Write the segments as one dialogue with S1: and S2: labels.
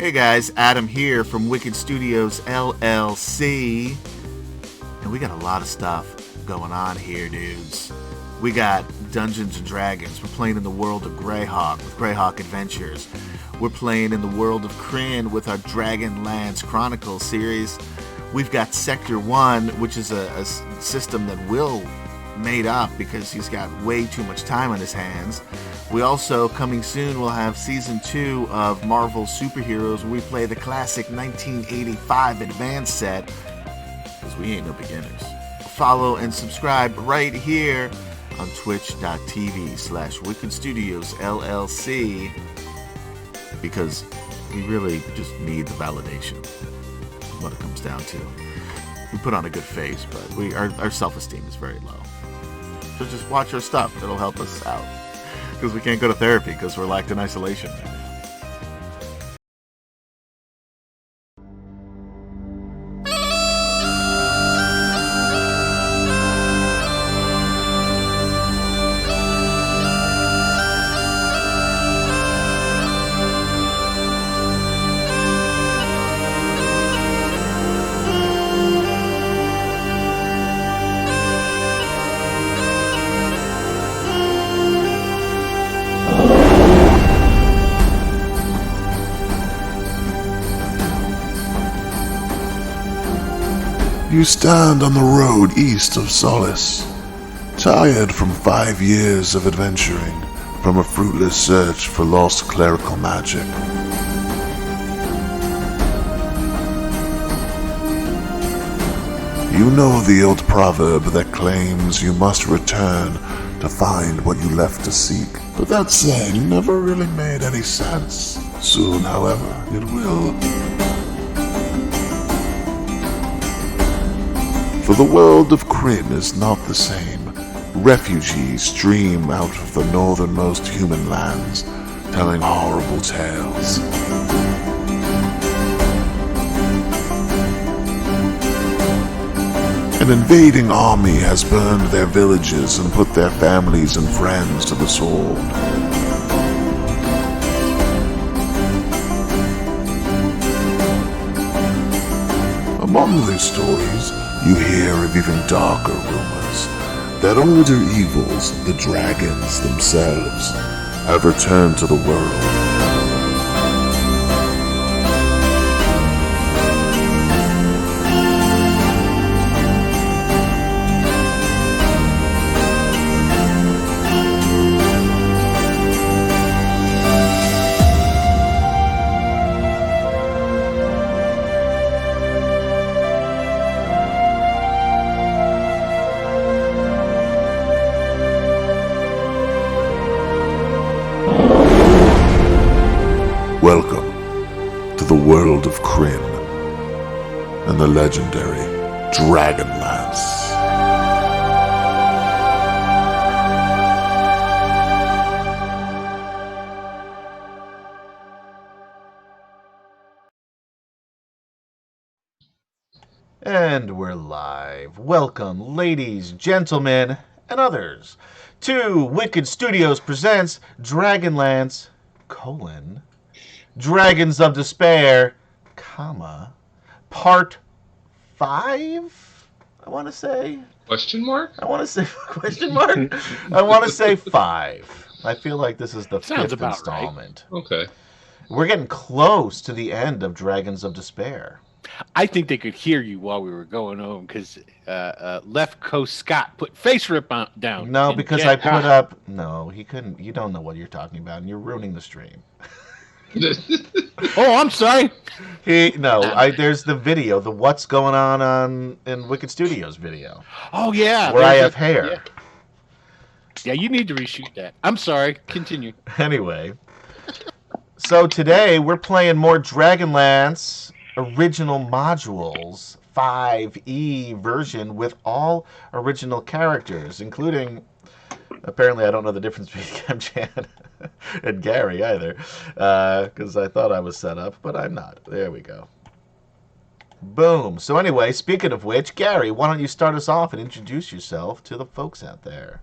S1: Hey guys, Adam here from Wicked Studios LLC. And we got a lot of stuff going on here, dudes. We got Dungeons & Dragons. We're playing in the world of Greyhawk with Greyhawk Adventures. We're playing in the world of Kryn with our DragonLance Chronicles series. We've got Sector 1, which is a system that Will made up because he's got way too much time on his hands. We also, coming soon, will have Season 2 of Marvel Superheroes, where we play the classic 1985 Advance set, because we ain't no beginners. Follow and subscribe right here on twitch.tv/Wicked Studios LLC, because we really just need the validation, what it comes down to. We put on a good face, but our self-esteem is very low. So just watch our stuff. It'll help us out. Because we can't go to therapy because we're locked in isolation.
S2: You stand on the road east of Solace, tired from 5 years of adventuring, from a fruitless search for lost clerical magic. You know the old proverb that claims you must return to find what you left to seek, but that saying never really made any sense. Soon, however, it will. For the world of Kryn is not the same. Refugees stream out of the northernmost human lands, telling horrible tales. An invading army has burned their villages and put their families and friends to the sword. Among these stories, you hear of even darker rumors that older evils, the dragons themselves, have returned to the world. Welcome to the world of Kryn and the legendary DragonLance.
S1: And we're live. Welcome, ladies, gentlemen, and others, to Wicked Studios presents DragonLance, Dragons of Despair, Part 5, I want to say.
S3: Question mark?
S1: I want to say question mark. I want to say 5. I feel like this is the
S4: Sounds
S1: 5th
S4: about
S1: installment.
S3: Right. Okay.
S1: We're getting close to the end of Dragons of Despair.
S4: I think they could hear you while we were going home because Left Coast Scott put face rip down.
S1: No, because I put up. No, he couldn't. You don't know what you're talking about, and you're ruining the stream.
S4: Oh, I'm sorry.
S1: There's the video, the what's going on in Wicked Studios video.
S4: Oh yeah,
S1: where I have hair.
S4: Yeah, you need to reshoot that. I'm sorry. Continue.
S1: Anyway, so today we're playing more DragonLance original modules 5e version with all original characters, including. Apparently, I don't know the difference between Kemchan and Gary either, because I thought I was set up, but I'm not. There we go. Boom. So anyway, speaking of which, Gary, why don't you start us off and introduce yourself to the folks out there?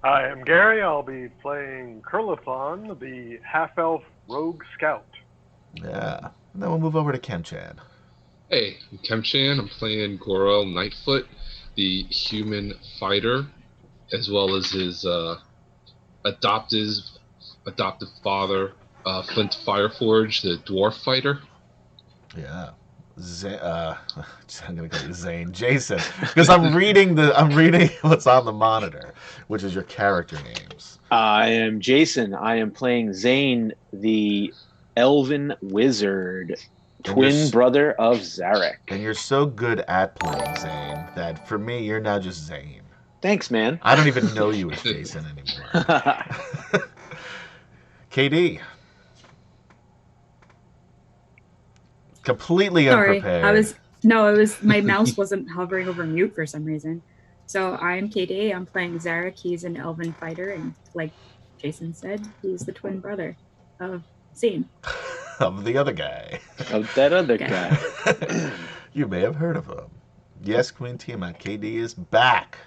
S5: I am Gary. I'll be playing Kurlathon, the half-elf rogue scout.
S1: Yeah. And then we'll move over to Kem-chan.
S3: Hey, I'm Kem-chan. I'm playing Gorel Nightfoot, the human fighter, as well as his adoptive father, Flint Fireforge, the dwarf fighter.
S1: Yeah. I'm gonna call you Zane, Jason, because I'm reading what's on the monitor, which is your character names.
S6: I am Jason. I am playing Zane, the elven wizard, twin brother of Zarek.
S1: And you're so good at playing Zane that for me, you're now just Zane.
S6: Thanks, man.
S1: I don't even know you as Jason anymore. KD. Completely unprepared.
S7: Sorry, my mouse wasn't hovering over mute for some reason. So I'm KD. I'm playing Zarek. He's an elven fighter, and like Jason said, he's the twin brother of Zane.
S1: Of the other guy.
S6: Of that other guy.
S1: You may have heard of him. Yes, Queen Tiamat, KD is back.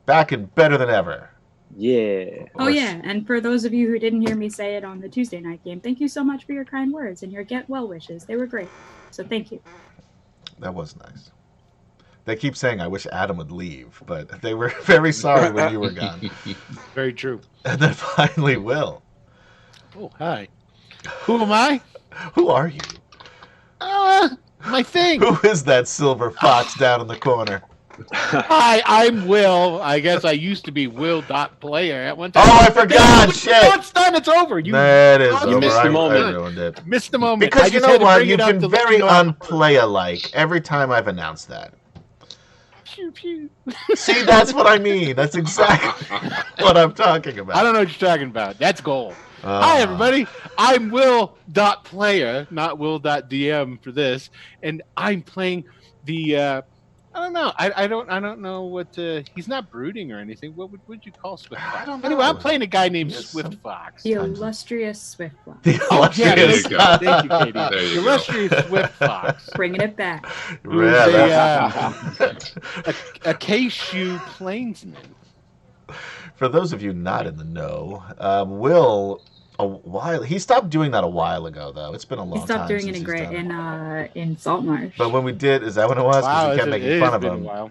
S1: Back and better than ever.
S6: Yeah.
S7: Oh yeah, and for those of you who didn't hear me say it on the Tuesday night game, thank you so much for your kind words and your get well wishes. They were great. So thank you.
S1: That was nice. They keep saying I wish Adam would leave, but they were very sorry when you were gone.
S4: Very true.
S1: And then finally Will.
S4: Oh, hi. Who am I?
S1: Who are you?
S4: My thing.
S1: Who is that silver fox down in the corner?
S4: Hi, I'm Will. I guess I used to be Will.player at one time.
S1: Oh, I forgot! Shit!
S4: No, it's done. It's over.
S1: That is over.
S6: missed the moment.
S1: I ruined it.
S4: Missed the moment.
S1: Because
S4: I
S1: you
S4: just
S1: know
S4: had to
S1: what?
S4: bring
S1: You've
S4: it up
S1: been
S4: to let
S1: very
S4: you know.
S1: unplay-alike every time I've announced that.
S4: Pew, pew.
S1: See, that's what I mean. That's exactly what I'm talking about.
S4: I don't know what you're talking about. That's gold. Hi, everybody. I'm Will.player, not Will.dm for this, and I'm playing the. I don't know. I don't know what. He's not brooding or anything. What would you call Swift Fox?
S1: I don't know.
S4: Anyway, I'm playing a guy named
S1: Yes,
S4: Swift Fox.
S7: The illustrious Swiftfox.
S1: The
S4: Yeah,
S1: illustrious.
S4: thank you, Katie.
S3: There you
S4: The
S3: go.
S4: illustrious Swift Fox.
S7: Bringing it back.
S4: Who's
S1: Yeah,
S4: a K-shoe plainsman.
S1: For those of you not in the know, Will, he stopped doing that a while ago, though. It's been a long
S7: He
S1: time
S7: stopped doing
S1: since
S7: it
S1: he's done it.
S7: in Saltmarsh.
S1: But when we did, is that what it was? Because
S4: Wow,
S1: we kept
S4: it
S1: making
S4: has
S1: fun of
S4: been a
S1: him.
S4: while.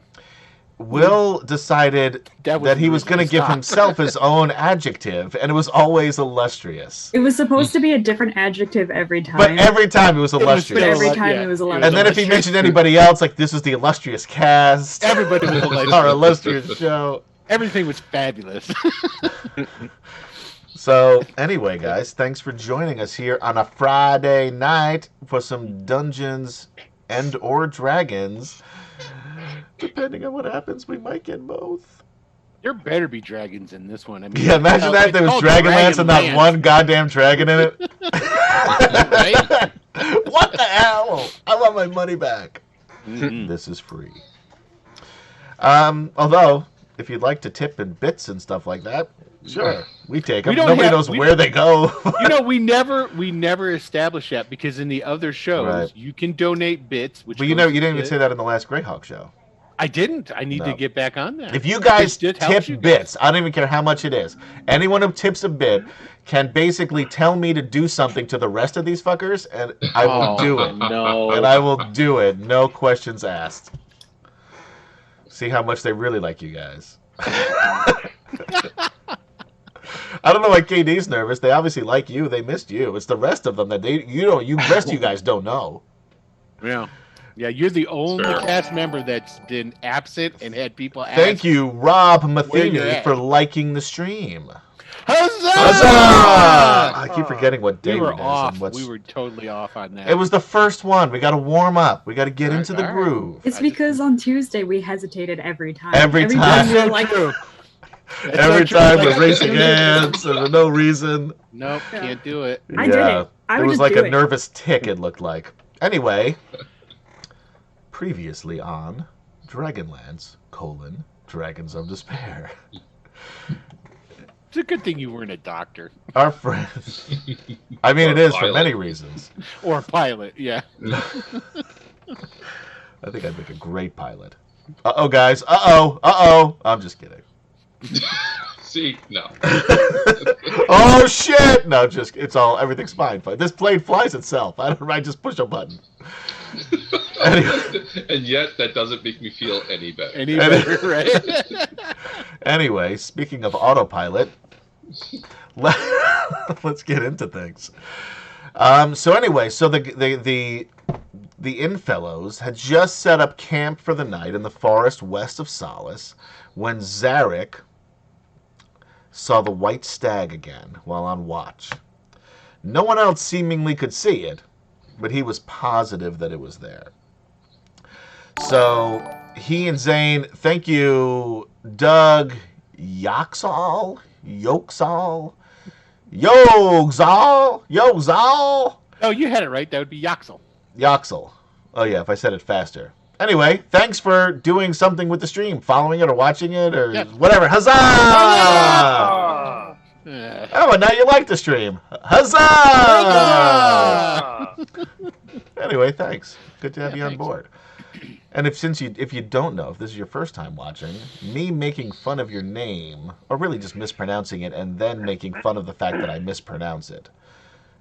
S1: Will decided that he was going to give himself his own adjective, and it was always illustrious.
S7: It was supposed to be a different adjective every time.
S1: But every time it was illustrious.
S7: But every time
S4: Yeah.
S7: it was
S1: And
S7: illustrious.
S1: then if he mentioned anybody else, like this is the illustrious cast,
S4: Everybody was illustrious.
S1: our illustrious show.
S4: Everything was fabulous.
S1: So anyway, guys, thanks for joining us here on a Friday night for some Dungeons and or Dragons. Depending on what happens, we might get both.
S4: There better be dragons in this one. I mean,
S1: Yeah, imagine that there was Dragonlance and not
S4: Dragonlance.
S1: one goddamn dragon in it.
S4: Right?
S1: What the hell? I want my money back.
S4: Mhm.
S1: This is free. Although, if you'd like to tip in bits and stuff like that, sure, we take them.
S4: We don't
S1: Nobody
S4: have-
S1: knows
S4: we
S1: where they go.
S4: You know, we never established that because in the other shows
S1: Right.
S4: you can donate bits. Which
S1: But you
S4: goes
S1: know, you didn't even
S4: to-
S1: say that in the last Greyhawk show.
S4: I didn't. I need
S1: No.
S4: to get back on that.
S1: If you guys
S4: It helps
S1: tip
S4: you guys.
S1: bits, I don't even care how much it is. Anyone who tips a bit can basically tell me to do something to the rest of these fuckers, and I will do it.
S6: No.
S1: And I will do it, no questions asked. See how much they really like you guys. I don't know why KD's nervous. They obviously like you. They missed you. It's the rest of them that rest of you guys don't know.
S4: Yeah. Yeah, you're the only
S3: Fair.
S4: cast member that's been absent and had people ask.
S1: Thank you, Rob
S4: Where you
S1: Matheny,
S4: at?
S1: for liking the stream.
S4: Huzzah!
S1: Huzzah! I keep forgetting what day
S4: We were
S1: it is
S4: off.
S1: and what's.
S4: We were totally off on that.
S1: It was the first one. We got to warm up. We got to get
S4: All
S1: into
S4: right,
S1: the
S4: all right.
S1: groove.
S7: It's because on Tuesday we hesitated every time.
S1: Every time.
S7: we were
S4: so
S7: like,
S4: true. That's
S1: Every
S4: so true.
S1: time
S4: Like,
S1: we're raising hands for no reason.
S4: Nope,
S7: Yeah.
S4: can't do it.
S7: I did it. I
S1: it
S7: would
S1: was
S7: just
S1: like
S7: do
S1: a
S7: it.
S1: nervous tick, it looked like. Anyway, previously on Dragonlance, Dragons of Despair.
S4: It's a good thing you weren't a doctor
S1: Our friends. I mean,
S3: Or
S1: it is for
S3: pilot.
S1: many reasons.
S4: or a pilot. Yeah.
S1: I think I'd make a great pilot. Uh-oh, guys. Uh-oh. Uh-oh. I'm just kidding.
S3: See, no.
S1: Oh shit! No, just everything's fine. This plane flies itself. I just push a button. Anyway.
S3: And yet, that doesn't make me feel any better.
S4: Any better, right?
S1: Anyway, speaking of autopilot, let's get into things. So the Innfellows had just set up camp for the night in the forest west of Solace when Zarek saw the white stag again while on watch. No one else seemingly could see it, but he was positive that it was there. So he and Zane, thank you, Doug Yoxall? Yoxall?
S4: Oh, you had it right. That would be Yoxel.
S1: Yoxel. Oh, yeah, if I said it faster. Anyway, thanks for doing something with the stream, following it or watching it or whatever. Huzzah! Oh, and now you like the stream. Huzzah! Anyway, thanks. Good to have you on board. And if you don't know, if this is your first time watching, me making fun of your name, or really just mispronouncing it and then making fun of the fact that I mispronounce it,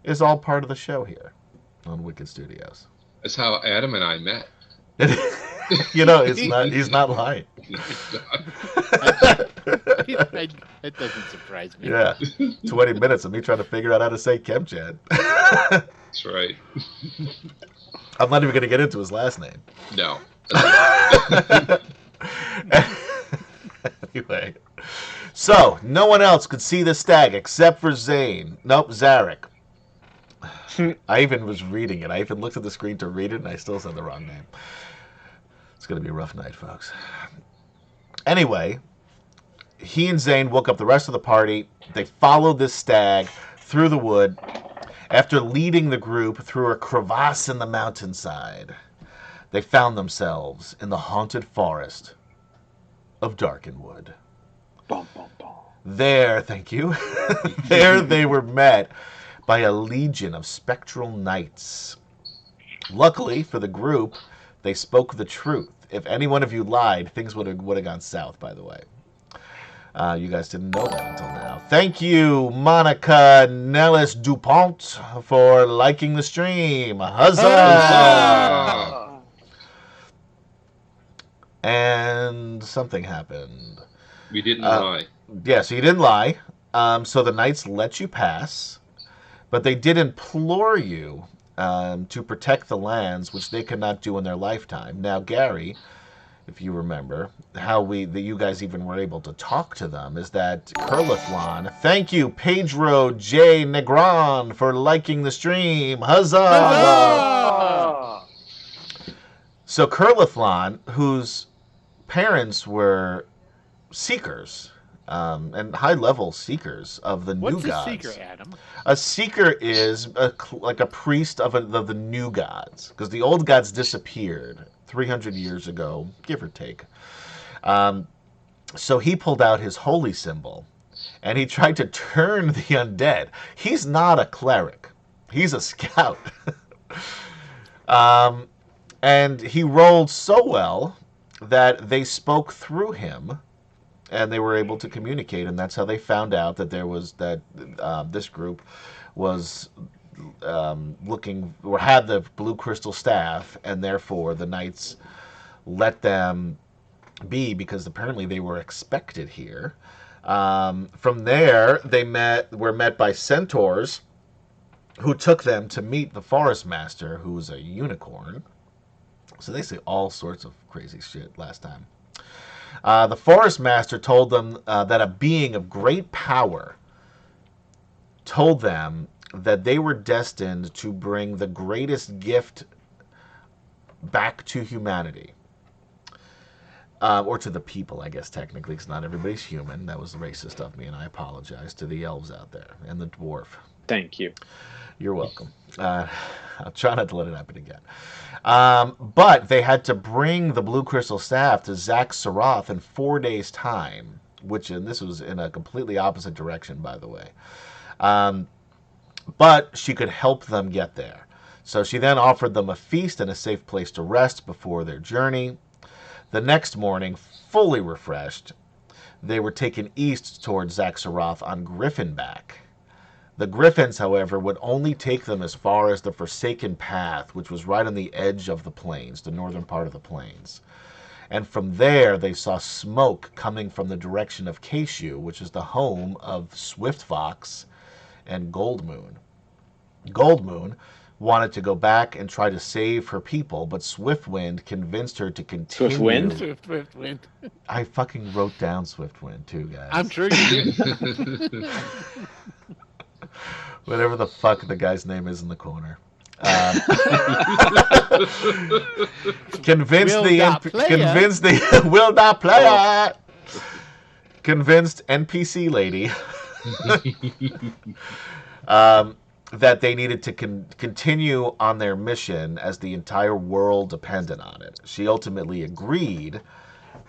S1: is all part of the show here on Wicked Studios.
S3: That's how Adam and I met.
S1: He's not lying.
S4: It doesn't surprise me.
S1: Yeah. 20 minutes of me trying to figure out how to say Kemchad.
S3: That's right.
S1: I'm not even going to get into his last name.
S3: No.
S1: Anyway. So, no one else could see the stag except for Zane. Nope, Zarek. I even was reading it. I even looked at the screen to read it, and I still said the wrong name. It's going to be a rough night, folks. Anyway, he and Zane woke up the rest of the party. They followed this stag through the wood after leading the group through a crevasse in the mountainside. They found themselves in the haunted forest of Darkenwood.
S6: Bum, bum, bum.
S1: There, thank you. There they were met by a legion of spectral knights. Luckily for the group, they spoke the truth. If any one of you lied, things would have gone south, by the way. You guys didn't know that until now. Thank you, Monica Nellis DuPont, for liking the stream. Huzzah! And something happened.
S3: We didn't lie.
S1: Yeah, so you didn't lie. So the knights let you pass, but they did implore you to protect the lands, which they could not do in their lifetime. Now, Gary, if you remember, that you guys even were able to talk to them is that Curlithlon. Thank you, Pedro J. Negron, for liking the stream. Huzzah! Huzzah! So Curlithlon, whose parents were seekers, and high-level seekers of the new gods.
S4: What's a seeker, Adam?
S1: A seeker is like a priest of the new gods, because the old gods disappeared 300 years ago, give or take. So he pulled out his holy symbol, and he tried to turn the undead. He's not a cleric. He's a scout. And he rolled so well that they spoke through him, and they were able to communicate, and that's how they found out that this group was looking or had the blue crystal staff, and therefore the knights let them be because apparently they were expected here. From there, they were met by centaurs who took them to meet the forest master, who was a unicorn. So they say all sorts of crazy shit last time. The forest master told them that a being of great power told them that they were destined to bring the greatest gift back to humanity. Or to the people, I guess, technically, because not everybody's human. That was racist of me, and I apologize to the elves out there and the dwarf.
S6: Thank you.
S1: You're welcome. I'll try not to let it happen again. But they had to bring the blue crystal staff to Zach Saroth in 4 days' time, and this was in a completely opposite direction, by the way. But she could help them get there. So she then offered them a feast and a safe place to rest before their journey. The next morning, fully refreshed, they were taken east towards Zaxaroth on Griffinback. The Griffins, however, would only take them as far as the Forsaken Path, which was right on the edge of the plains, the northern part of the plains. And from there, they saw smoke coming from the direction of Kashu, which is the home of Swiftfox and Goldmoon. Goldmoon wanted to go back and try to save her people, but Swiftwind convinced her to continue.
S6: Swiftwind?
S4: Swiftwind.
S1: I fucking wrote down Swiftwind too, guys.
S4: I'm sure you did.
S1: Whatever the fuck the guy's name is in the corner. Convinced NPC lady that they needed to continue on their mission as the entire world depended on it. She ultimately agreed,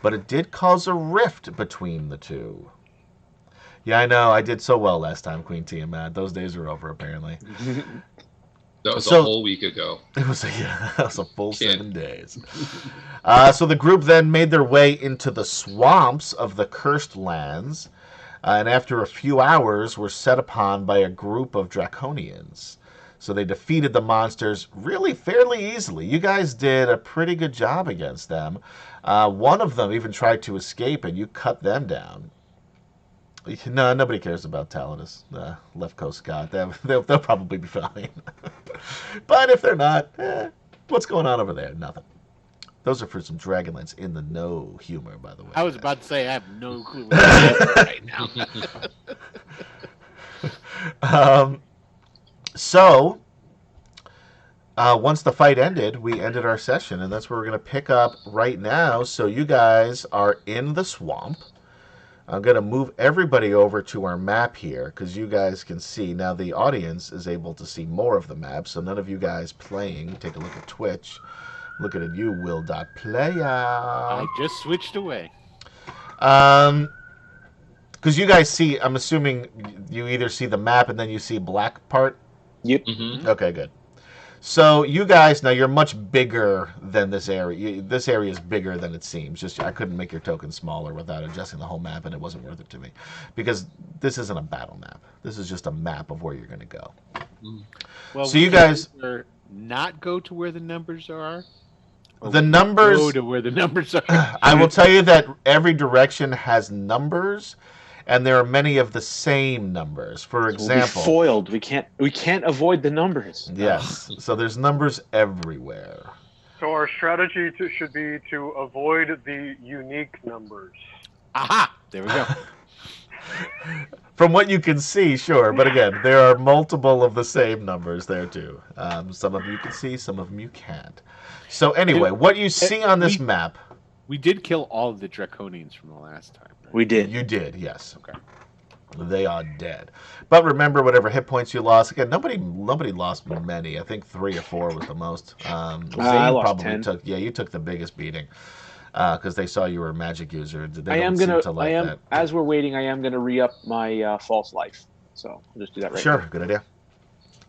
S1: but it did cause a rift between the two. Yeah, I know. I did so well last time, Queen Tiamat. Those days are over, apparently.
S3: That was a whole week ago.
S1: It was a full 7 days. So the group then made their way into the swamps of the Cursed Lands, and after a few hours were set upon by a group of Draconians. So they defeated the monsters really fairly easily. You guys did a pretty good job against them. One of them even tried to escape, and you cut them down. No, nobody cares about Talentus, Left Coast Scott. They'll probably be fine. But if they're not, what's going on over there? Nothing. Those are for some Dragonlance in the know humor, by the way.
S4: I was about to say I have no clue what right now.
S1: So, once the fight ended, we ended our session, and that's where we're going to pick up right now. So you guys are in the swamp. I'm going to move everybody over to our map here because you guys can see. Now the audience is able to see more of the map, so none of you guys playing. Take a look at Twitch. Looking at you, Will.Player.
S4: I just switched away.
S1: Because you guys see, I'm assuming you either see the map and then you see black part?
S6: Yep.
S3: Mm-hmm.
S1: Okay, good. So you guys, now you're much bigger than this area. This area is bigger than it seems. Just I couldn't make your token smaller without adjusting the whole map, and it wasn't worth it to me. Because this isn't a battle map. This is just a map of where you're going to go.
S4: Well,
S1: so you guys...
S4: not go to where the numbers are?
S1: The numbers...
S4: Go to where the numbers are.
S1: I will tell you that every direction has numbers, and there are many of the same numbers. For example...
S6: We'll be foiled. We can't avoid the numbers.
S1: Yes. So there's numbers everywhere.
S5: So our strategy should be to avoid the unique numbers.
S4: Aha! There we go.
S1: From what you can see, sure. But again, there are multiple of the same numbers there, too. Some of you can see, some of them you can't. So anyway, what you see on this map...
S4: We did kill all of the Draconians from the last time, right?
S6: We did.
S1: You did, yes.
S4: Okay.
S1: They are dead. But remember, whatever hit points you lost, again, nobody lost many. I think 3 or 4 was the most. Zane
S6: I lost
S1: probably
S6: 10.
S1: you took the biggest beating. Because they saw you were a magic user.
S6: As we're waiting, I am gonna re-up my false life. So I'll just do that right now.
S1: Sure, good idea.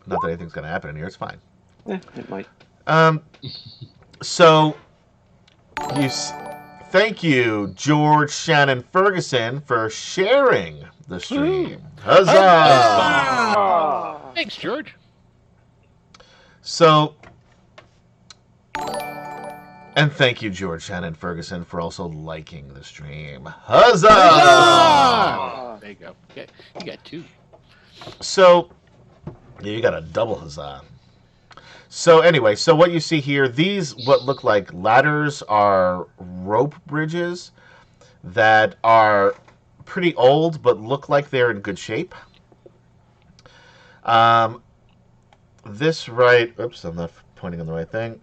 S1: Not that anything's gonna happen in here. It's fine.
S6: It might.
S1: So thank you, George Shannon Ferguson, for sharing the stream. Huzzah!
S4: Thanks, George.
S1: So. And thank you, George Shannon Ferguson, for also liking the stream. Huzzah!
S4: Huzzah! There you go. Okay. You got 2.
S1: So, yeah, you got a double huzzah. So anyway, so what you see here, these, what look like ladders, are rope bridges that are pretty old, but look like they're in good shape. This right, oops, I'm not pointing on the right thing.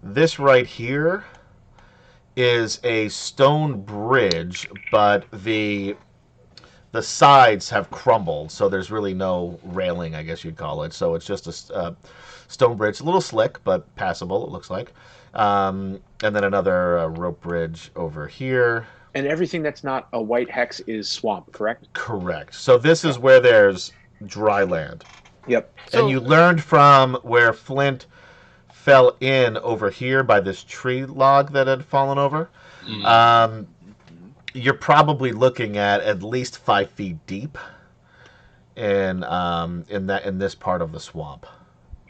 S1: This right here is a stone bridge, but the sides have crumbled, so there's really no railing, I guess you'd call it. So it's just a stone bridge, a little slick, but passable, it looks like. And then another rope bridge over here.
S6: And everything that's not a white hex is swamp, correct?
S1: Correct. So this is where there's dry land.
S6: Yep.
S1: And you learned from where Flint fell in over here by this tree log that had fallen over. you're probably looking at least 5 feet deep in this part of the swamp,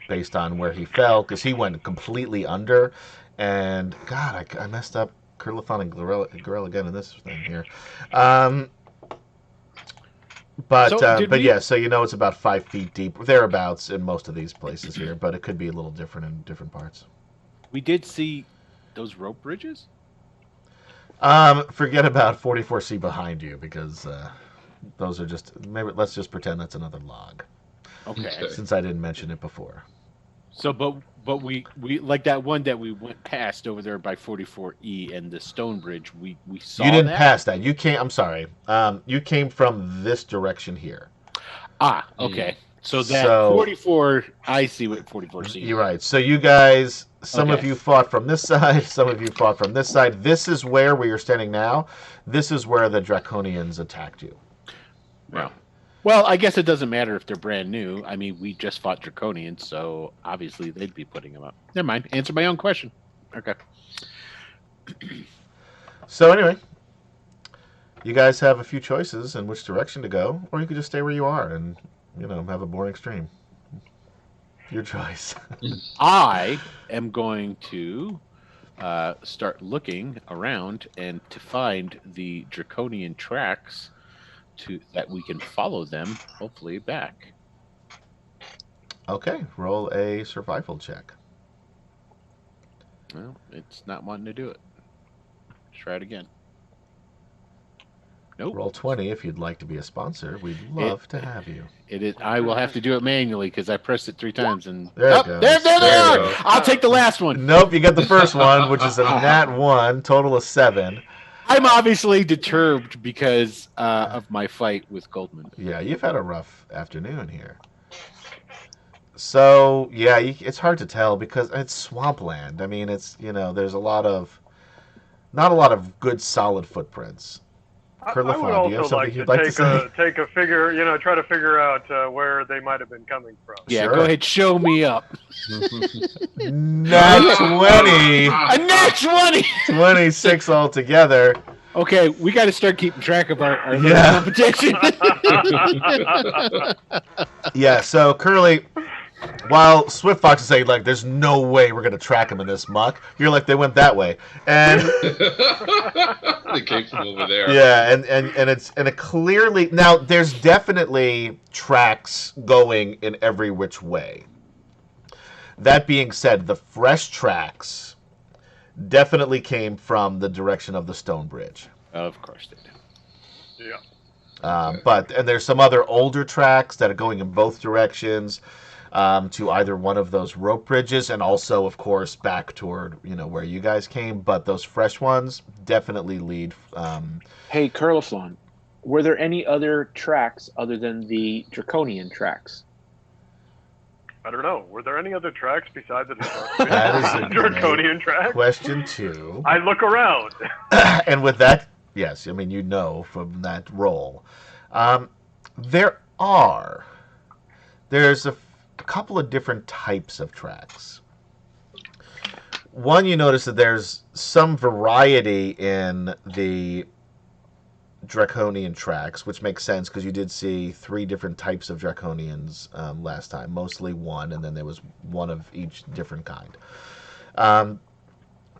S1: based on where he fell, because he went completely under. And God, I messed up Curlathon and Gorell again in this thing here. But yeah, so it's about 5 feet deep, thereabouts, in most of these places here. But it could be a little different in different parts.
S4: We did see those rope bridges.
S1: Forget about 44C behind you, because those are just, maybe let's just pretend that's another log.
S4: Okay.
S1: Since I didn't mention it before.
S4: So, but we like that one that we went past over there by 44E and the stone bridge. We saw.
S1: You didn't pass that. You came. I'm sorry. You came from this direction here.
S4: Ah, okay. So that 44. I see what 44C.
S1: You're right. So you guys, some of you fought from this side. Some of you fought from this side. This is where you're standing now. This is where the Draconians attacked you.
S4: Wow. Well, I guess it doesn't matter if they're brand new. I mean, we just fought Draconians, so obviously they'd be putting them up. Never mind. Answer my own question. Okay.
S1: So anyway, you guys have a few choices in which direction to go, or you could just stay where you are and, have a boring stream. Your choice.
S4: I am going to start looking around and to find the Draconian tracks that we can follow them, hopefully, back.
S1: Okay, roll a survival check.
S4: Well, it's not wanting to do it. Try it again. Nope.
S1: Roll 20 if you'd like to be a sponsor. We'd love to have you.
S4: It is. I will have to do it manually because I pressed it 3 times and
S1: there it goes.
S4: There. I'll take the last one.
S1: Nope, you got the first one, which is a nat 1, total of 7.
S4: I'm obviously deterred because of my fight with Goldman.
S1: Yeah, you've had a rough afternoon here. So, yeah, it's hard to tell because it's swampland. I mean, it's, there's not a lot of good solid footprints.
S5: I would also like to take a figure, try to figure out where they might have been coming from.
S4: Yeah, sure. Go ahead, show me up.
S1: Nat 20.
S4: A nat 20.
S1: 26 altogether.
S4: Okay, we got to start keeping track of our competition.
S1: Yeah, so Curly, while Swift Fox is saying, like, there's no way we're going to track him in this muck, you're like, they went that way. And
S3: they came from over there.
S1: Yeah, and it clearly, now there's definitely tracks going in every which way. That being said, the fresh tracks definitely came from the direction of the stone bridge.
S4: Of course they did.
S1: Yeah. And there's some other older tracks that are going in both directions. To either one of those rope bridges, and also, of course, back toward where you guys came. But those fresh ones definitely lead.
S6: Hey, Curliflon, were there any other tracks other than the Draconian tracks?
S5: I don't know. Were there any other tracks besides the
S1: that is
S5: Draconian track?
S1: Question 2.
S5: I look around.
S1: And with that, yes, I mean from that roll, there's a couple of different types of tracks. One, you notice that there's some variety in the Draconian tracks, which makes sense because you did see 3 different types of Draconians last time, mostly one, and then there was one of each different kind.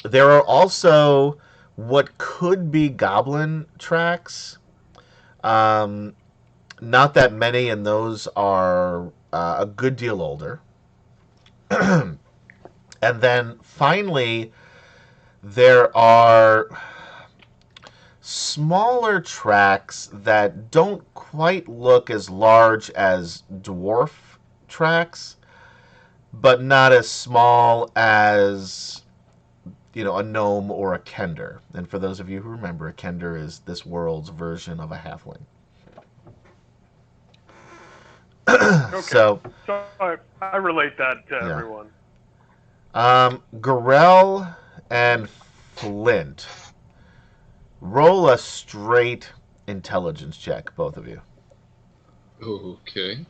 S1: There are also what could be goblin tracks. Not that many, and those are a good deal older. And then finally, there are smaller tracks that don't quite look as large as dwarf tracks, but not as small as a gnome or a kender. And for those of you who remember, a kender is this world's version of a halfling.
S5: Okay.
S1: So
S5: I relate that to everyone.
S1: Gorell and Flint, roll a straight intelligence check, both of you.
S3: Okay.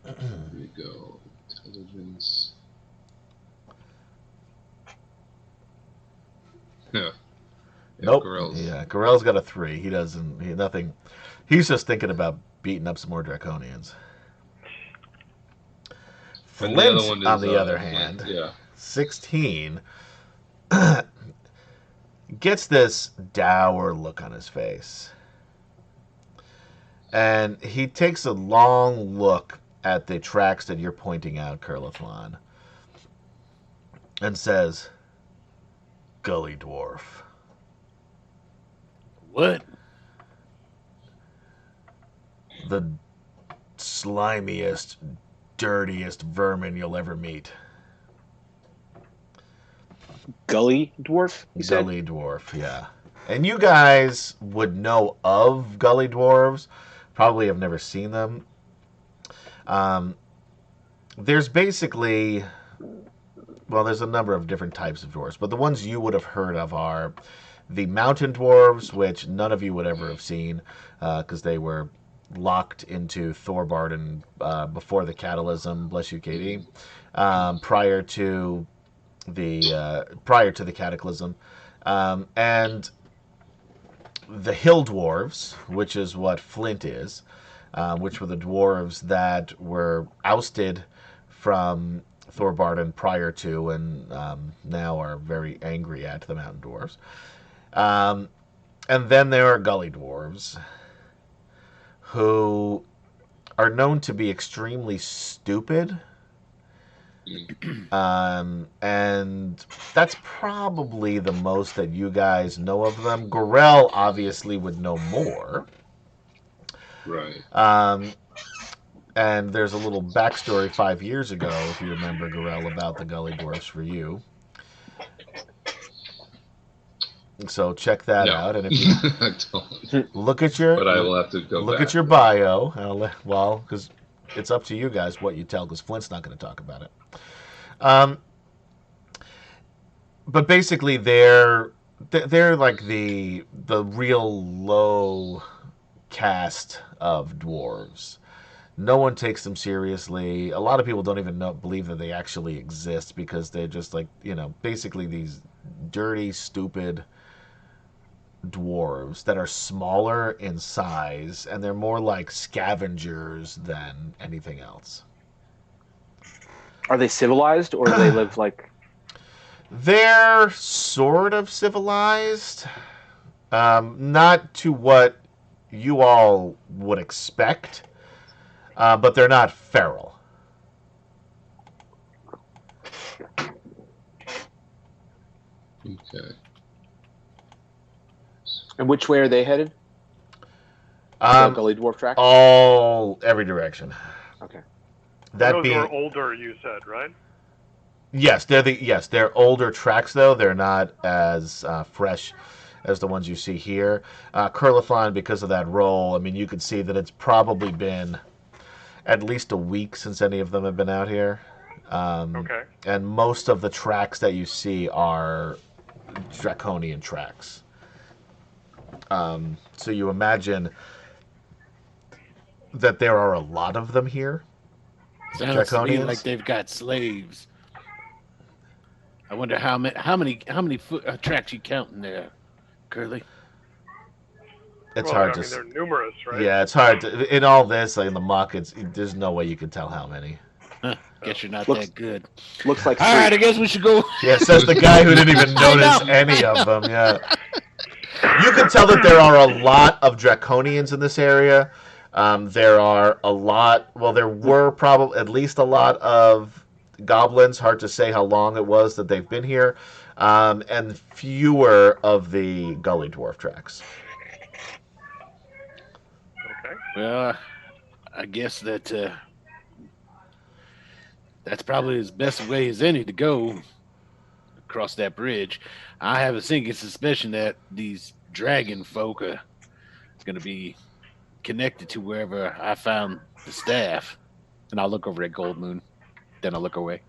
S3: Here we go. Intelligence. Yeah.
S1: Nope.
S3: Gorell's.
S1: Yeah, Gorell's got a 3. He doesn't. Nothing. He's just thinking about beating up some more Draconians.
S3: And
S1: Flint,
S3: the other one is,
S1: on the other hand, 16, gets this dour look on his face. And he takes a long look at the tracks that you're pointing out, Curlithlon, and says, Gully Dwarf.
S4: What?
S1: The slimiest, dirtiest vermin you'll ever meet.
S6: Gully Dwarf, you said?
S1: Gully Dwarf, yeah. And you guys would know of Gully Dwarves, probably have never seen them. There's basically, well, there's a number of different types of dwarves, but the ones you would have heard of are the mountain dwarves, which none of you would ever have seen because they were locked into Thorbarden before the Catalysm, bless you, Katie, prior to the Cataclysm, and the hill dwarves, which is what Flint is, which were the dwarves that were ousted from Thorbarden prior to and now are very angry at the mountain dwarves. And then there are gully dwarves, who are known to be extremely stupid. And that's probably the most that you guys know of them. Gorell obviously would know more.
S3: Right.
S1: And there's a little backstory 5 years ago, if you remember, Gorell, about the gully dwarfs for you. So check that out, and if you
S3: I don't.
S1: look at your,
S3: But I will have to go
S1: look
S3: back.
S1: at your bio. Well, because it's up to you guys what you tell, because Flint's not going to talk about it. But basically, they're like the real low caste of dwarves. No one takes them seriously. A lot of people don't even believe that they actually exist because they're just like, basically these dirty, stupid dwarves that are smaller in size, and they're more like scavengers than anything else.
S6: Are they civilized, or do they live like...
S1: They're sort of civilized. Not to what you all would expect, but they're not feral.
S3: Okay.
S6: And which way are they headed? The Gully Dwarf track?
S1: Every direction.
S6: Okay.
S5: Those were older, you said, right?
S1: Yes, they're older tracks though. They're not as fresh as the ones you see here. Curlithlon, because of that roll, I mean, you could see that it's probably been at least a week since any of them have been out here.
S5: Okay.
S1: And most of the tracks that you see are draconian tracks. So you imagine that there are a lot of them here.
S4: Sounds to me like they've got slaves. I wonder how many tracks you counting there, Curly?
S1: It's hard to.
S5: They're numerous, right?
S1: Yeah, it's hard to. In all this, like in the muck, there's no way you can tell how many.
S4: Guess you're not that good.
S6: Looks like.
S4: All right, I guess we should go.
S1: Yeah, says the guy who didn't even notice any of them. Yeah. You can tell that there are a lot of draconians in this area. There are a lot. Well, there were probably at least a lot of goblins. Hard to say how long it was that they've been here, and fewer of the gully dwarf tracks.
S5: Okay.
S4: Well, I guess that's probably as best way as any to go across that bridge. I have a sinking suspicion that these dragon folk are going to be connected to wherever I found the staff. And I'll look over at Gold Moon. Then I'll look away.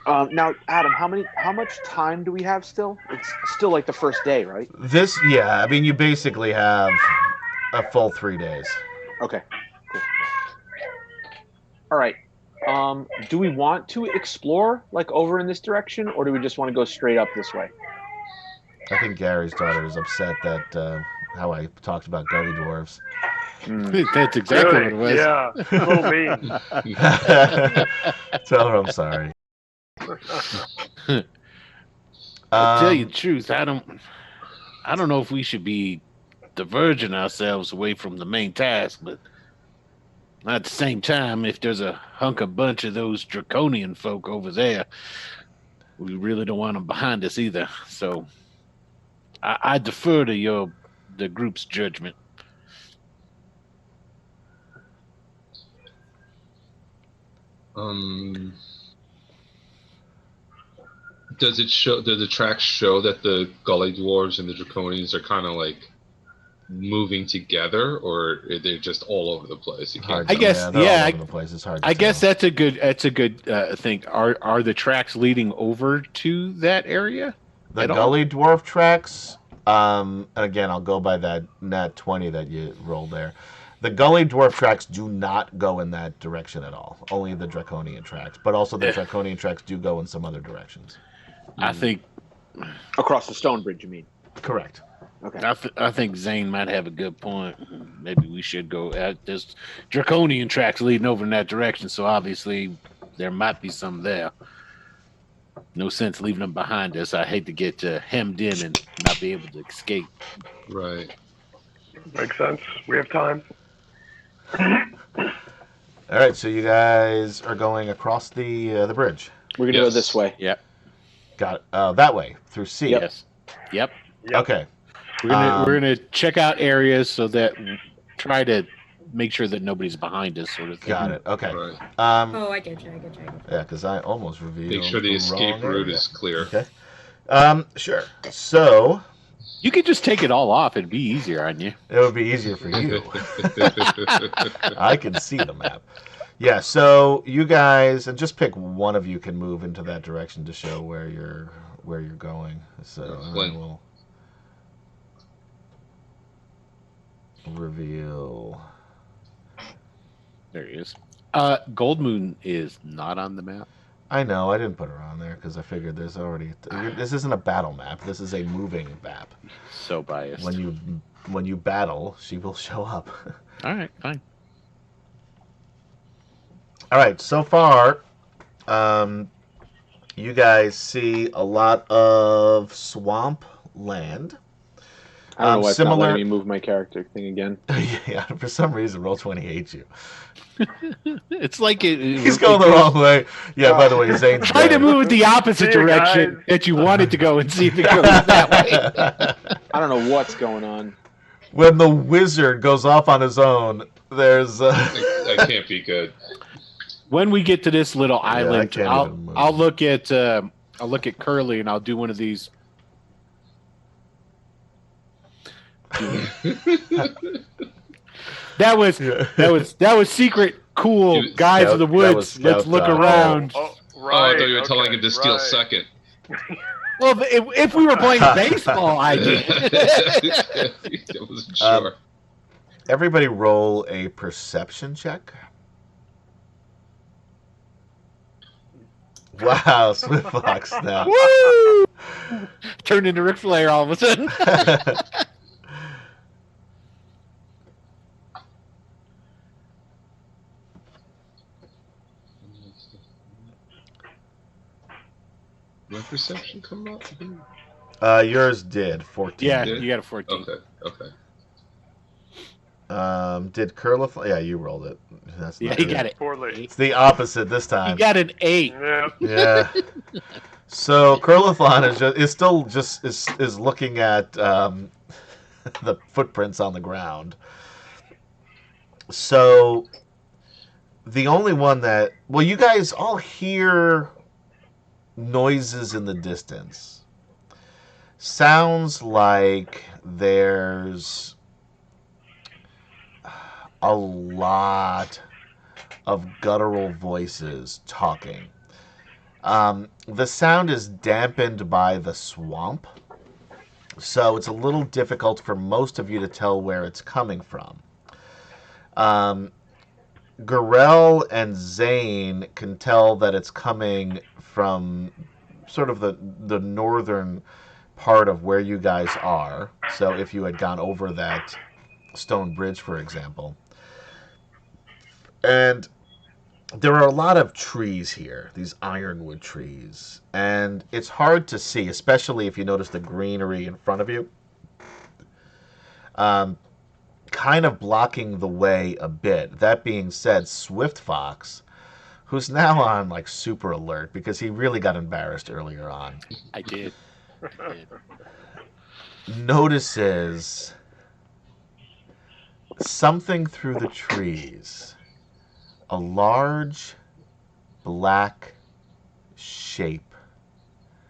S6: Now, Adam, how much time do we have still? It's still like the first day, right?
S1: I mean, you basically have a full 3 days.
S6: Okay. Cool. All right. Do we want to explore, like, over in this direction, or do we just want to go straight up this way?
S1: I think Gary's daughter is upset that how I talked about gully dwarves.
S4: That's exactly what it was.
S5: Yeah, a little mean.
S1: Tell her I'm sorry.
S4: I'll tell you the truth. I don't know if we should be diverging ourselves away from the main task, but at the same time, if there's a bunch of those draconian folk over there, we really don't want them behind us either. So I defer to the group's judgment.
S3: Does the tracks show that the gully dwarves and the draconians are kind of like moving together, or are they just all over the place? You can't
S4: I guess,
S1: all over the place. It's hard to
S4: I guess
S1: tell.
S4: that's a good thing. Are the tracks leading over to that area?
S1: The gully dwarf tracks. And again, I'll go by that nat 20 that you rolled there. The gully dwarf tracks do not go in that direction at all. Only the draconian tracks, but also the draconian tracks do go in some other directions.
S4: I think
S6: Across the stone bridge, you mean?
S1: Correct.
S6: Okay.
S4: I think Zane might have a good point. Maybe we should go at this draconian tracks leading over in that direction. So obviously there might be some there. No sense leaving them behind us. I hate to get hemmed in and not be able to escape.
S3: Right.
S5: Makes sense. We have time.
S1: All right, so you guys are going across the bridge.
S6: We're gonna go this way.
S4: Yep.
S1: Got it. That way through C.
S6: Yep.
S4: Yes. Yep.
S1: Okay.
S4: We're gonna check out areas so that try to make sure that nobody's behind us, sort of thing.
S1: Got it. Okay.
S3: Right.
S7: I get you.
S1: Yeah, because I almost revealed.
S3: Make sure the escape route is clear.
S1: Okay. Sure. So
S4: You could just take it all off. It'd be easier on you.
S1: it would be easier for you. I can see the map. Yeah. So you guys, and just pick one of you can move into that direction to show where you're going. So I
S3: Flint.
S1: will reveal.
S4: There he is. Gold Moon is not on the map.
S1: I know, I didn't put her on there because I figured there's already. This isn't a battle map. This is a moving map.
S4: So biased.
S1: When you battle, she will show up.
S4: All right, fine.
S1: All right. So far, you guys see a lot of swamp land.
S6: I don't know why it's not
S1: similar-
S6: letting me move my character thing again.
S1: Yeah. For some reason, Roll20 hates you.
S4: It's like
S1: He's going the wrong way. Yeah. By the way, Zane's
S4: try to
S1: dead.
S4: move it the opposite
S5: See you
S4: direction
S5: guys.
S4: that you wanted to go and see if it goes that way.
S6: I don't know what's going on.
S1: When the wizard goes off on his own, there's.
S3: That can't be good.
S4: When we get to this little
S1: I
S4: island,
S1: can't even move.
S4: I'll look at Curly and I'll do one of these. That was secret. Cool guys of the woods. Let's look around.
S5: Oh,
S3: Oh,
S5: right.
S3: I thought you were telling him to steal
S5: right.
S3: second.
S4: Well, if we were playing baseball, I did.
S3: I wasn't sure.
S1: Everybody roll a perception check. Wow, Swift Fox now.
S4: Woo! Turned into Ric Flair all of a sudden.
S3: My perception come up?
S1: Yours did 14.
S4: Yeah,
S3: Did?
S4: you got a 14.
S3: Okay.
S1: Did Curlify? Yeah, you rolled it. That's
S4: Yeah,
S1: not
S4: he
S1: good.
S4: got it.
S5: Poorly.
S1: It's the opposite this
S4: He
S1: time.
S4: got an 8.
S5: Yeah.
S1: Yeah. So Curlifon is looking at the footprints on the ground. So the only one that you guys all hear noises in the distance. Sounds like there's a lot of guttural voices talking. The sound is dampened by the swamp, so it's a little difficult for most of you to tell where it's coming from. Gorell and Zane can tell that it's coming from sort of the northern part of where you guys are. So if you had gone over that stone bridge, for example. And there are a lot of trees here, these ironwood trees. And it's hard to see, especially if you notice the greenery in front of you. Kind of blocking the way a bit. That being said, Swift Fox, who's now on like super alert because he really got embarrassed earlier on.
S4: I did.
S1: Notices something through the trees. A large black shape.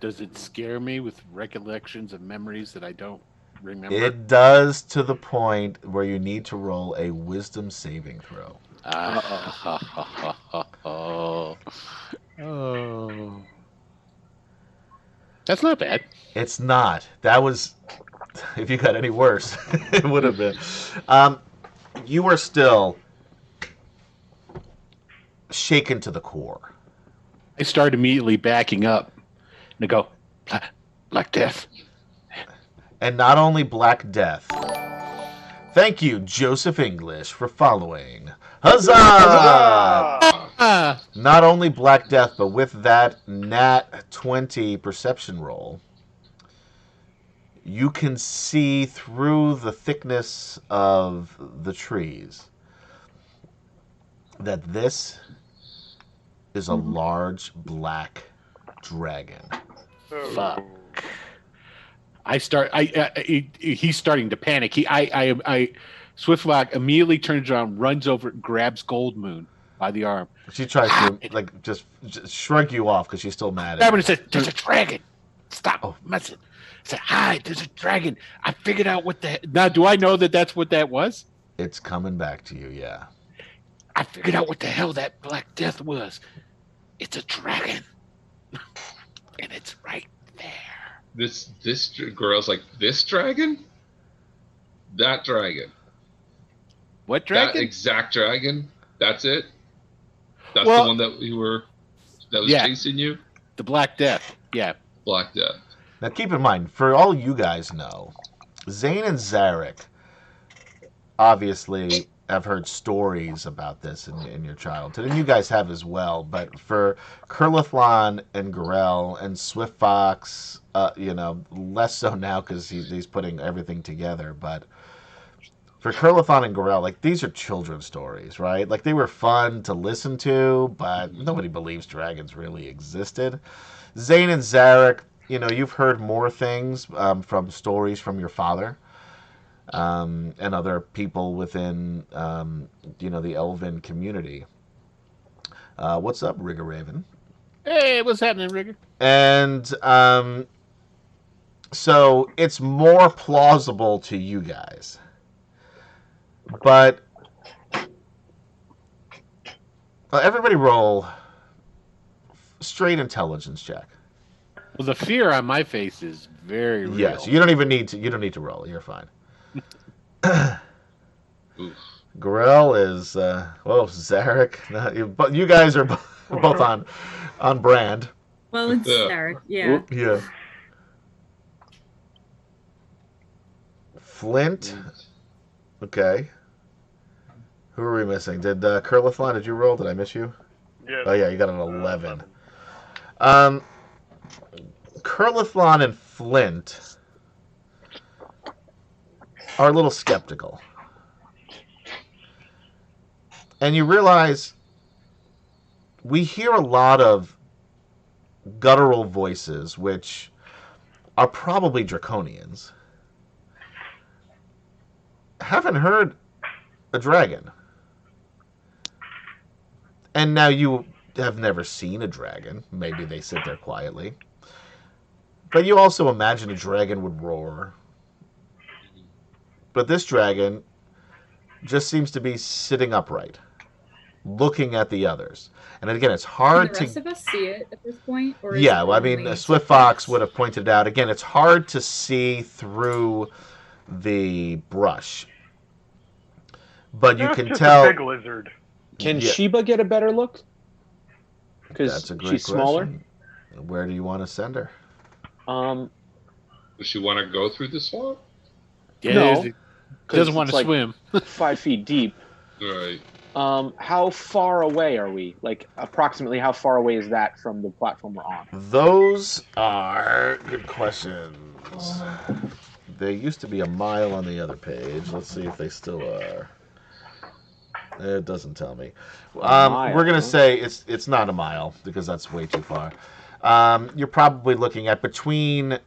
S4: Does it scare me with recollections of memories that I don't remember?
S1: It does, to the point where you need to roll a wisdom saving throw.
S4: Oh. That's not bad.
S1: It's not. That was, if you got any worse, it would have been. You are still shaken to the core.
S4: I start immediately backing up and I go, Black Death.
S1: And not only Black Death. Thank you, Joseph English, for following. Huzzah! Not only Black Death, but with that nat 20 perception roll, you can see through the thickness of the trees that this is a large black dragon.
S4: Fuck. He's starting to panic. Swiftlock immediately turns around, runs over, grabs Goldmoon by the arm.
S1: She tries to just shrug you off because she's still mad at you.
S4: And says, "There's a dragon. Stop messing." I said, "Hi, there's a dragon. I figured out what the now. Do I know that that's what that was?
S1: It's coming back to you, yeah.
S4: I figured out what the hell that Black Death was. It's a dragon, and it's right there."
S3: This girl's like, this dragon? That dragon.
S4: What dragon?
S3: That exact dragon? That's it? That's the one that was chasing you?
S4: The Black Death, yeah.
S3: Black Death.
S1: Now keep in mind, for all you guys know, Zane and Zarek obviously have heard stories about this in your childhood, and you guys have as well, but for Curlithlon and Gorell and Swift Fox, less so now because he's putting everything together, but for Curlithon and Gorell, like, these are children's stories, right? Like, they were fun to listen to, but nobody believes dragons really existed. Zane and Zarek, you've heard more things from stories from your father and other people within, the elven community. What's up, Rigger Raven?
S4: Hey, what's happening, Rigger?
S1: And so it's more plausible to you guys. But everybody roll straight intelligence check.
S4: Well, the fear on my face is very real.
S1: Yes, you don't need to roll. You're fine. Gorell is Zarek. But you guys are both on brand.
S7: Well, it's Zarek, yeah.
S1: Yeah. Flint. Okay. Who are we missing? Did Curlithlon, did you roll? Did I miss you?
S5: Yeah.
S1: Oh, yeah, you got an 11. Curlithlon and Flint are a little skeptical. And you realize we hear a lot of guttural voices, which are probably draconians. Haven't heard a dragon. And now you have never seen a dragon. Maybe they sit there quietly. But you also imagine a dragon would roar. But this dragon just seems to be sitting upright, looking at the others. And again, it's hard
S7: Can the rest of us see it at this point? Or
S1: yeah, well, I mean, Swift Fox would have pointed it out. Again, it's hard to see through the brush. But you can tell.
S5: A big lizard.
S6: Can Sheba get a better look? Because she's smaller.
S1: Where do you want to send her?
S3: Does she want to go through the swamp?
S4: Yeah,
S6: no,
S4: doesn't want to swim.
S6: 5 feet deep.
S3: Right.
S6: How far away are we? Like, approximately how far away is that from the platform we're on?
S1: Those are good questions. They used to be a mile on the other page. Let's see if they still are. It doesn't tell me. We're gonna say it's not a mile because that's way too far. You're probably looking at between.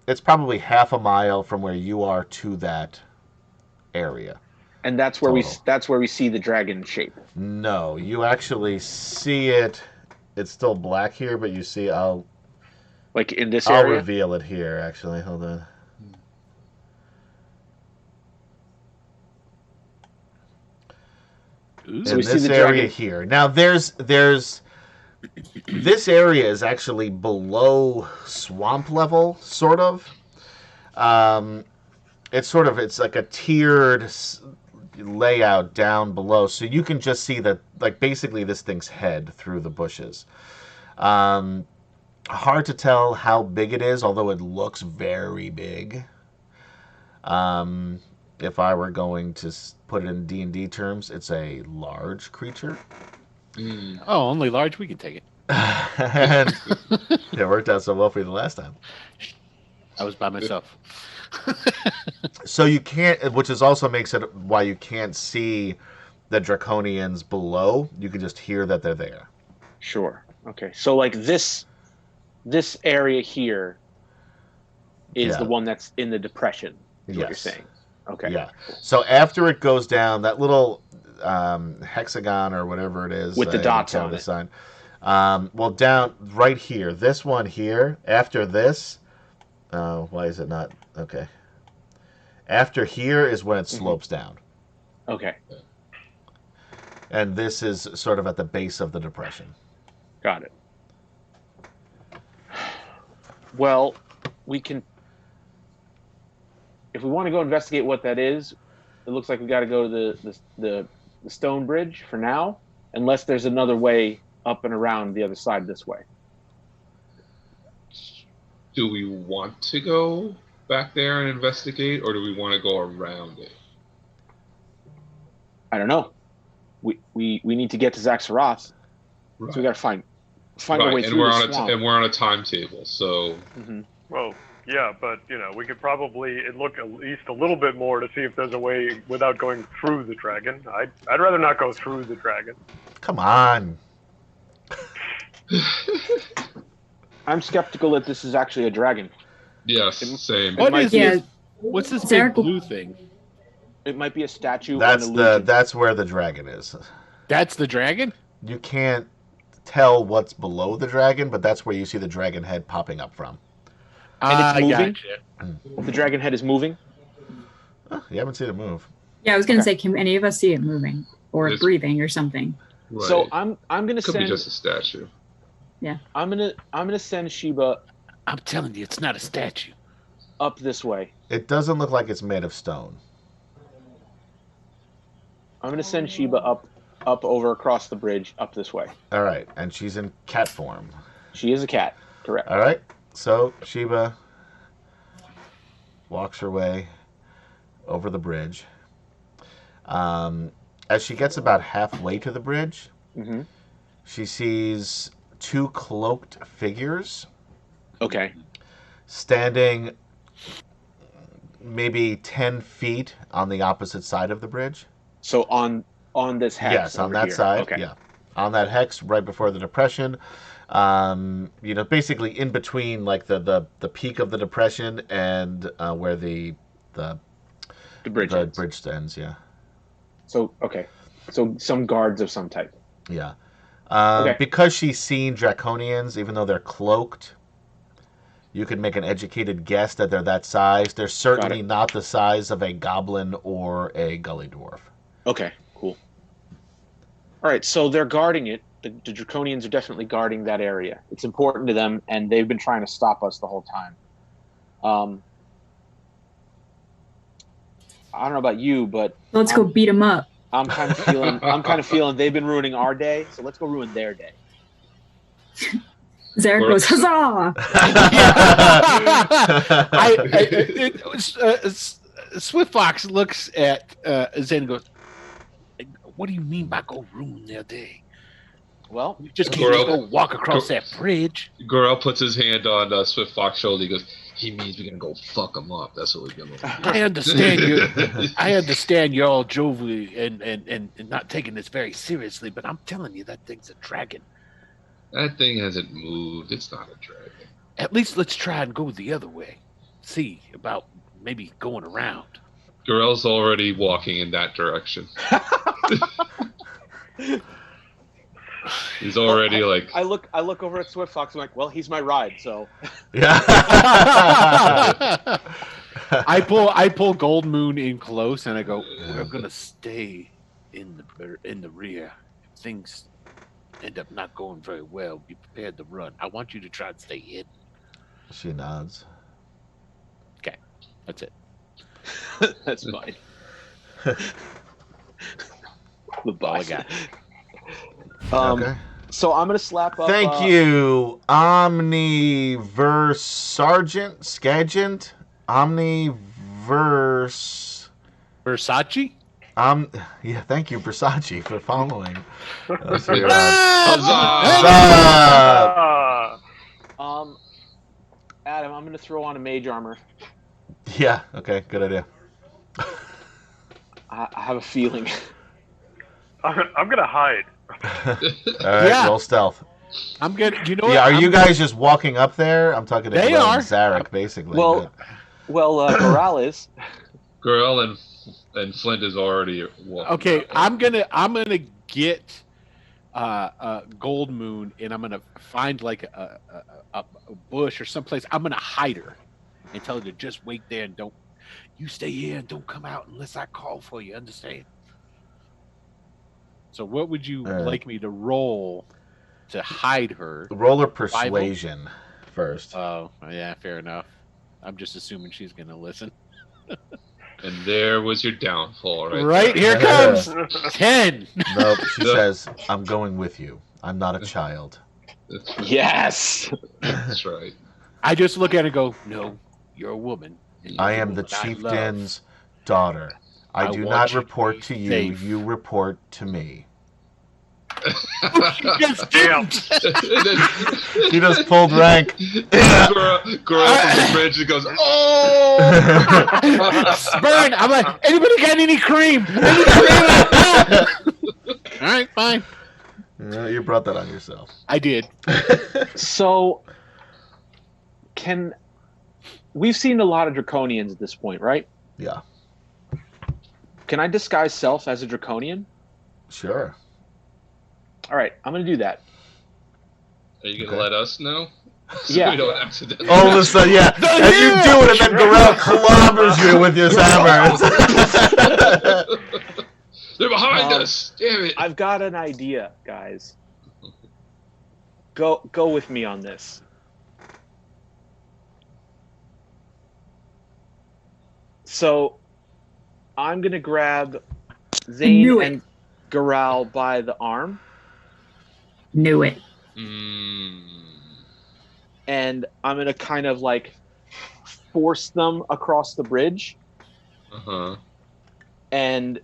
S1: It's probably half a mile from where you are to that area.
S6: And that's where we see the dragon shape.
S1: No, you actually see it. It's still black here, but you see.
S6: Like in this area.
S1: I'll reveal it here. Actually, hold on.
S6: So
S1: in this area here. Now, there's this area is actually below swamp level, sort of. It's like a tiered layout down below, so you can just see that, like, basically this thing's head through the bushes. Hard to tell how big it is, although it looks very big. If I were going to put it in D&D terms, it's a large creature.
S4: Oh, only large? We can take it.
S1: And it worked out so well for you the last time.
S4: I was by myself.
S1: So you can't, which is also makes it why you can't see the draconians below. You can just hear that they're there.
S6: Sure. Okay. So like this area here is the one that's in the depression, is what you're saying. Okay.
S1: Yeah. So after it goes down, that little hexagon or whatever it is
S6: with the dots on
S1: the
S6: it.
S1: sign. Well, down right here, this one here. After this, why is it not okay? After here is when it slopes down.
S6: Okay.
S1: And this is sort of at the base of the depression.
S6: Got it. Well, we can. If we want to go investigate what that is, it looks like we got to go to the stone bridge for now, unless there's another way up and around the other side this way.
S3: Do we want to go back there and investigate, or do we want to go around it?
S6: I don't know. We need to get to Zaxxaroth,
S3: Right.
S6: so we got to find a way through the swamp.
S3: And we're on a timetable, so.
S6: Mm-hmm.
S5: Well, yeah, but we could probably look at least a little bit more to see if there's a way without going through the dragon. I'd rather not go through the dragon.
S1: Come on.
S6: I'm skeptical that this is actually a dragon.
S3: Yes, same.
S4: What's this big blue thing?
S6: It might be a statue.
S1: That's where the dragon is.
S4: That's the dragon?
S1: You can't tell what's below the dragon, but that's where you see the dragon head popping up from.
S6: And it's moving?
S4: Gotcha.
S6: The dragon head is moving?
S1: Oh, you haven't seen it move.
S7: Yeah, I was going to say, can any of us see it moving or breathing or something?
S3: Right.
S6: So I'm going to send.
S3: Could be just a statue.
S7: Yeah.
S6: I'm gonna send Sheba.
S4: I'm telling you, it's not a statue.
S6: Up this way.
S1: It doesn't look like it's made of stone.
S6: I'm gonna send Sheba up over across the bridge up this way.
S1: All right, and she's in cat form.
S6: She is a cat, correct?
S1: All right, so Sheba walks her way over the bridge. As she gets about halfway to the bridge, she sees two cloaked figures.
S6: Okay.
S1: Standing maybe 10 feet on the opposite side of the bridge.
S6: So on this hex.
S1: Yes, on that side. Okay. Yeah. On that hex right before the depression. Basically in between like the peak of the depression and where the bridge ends, yeah.
S6: So okay. So some guards of some type.
S1: Yeah. Because she's seen draconians, even though they're cloaked, you could make an educated guess that they're that size. They're certainly not the size of a goblin or a gully dwarf.
S6: Okay, cool. All right, so they're guarding it. The draconians are definitely guarding that area. It's important to them, and they've been trying to stop us the whole time. I don't know about you, but
S7: Let's go beat them up.
S6: I'm kind of feeling they've been ruining our day, so let's go ruin their day.
S7: Zarek goes, huzzah!
S4: Swift Fox looks at Zen and goes, "What do you mean by go ruin their day?
S6: Well,
S4: You just can't just go walk across that bridge."
S3: Gorel puts his hand on Swift Fox's shoulder. He goes, "He means we're gonna go fuck him up. That's what we're gonna do."
S4: I understand you. I understand you're all jovial and not taking this very seriously, but I'm telling you, that thing's a dragon.
S3: That thing hasn't moved. It's not a dragon.
S4: At least let's try and go the other way. See about maybe going around.
S3: Gorel's already walking in that direction. He's already like.
S6: I look over at Swift Fox. I'm like, well, he's my ride, so.
S1: Yeah.
S4: I pull Gold Moon in close, and I go, "We're gonna stay in the rear. If things end up not going very well, be prepared to run. I want you to try and stay hidden."
S1: She nods.
S4: Okay, that's it.
S6: That's fine. The
S4: All I
S6: boss.
S4: got.
S1: Okay.
S6: So I'm gonna slap up.
S1: Thank you, Omniverse Sergeant, Skagent, Omniverse.
S4: Versace?
S1: Yeah, thank you, Versace, for following. That's
S3: Huzzah!
S6: Adam, I'm gonna throw on a mage armor.
S1: Yeah. Okay. Good idea.
S6: I have a feeling.
S5: I'm gonna hide.
S1: All right.
S4: Yeah.
S1: Roll stealth.
S4: I'm good. You know what?
S1: Yeah. Are you
S4: I'm-
S1: guys just walking up there? I'm talking to
S4: They
S1: Glenn
S4: are.
S1: and Zarek, basically.
S6: Well, Corral is.
S3: Gorel and Flint is already walking.
S4: Okay,
S3: up.
S4: I'm gonna get Gold Moon, and I'm gonna find like a bush or someplace. I'm gonna hide her and tell her to just wait there and don't. You stay here and don't come out unless I call for you. Understand? So, what would you like me to roll to hide her?
S1: Roller persuasion first.
S4: Oh, yeah, fair enough. I'm just assuming she's gonna listen.
S3: And there was your downfall, right?
S4: Right,
S3: there.
S4: here comes 10.
S1: Nope. She says, "I'm going with you. I'm not a child."
S3: That's right.
S6: Yes.
S3: That's right.
S4: I just look at her and go, "No, you're a woman. and you're
S1: I
S4: the
S1: am the
S4: woman I love."
S1: chieftain's daughter. I do
S4: want
S1: not
S4: you to
S1: report
S4: be
S1: to you.
S4: safe.
S1: You report to me.
S4: Yes,
S5: Damn.
S1: He just pulled rank.
S3: Gorel from the bridge and goes, "Oh!"
S4: Burn! I'm like, anybody got any cream? Any cream? All right, fine.
S1: Yeah, you brought that on yourself.
S4: I did.
S6: So, we've seen a lot of draconians at this point, right?
S1: Yeah,
S6: Can I disguise self as a draconian?
S1: sure.
S6: All right, I'm gonna do that.
S3: Are you
S1: Okay.
S3: gonna let us know? So
S6: Yeah.
S3: we don't accidentally.
S1: All of a sudden, yeah. As you do it, and then Gorel clobbers you with his hammer.
S3: They're behind us. Damn it.
S6: I've got an idea, guys. Go with me on this. So, I'm gonna grab Zane
S7: Knew it.
S6: and Goral by the arm,
S7: Knew it.
S6: and I'm gonna kind of like force them across the bridge,
S3: Uh-huh.
S6: and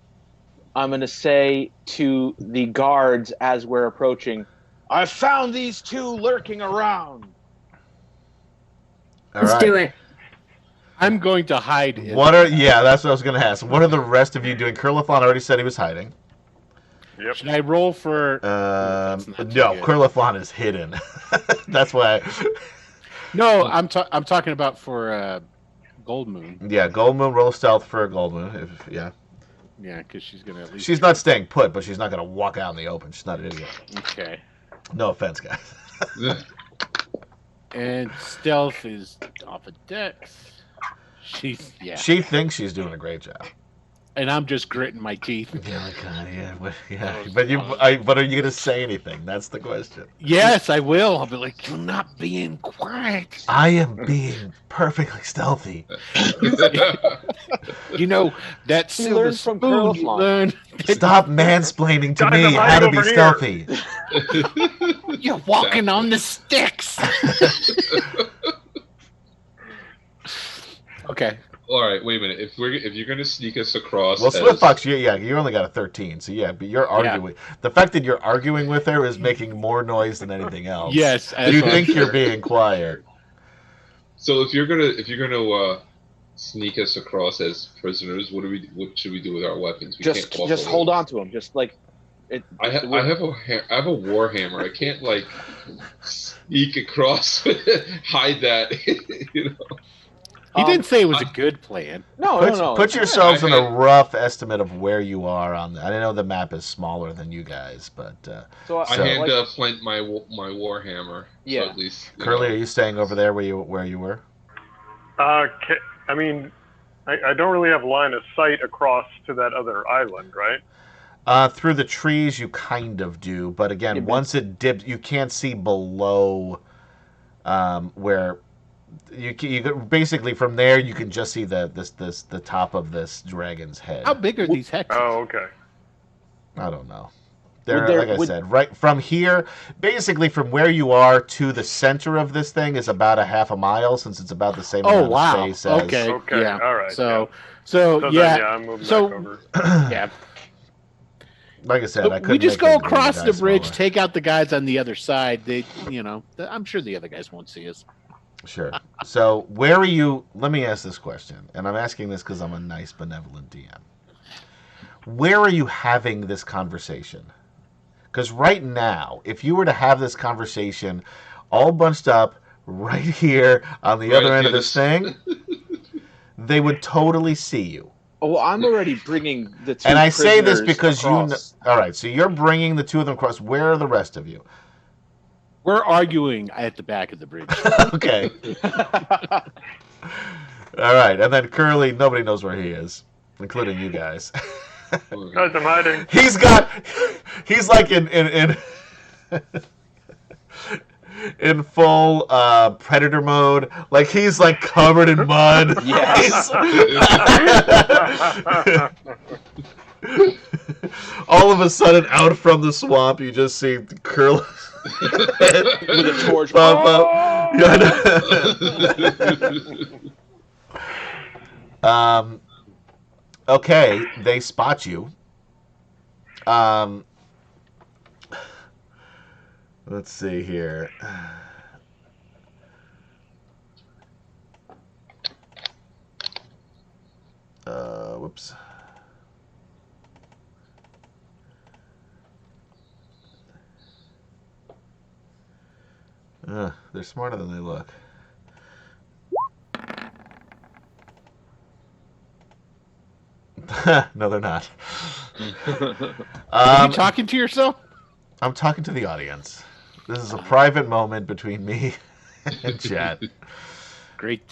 S6: I'm gonna say to the guards as we're approaching, "I found these two lurking around."
S1: All
S7: Let's
S1: right.
S7: do it.
S4: I'm going to hide. in-
S1: Yeah, that's what I was going to ask. What are the rest of you doing? Curlifon already said he was hiding.
S5: Yep.
S4: Should I roll for?
S1: No,
S4: That's not too good.
S1: Curlifon is hidden. That's why.
S4: No, I'm talking about for Gold Moon.
S1: Yeah, Gold Moon, roll stealth for Gold Moon. Yeah.
S4: Yeah, because she's gonna at least.
S1: She's not staying put, but she's not going to walk out in the open. She's not an idiot.
S4: Okay.
S1: No offense, guys.
S4: And stealth is off of Dex. Yeah.
S1: She thinks she's doing a great job.
S4: and I'm just gritting my teeth.
S1: Yeah, but are you gonna say anything? That's the question.
S4: Yes, I will. I'll be like, you're not being quiet.
S1: I am being perfectly stealthy.
S4: You know that
S6: He
S4: silver
S6: learned from
S4: spoon you
S6: Curliflon.
S4: learned.
S1: Stop mansplaining to
S5: Guys,
S1: me
S5: I'm
S1: how
S5: hiding
S1: to be
S5: over here.
S1: stealthy.
S4: You're walking on the sticks. Okay.
S3: All right, wait a minute. If you're gonna sneak us across,
S1: Well,
S3: as-
S1: Swiftfox, you only got a 13, so yeah, but you're arguing. The fact that you're arguing with her is making more noise than anything else.
S4: Yes.
S1: You think you're being quiet.
S3: So if you're gonna sneak us across as prisoners, what should we do with our weapons? We
S6: Just
S3: can't walk
S6: just
S3: away.
S6: hold on to him. Just like it.
S3: I have a war hammer. I can't like sneak across, hide that. You know.
S4: He didn't say it was a good plan.
S6: No.
S1: Put yourselves in a rough estimate of where you are on. I know the map is smaller than you guys, but
S6: So
S3: I hand Flint my war hammer.
S6: Yeah.
S3: So at least,
S1: Curly, are you staying over there where you were?
S5: I mean, I don't really have line of sight across to that other island, right?
S1: Through the trees, you kind of do, but again,
S6: Yeah, but-
S1: once it dips, you can't see below where you basically from there you can just see the top of this dragon's head.
S4: How big are these hexes?
S5: Oh, okay.
S1: I don't know.
S6: Would
S1: Like I said, right from here, basically from where you are to the center of this thing is about a half a mile, since it's about the same amount of space as...
S4: Okay.
S5: Okay,
S4: Yeah.
S5: all right,
S4: So
S5: Then,
S4: yeah.
S5: I'm moving
S4: So-
S5: back over.
S4: Yeah.
S1: Like I said, I
S4: We
S1: couldn't
S4: just
S1: make
S4: go
S1: the
S4: across
S1: guys
S4: the bridge,
S1: smaller.
S4: take out the guys on the other side. I'm sure the other guys won't see us.
S1: Sure. So where are you... Let me ask this question, and I'm asking this because I'm a nice, benevolent DM. Where are you having this conversation? Because right now, if you were to have this conversation all bunched up right here on the other end of this thing, they would totally see you.
S6: Oh, well, I'm already bringing the two.
S1: And I say this
S6: prisoners
S1: because
S6: across.
S1: All right, so you're bringing the two of them across. Where are the rest of you?
S4: We're arguing at the back of the bridge.
S1: Okay. All right, and then Curly, nobody knows where he is, including you guys.
S5: Guys, I'm hiding.
S1: He's like in in full predator mode. Like he's like covered in mud.
S6: Yes.
S1: All of a sudden, out from the swamp, you just see Curly
S6: With a torch.
S1: pop up. Okay, they spot you. Let's see here. Whoops. They're smarter than they look. No, they're not.
S4: Are you talking to yourself?
S1: I'm talking to the audience. This is a private moment between me and chat.
S4: Great.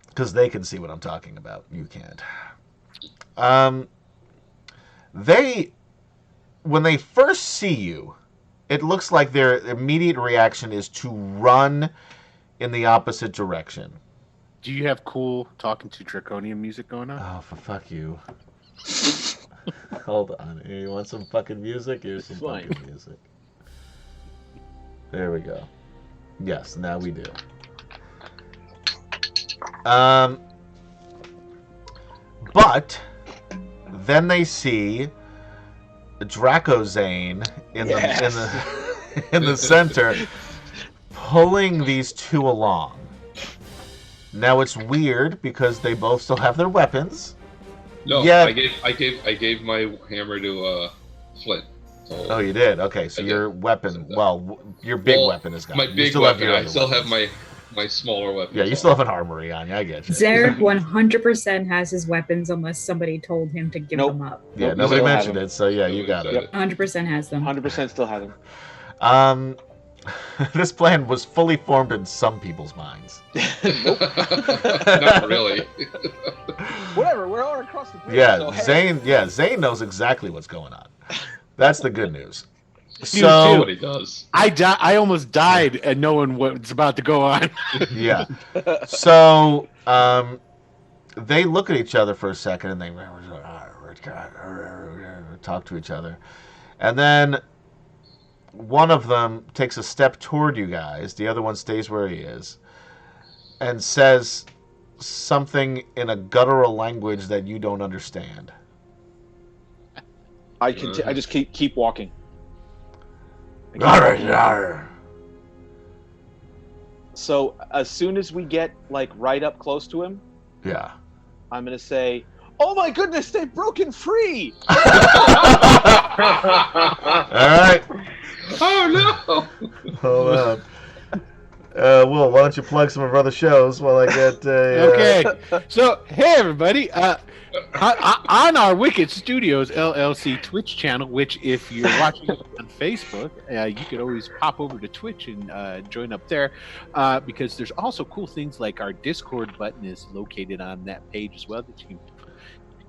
S1: Because they can see what I'm talking about. You can't. When they first see you, it looks like their immediate reaction is to run in the opposite direction.
S4: Do you have cool talking to draconian music going on?
S1: Oh, for fuck you. Hold on. Here, you want some fucking music? Here's some
S6: Fine.
S1: fucking music. There we go. Yes, now we do. But then they see Dracozane in the center pulling these two along. Now it's weird because they both still have their weapons.
S3: No,
S1: Yeah.
S3: I gave my hammer to Flint. So
S1: Oh, you did? Okay, so
S3: I
S1: your
S3: did.
S1: weapon, well, your big
S3: Well,
S1: weapon is gone.
S3: my
S1: You
S3: big
S1: still have
S3: weapon.
S1: your
S3: I
S1: other
S3: still have
S1: weapons.
S3: my smaller weapon.
S1: Yeah, you still have an armory on you. I get you.
S7: Zarek 100% has his weapons unless somebody told him to give
S6: Nope.
S7: them up.
S1: Yeah,
S6: Nope,
S1: nobody
S6: still have
S1: mentioned
S6: them.
S1: it, so yeah, you got it.
S3: Yep.
S7: 100% has them.
S6: 100% still has them.
S1: This plan was fully formed in some people's minds.
S3: Not really.
S6: Whatever, we're all across the bridge.
S1: Yeah,
S6: so, hey.
S1: Zane knows exactly what's going on. That's the good news.
S3: So what he does.
S4: I almost died at knowing what's about to go on.
S1: Yeah. So they look at each other for a second and they talk to each other. And then one of them takes a step toward you guys. The other one stays where he is and says something in a guttural language that you don't understand.
S6: I just keep walking. So as soon as we get like right up close to him,
S1: yeah,
S6: I'm gonna say, "Oh my goodness, they've broken free!"
S1: All right.
S3: Oh no!
S1: Hold on. Will, why don't you plug some of our other shows while I get
S4: Okay. So, hey, everybody. On our Wicked Studios LLC Twitch channel, which if you're watching on Facebook, you could always pop over to Twitch and join up there because there's also cool things like our Discord button is located on that page as well that you can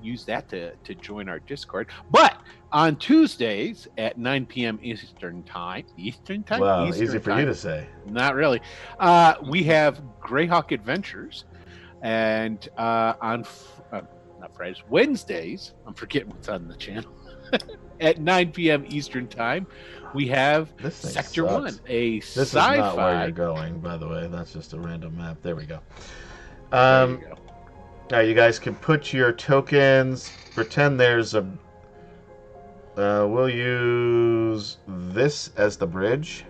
S4: use that to join our Discord. But on Tuesdays at 9 p.m. Eastern time.
S1: Wow,
S4: Eastern
S1: easy for
S4: time.
S1: you to say.
S4: Not really. We have Greyhawk Adventures, and on not Fridays, Wednesdays. I'm forgetting what's on the channel. At 9 p.m. Eastern time, we have Sector
S1: sucks.
S4: 1, a
S1: This
S4: sci-fi.
S1: is not where you're going, by the way. That's just a random map. There we go.
S4: There you go.
S1: Now you guys can put your tokens. Pretend there's a. We'll use this as the bridge.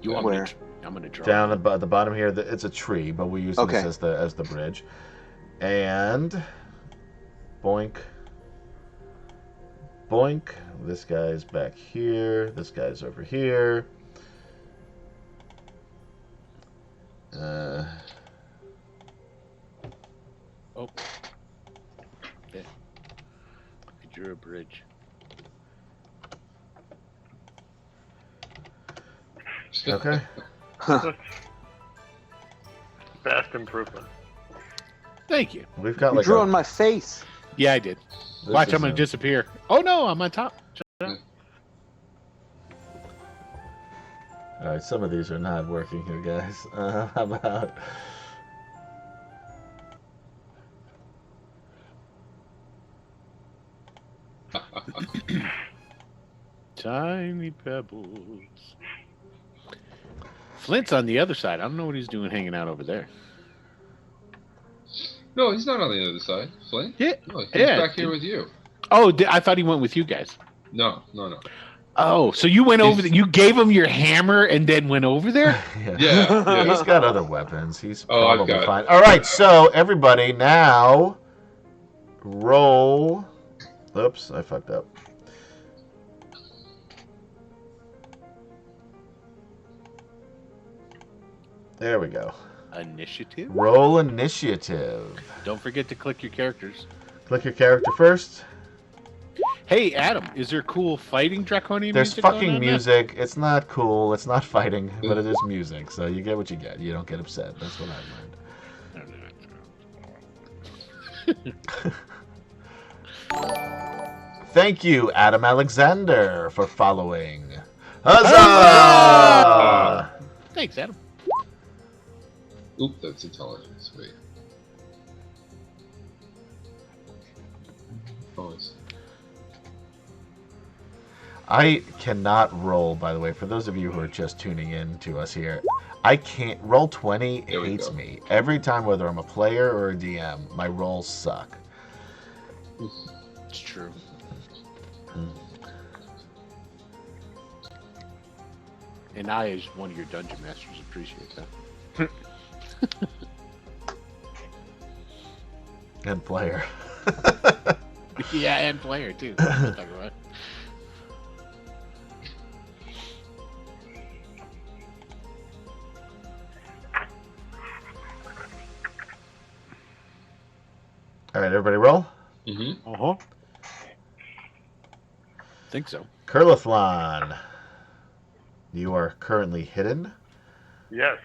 S4: You want
S6: Where?
S4: I'm gonna draw
S1: Down at the bottom here, it's a tree, but we're using
S6: Okay.
S1: this as the bridge. And boink, boink. This guy's back here. This guy's over here.
S4: Oh, there. I drew a bridge.
S1: Okay.
S5: Vast improvement.
S4: Thank you.
S1: We've got
S6: You
S1: like
S6: drew on my face.
S4: Yeah, I did. Watch, I'm gonna disappear. Oh no, I'm on top. Shut up.
S1: All right, some of these are not working here, guys. How about?
S4: Tiny pebbles. Flint's on the other side. I don't know what he's doing hanging out over there.
S3: No, he's not on the other side. Flint?
S4: Yeah.
S3: No, he's
S4: Yeah.
S3: back here with you.
S4: Oh, I thought he went with you guys.
S3: No.
S4: Oh, so you went over there. You gave him your hammer and then went over there?
S3: Yeah.
S1: He's got other weapons. He's
S3: Oh, I've
S1: probably
S3: got it.
S1: fine. All right, so everybody now roll. Oops, I fucked up. There we go.
S4: Initiative?
S1: Roll initiative.
S4: Don't forget to click your characters.
S1: Click your character first.
S4: Hey, Adam, is there cool fighting draconian
S1: There's
S4: music going
S1: fucking
S4: on now?
S1: music. It's not cool. It's not fighting, but it is music. So you get what you get. You don't get upset. That's what I learned. Thank you, Adam Alexander, for following. Huzzah!
S4: Thanks, Adam.
S3: Oop, that's intelligence. Wait. Oh, it's...
S1: I cannot roll, by the way, for those of you who are just tuning in to us here. I can't. Roll 20
S3: There we
S1: hates
S3: go.
S1: me. Every time, whether I'm a player or a DM, my rolls suck.
S4: It's true. And I, as one of your dungeon masters, appreciate that.
S1: And player.
S4: Yeah, and player, too. Talk about it.
S1: All right, everybody roll.
S3: Mm-hmm.
S4: Uh-huh. Think so.
S1: Curlathlon. You are currently hidden.
S5: Yes.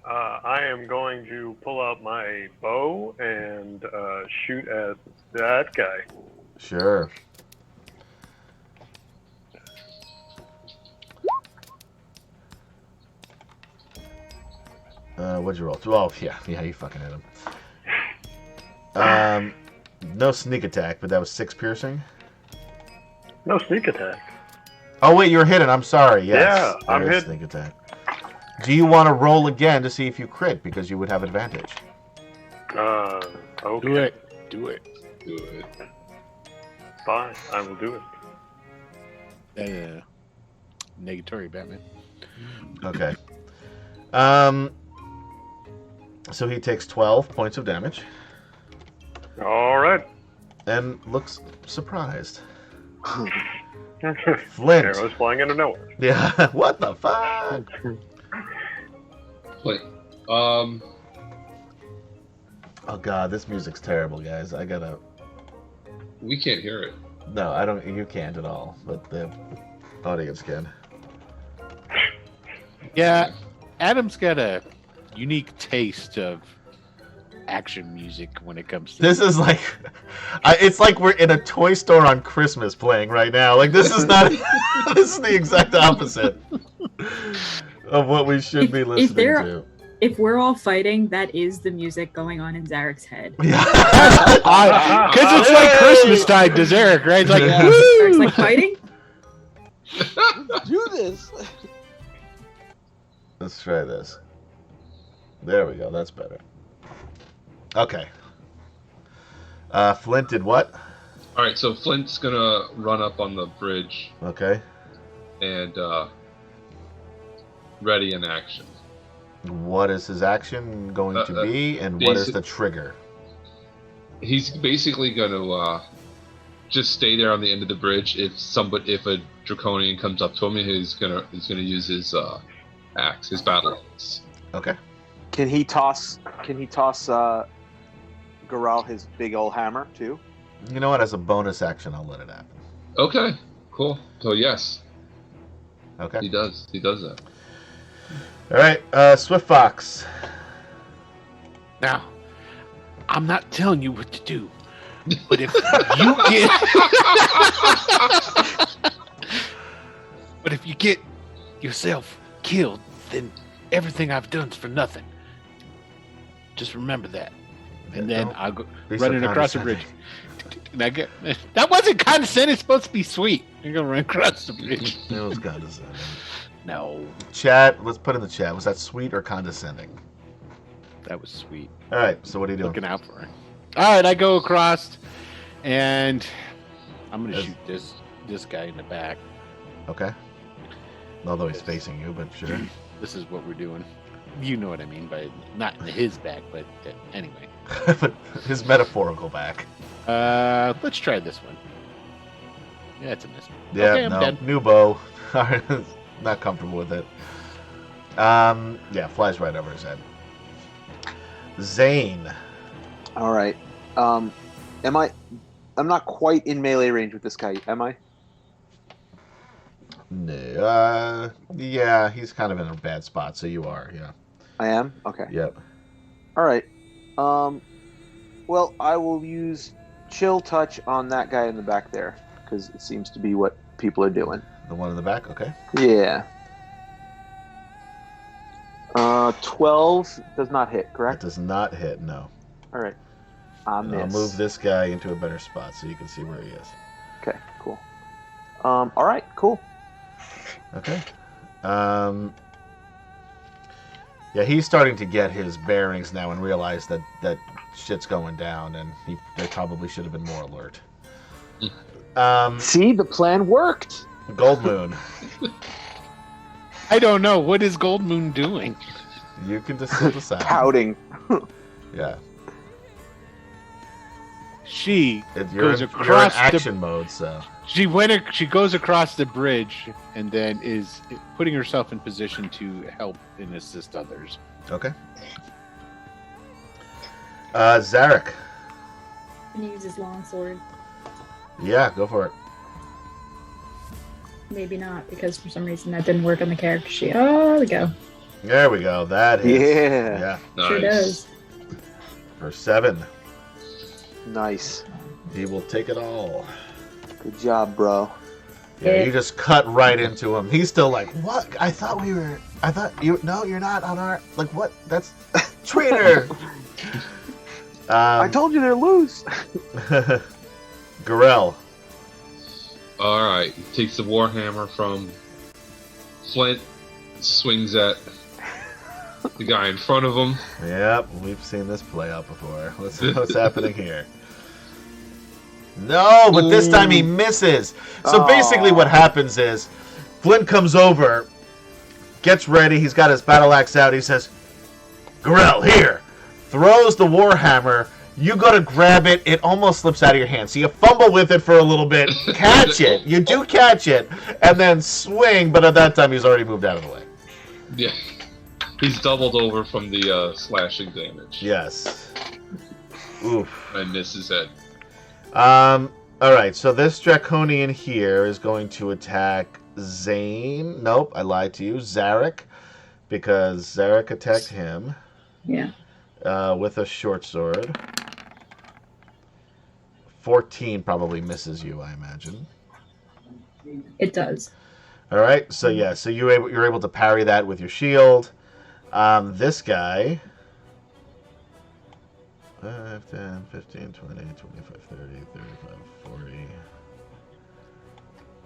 S5: I am going to pull out my bow and shoot at that guy.
S1: Sure. What'd you roll? Oh, yeah, you fucking hit him. No sneak attack, but that was 6 piercing.
S5: No sneak attack.
S1: Oh wait, you're hidden. I'm sorry. Yes,
S5: Yeah, I'm
S1: there is
S5: hidden.
S1: sneak attack. Do you want to roll again to see if you crit because you would have advantage?
S5: Okay.
S4: Do it.
S5: Fine, I will do it.
S4: Negatory, Batman.
S1: Okay. So he takes 12 points of damage
S5: All right.
S1: and looks surprised. Flint.
S5: Arrows flying out of nowhere.
S1: Yeah. What the fuck?
S3: Wait.
S1: Oh god, this music's terrible, guys. I gotta.
S3: We can't hear it.
S1: No, I don't. You can't at all, but the audience can.
S4: Yeah, Adam's got a unique taste of action music when it comes to
S1: This is like, it's like we're in a toy store on Christmas playing right now. Like this is not. This is the exact opposite of what we should be listening to.
S7: If we're all fighting, that is the music going on in Zarek's head.
S1: Yeah.
S4: because it's like Christmas time to Zarek, right? It's like,
S7: Zarek's like fighting.
S8: Do this.
S1: Let's try this. There we go. That's better. Okay. Flint did what?
S3: All right, so Flint's gonna run up on the bridge
S1: Okay.
S3: and ready in action.
S1: What is his action going to be, and what is the trigger?
S3: He's basically gonna just stay there on the end of the bridge. If a draconian comes up to him, he's gonna use his axe, his battle axe.
S1: Okay.
S8: Can he toss Goral his big old hammer too?
S1: You know what? As a bonus action, I'll let it happen.
S3: Okay, cool. So yes,
S1: Okay.
S3: he does that.
S1: All right. Swift Fox.
S4: now, I'm not telling you what to do, but if you get yourself killed, then everything I've done is for nothing. Just remember that. And then
S1: Don't
S4: I'll go
S1: be so
S4: running across the bridge.
S1: condescending.
S4: And that wasn't condescending. It's supposed to be sweet. You're gonna run across the bridge.
S1: It was condescending.
S4: No,
S1: Chat. Let's put in the chat. Was that sweet or condescending?
S4: that was sweet.
S1: All right. So what are you doing?
S4: Looking out for her. All right, I go across, and I'm gonna
S1: Yes.
S4: shoot this guy in the back.
S1: Okay. Although he's facing you, but sure.
S4: This is what we're doing. You know what I mean, by not in his back, but anyway.
S1: But his metaphorical back.
S4: Let's try this one. Yeah, it's a miss.
S1: Yeah.
S4: Okay, I'm
S1: no.
S4: dead.
S1: New bow. Not comfortable with it. Yeah. Flies right over his head. Zane.
S8: All right. I'm not quite in melee range with this guy, am I?
S1: No. Yeah. He's kind of in a bad spot. So you are. Yeah.
S8: I am? Okay.
S1: Yep.
S8: All right. Well, I will use chill touch on that guy in the back there because it seems to be what people are doing.
S1: The one in the back. Okay.
S8: Yeah. 12 does not hit,
S1: That
S8: correct?
S1: does not hit. No.
S8: All right.
S1: And I'll move this guy into a better spot so you can see where he is.
S8: Okay, cool. All right, cool.
S1: Okay. Yeah, he's starting to get his bearings now and realize that shit's going down, and they probably should have been more alert.
S8: See, the plan worked.
S1: Gold Moon.
S4: I don't know. What is Gold Moon doing?
S1: You can just decide.
S8: Pouting.
S1: Yeah.
S4: She
S1: You're
S4: goes
S1: in
S4: across
S1: action mode, so.
S4: She goes across the bridge and then is putting herself in position to help and assist others.
S1: Okay. Zarek.
S7: And he uses long sword.
S1: Yeah, go for it.
S7: maybe not, because for some reason that didn't work on the character sheet. Oh, there we go.
S1: There we go. That is.
S8: Yeah.
S3: Nice.
S7: Sure does.
S1: For 7.
S8: Nice.
S1: He will take it all.
S8: Good job, bro.
S1: Yeah, you just cut right into him. He's still like, what? I thought you. No, you're not on our. Like, what? That's traitor.
S8: I told you they're loose.
S1: Garel.
S3: All right, takes the warhammer from Flint, swings at the guy in front of him.
S1: Yep, we've seen this play out before. What's happening here? No, but this time he misses. So basically what happens is Flint comes over, gets ready, he's got his battle axe out, he says, Garel, here! Throws the warhammer, you go to grab it, it almost slips out of your hand. So you fumble with it for a little bit, catch it, you do catch it, and then swing, but at that time he's already moved out of the way.
S3: Yeah, he's doubled over from the slashing damage.
S1: Yes. Oof.
S3: And misses head.
S1: Alright, so this Draconian here is going to attack Zane. Nope, I lied to you. Zarek, because Zarek attacked him.
S7: Yeah.
S1: With a short sword. 14 probably misses you, I imagine.
S7: It does.
S1: Alright, so yeah, so you're able to parry that with your shield. This guy... 5, 10, 15, 20, 25, 30, 35, 40,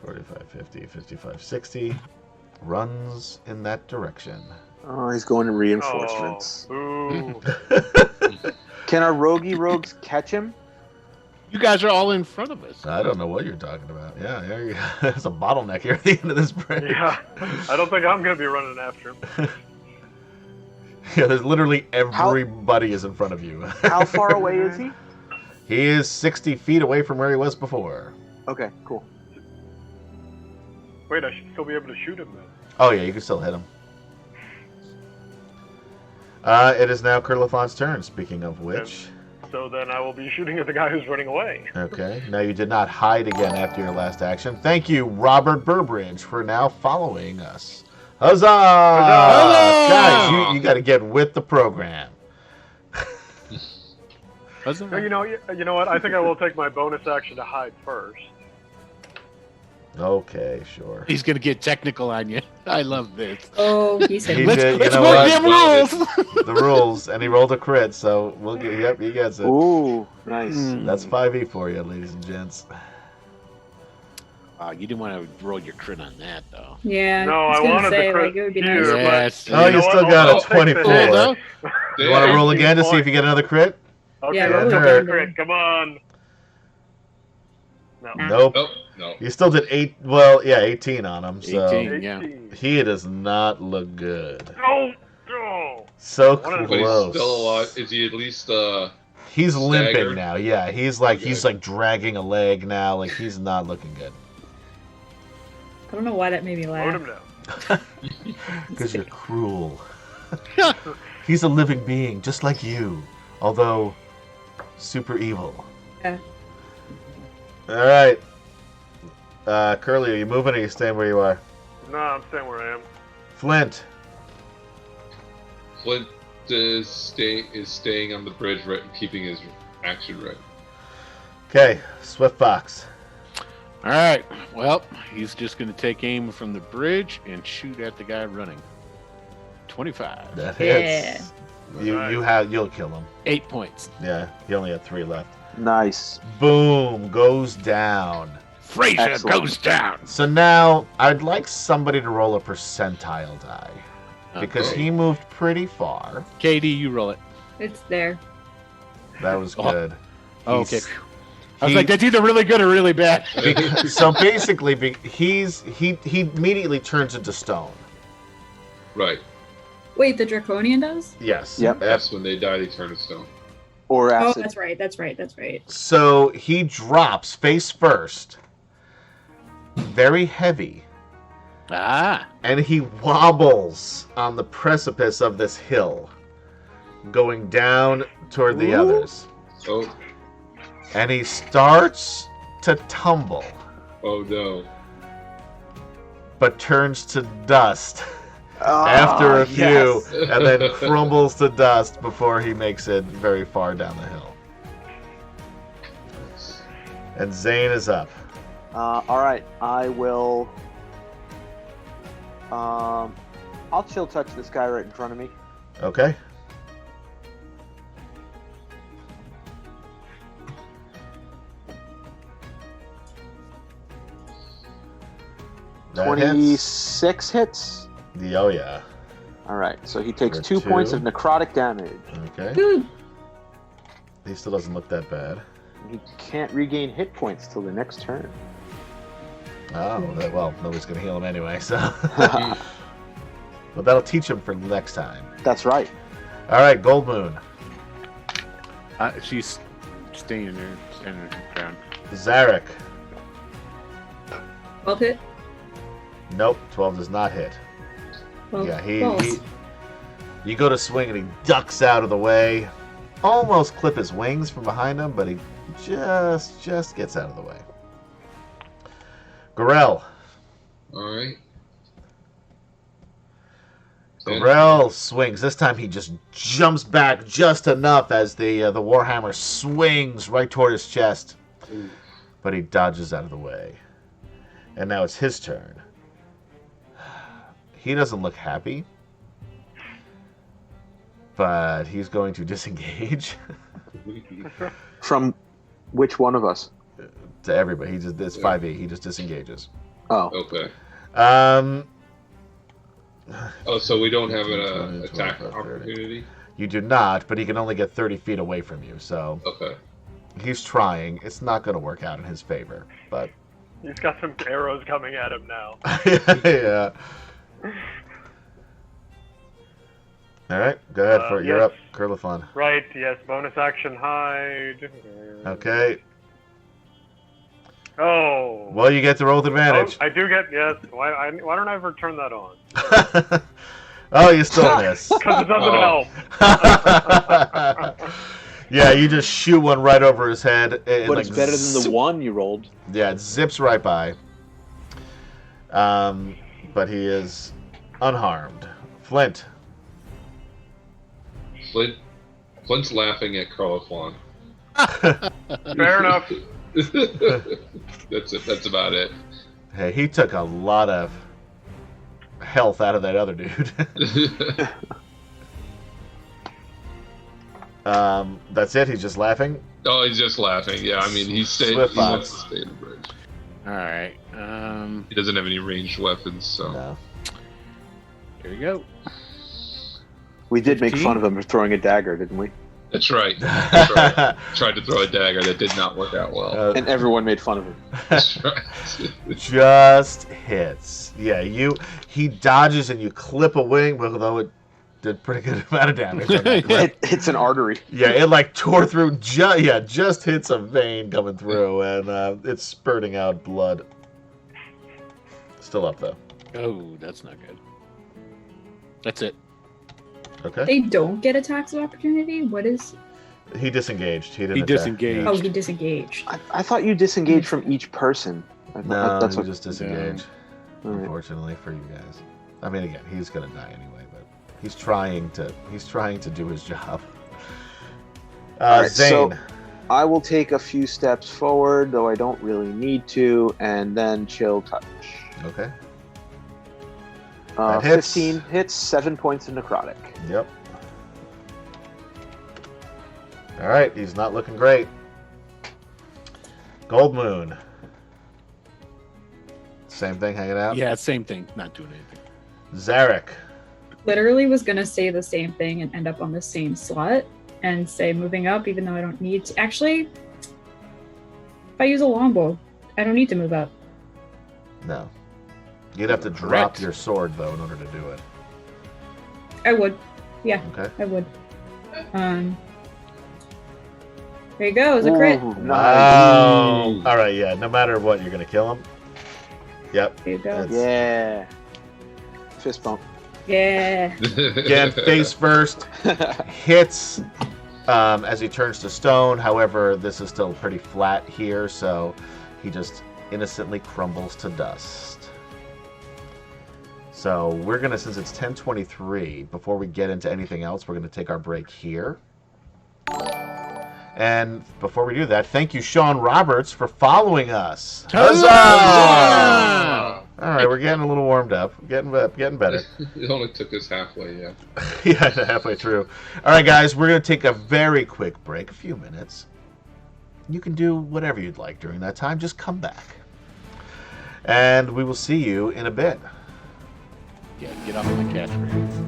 S1: 45, 50, 55, 60. Runs in that direction.
S8: Oh, he's going to reinforcements.
S5: Ooh.
S8: Can our rogues catch him?
S4: You guys are all in front of us.
S1: I don't know what you're talking about. Yeah, there you go. There's a bottleneck here at the end of this bridge.
S5: Yeah. I don't think I'm going to be running after him.
S1: Yeah, there's literally everybody is in front of you.
S8: How far away is he?
S1: He is 60 feet away from where he was before.
S8: Okay, cool.
S5: Wait, I should still be able to shoot him then.
S1: Oh yeah, you can still hit him. It is now Kurlathon's turn, speaking of which.
S5: So then I will be shooting at the guy who's running away.
S1: Okay, now you did not hide again after your last action. Thank you, Robert Burbridge, for now following us. Huzzah!
S4: Huzzah!
S1: Guys, you got to get with the program.
S5: So, you know what? I think I will take my bonus action to hide first.
S1: Okay, sure.
S4: He's gonna get technical on you. I love this.
S7: Oh, he said,
S1: He
S4: Let's
S1: did,
S4: work
S1: you know
S4: them
S1: what?
S4: rules.
S1: The rules, and he rolled a crit, so we'll get. Yep, he gets it.
S8: Ooh, nice.
S1: That's 5e for you, ladies and gents.
S4: You didn't want to roll your crit on that, though.
S7: yeah.
S5: No,
S7: was
S5: I
S7: gonna
S5: wanted
S7: say,
S5: the crit
S7: like, it would be
S5: here,
S7: nice.
S4: Yes.
S1: Oh, you still got
S5: I'll
S1: a
S5: take
S1: 24.
S5: that.
S4: Though?
S1: You want to roll again to see if you get another crit?
S5: Okay,
S7: Yeah,
S5: let's
S1: roll
S5: go for
S1: again.
S5: the crit. Come on. No.
S1: Nope.
S3: Nope. No.
S1: You still did 18 on him, so
S4: 18. Yeah.
S5: 18.
S1: he does not look good.
S5: No.
S1: So
S5: But he's
S3: But he's
S1: close.
S3: still alive. Is he at least
S1: He's limping
S3: staggered?
S1: now. Yeah, he's like dragging a leg now. Like he's not looking good.
S7: I don't know why that made me
S5: Load
S7: laugh.
S5: him down.
S1: Because you're cruel. He's a living being, just like you, although super evil.
S7: Yeah.
S1: All right, Curly, are you moving or are you staying where you are?
S5: No, I'm staying where I am.
S1: Flint.
S3: Flint is staying on the bridge, keeping his action ready.
S1: Okay, Swift Fox.
S4: All right. Well, he's just going to take aim from the bridge and shoot at the guy running. 25.
S1: That
S7: Yeah.
S1: hits.
S5: Nice.
S1: You'll kill him.
S4: 8 points.
S1: Yeah, you only have 3 left.
S8: Nice.
S1: Boom, goes down.
S4: Frazier
S8: Excellent.
S4: goes down.
S1: So now I'd like somebody to roll a percentile die because
S4: Okay.
S1: he moved pretty far.
S4: KD, you roll it.
S7: It's there.
S1: That was
S4: Oh.
S1: good.
S4: Oh, okay.
S1: He's-
S4: I was
S1: he-
S4: like, that's either really good or really bad.
S1: so basically, he immediately turns into stone.
S3: Right.
S7: Wait, the Draconian does?
S1: Yes.
S8: Yep.
S3: That's when they die. They turn to stone.
S8: Or
S7: Oh,
S8: acid.
S7: that's right. That's right. That's right.
S1: So he drops face first, very heavy,
S4: Ah.
S1: and he wobbles on the precipice of this hill, going down toward the
S8: Ooh.
S1: others.
S3: Oh.
S1: And he starts to tumble.
S3: Oh no.
S1: but turns to dust after a few,
S8: yes.
S1: and then crumbles to dust before he makes it very far down the hill. And Zane is up.
S8: All right, I will. I'll chill touch this guy right in front of me.
S1: Okay. That
S8: 26 hits.
S1: Oh yeah.
S8: All right, so he takes
S1: For
S8: 2
S1: two.
S8: points of necrotic damage.
S1: Okay.
S7: Ooh.
S1: He still doesn't look that bad.
S8: He can't regain hit points till the next turn.
S1: Oh, well, nobody's gonna heal him anyway, so. But that'll teach him for next time.
S8: That's right.
S1: All right, Gold Moon.
S4: She's staying there, standing her ground.
S1: Zarek.
S7: 12 hit.
S1: Nope, 12 does not hit.
S7: 12
S1: Yeah, he
S7: balls.
S1: you go to swing and he ducks out of the way. Almost clip his wings from behind him, but he just gets out of the way. Gorell.
S3: All right.
S1: Gorell swings. This time he just jumps back just enough as the Warhammer swings right toward his chest.
S3: Ooh.
S1: But he dodges out of the way. And now it's his turn. He doesn't look happy. But he's going to disengage.
S8: From which one of us?
S1: To everybody. It's 5e. He just disengages.
S8: Oh.
S3: Okay.
S1: Um,
S3: Oh, so we don't have
S1: 20,
S3: an attack
S1: 25, 30.
S3: opportunity?
S1: You do not, but he can only get 30 feet away from you. So
S3: Okay.
S1: he's trying. It's not going to work out in his favor. But
S5: He's got some arrows coming at him now.
S1: yeah. All right, go ahead. You're
S5: yes.
S1: up, Curlifon.
S5: Right, yes, bonus action hide.
S1: Okay.
S5: Oh.
S1: Well, you get to roll with advantage.
S5: Oh, I do get, yes. Why don't I ever turn that on?
S1: Oh, you still miss.
S5: Because it doesn't
S3: Oh.
S5: help.
S1: Yeah, you just shoot one right over his head. It,
S6: But
S1: like,
S6: it's better than the one you rolled.
S1: Yeah, it zips right by. But he is unharmed. Flint.
S3: Flint's laughing at Carlifon.
S5: Fair enough.
S3: That's it. That's about it.
S1: Hey, he took a lot of health out of that other dude. That's it. He's just laughing.
S3: Oh, he's just laughing. Yeah, I mean, he
S1: Swift
S3: wants to
S1: Fox.
S3: stay in the bridge.
S4: All right.
S3: He doesn't have any ranged weapons, so.
S1: No.
S4: Here we go.
S8: We did make
S4: 15?
S8: fun of him for throwing a dagger, didn't we?
S3: That's right. That's right. Tried to throw a dagger that did not work out well.
S8: And everyone made fun of him.
S3: That's right.
S1: Just hits. Yeah, he dodges and you clip a wing, but although it did pretty good amount of damage. on that clip.
S8: It's an artery.
S1: Yeah, it like tore through. Just hits a vein coming through, and it's spurting out blood. Still up though.
S4: Oh, that's not good. That's it.
S1: Okay.
S7: They don't get attacks of opportunity? What is...
S1: He disengaged. He didn't.
S4: He
S1: attack.
S4: disengaged.
S7: Oh, he disengaged.
S8: I thought you disengaged from each person. I thought
S1: No,
S8: that's
S1: he
S8: what.
S1: just disengaged.
S8: All right.
S1: Unfortunately for you guys. I mean, again, he's gonna die anyway, but he's trying to do his job.
S8: All right,
S1: Zane.
S8: so I will take a few steps forward, though I don't really need to, and then chill touch.
S1: Okay. That hits.
S8: 15 hits, 7 points of necrotic.
S1: Yep. All right, he's not looking great. Gold Moon. Same thing, hanging out.
S4: Yeah, same thing. Not doing anything.
S1: Zarek.
S7: Literally was going to say the same thing and end up on the same slot and say moving up, even though I don't need to. Actually, if I use a longbow, I don't need to move up.
S1: No. You'd have to drop
S4: Correct.
S1: your sword though in order to do it.
S7: I would. Yeah,
S1: Okay.
S7: I would. There you go. It's a crit.
S8: Ooh, nice.
S1: Wow. All right, yeah. No matter what, you're gonna kill him. Yep.
S7: There you go.
S1: That's-
S8: Yeah. Fist bump.
S7: Yeah.
S1: Again, face first. Hits as he turns to stone. However, this is still pretty flat here, so he just innocently crumbles to dust. So we're gonna, since it's 10:23, before we get into anything else, we're gonna take our break here. And before we do that, thank you, Sean Roberts, for following us.
S4: Huzzah!
S1: All right, we're getting a little warmed up. Getting better.
S3: It only took us halfway, yeah.
S1: Yeah, halfway through. All right, guys, we're going to take a very quick break, a few minutes. You can do whatever you'd like during that time. Just come back. And we will see you in a bit.
S4: Yeah, get off my catchphrase.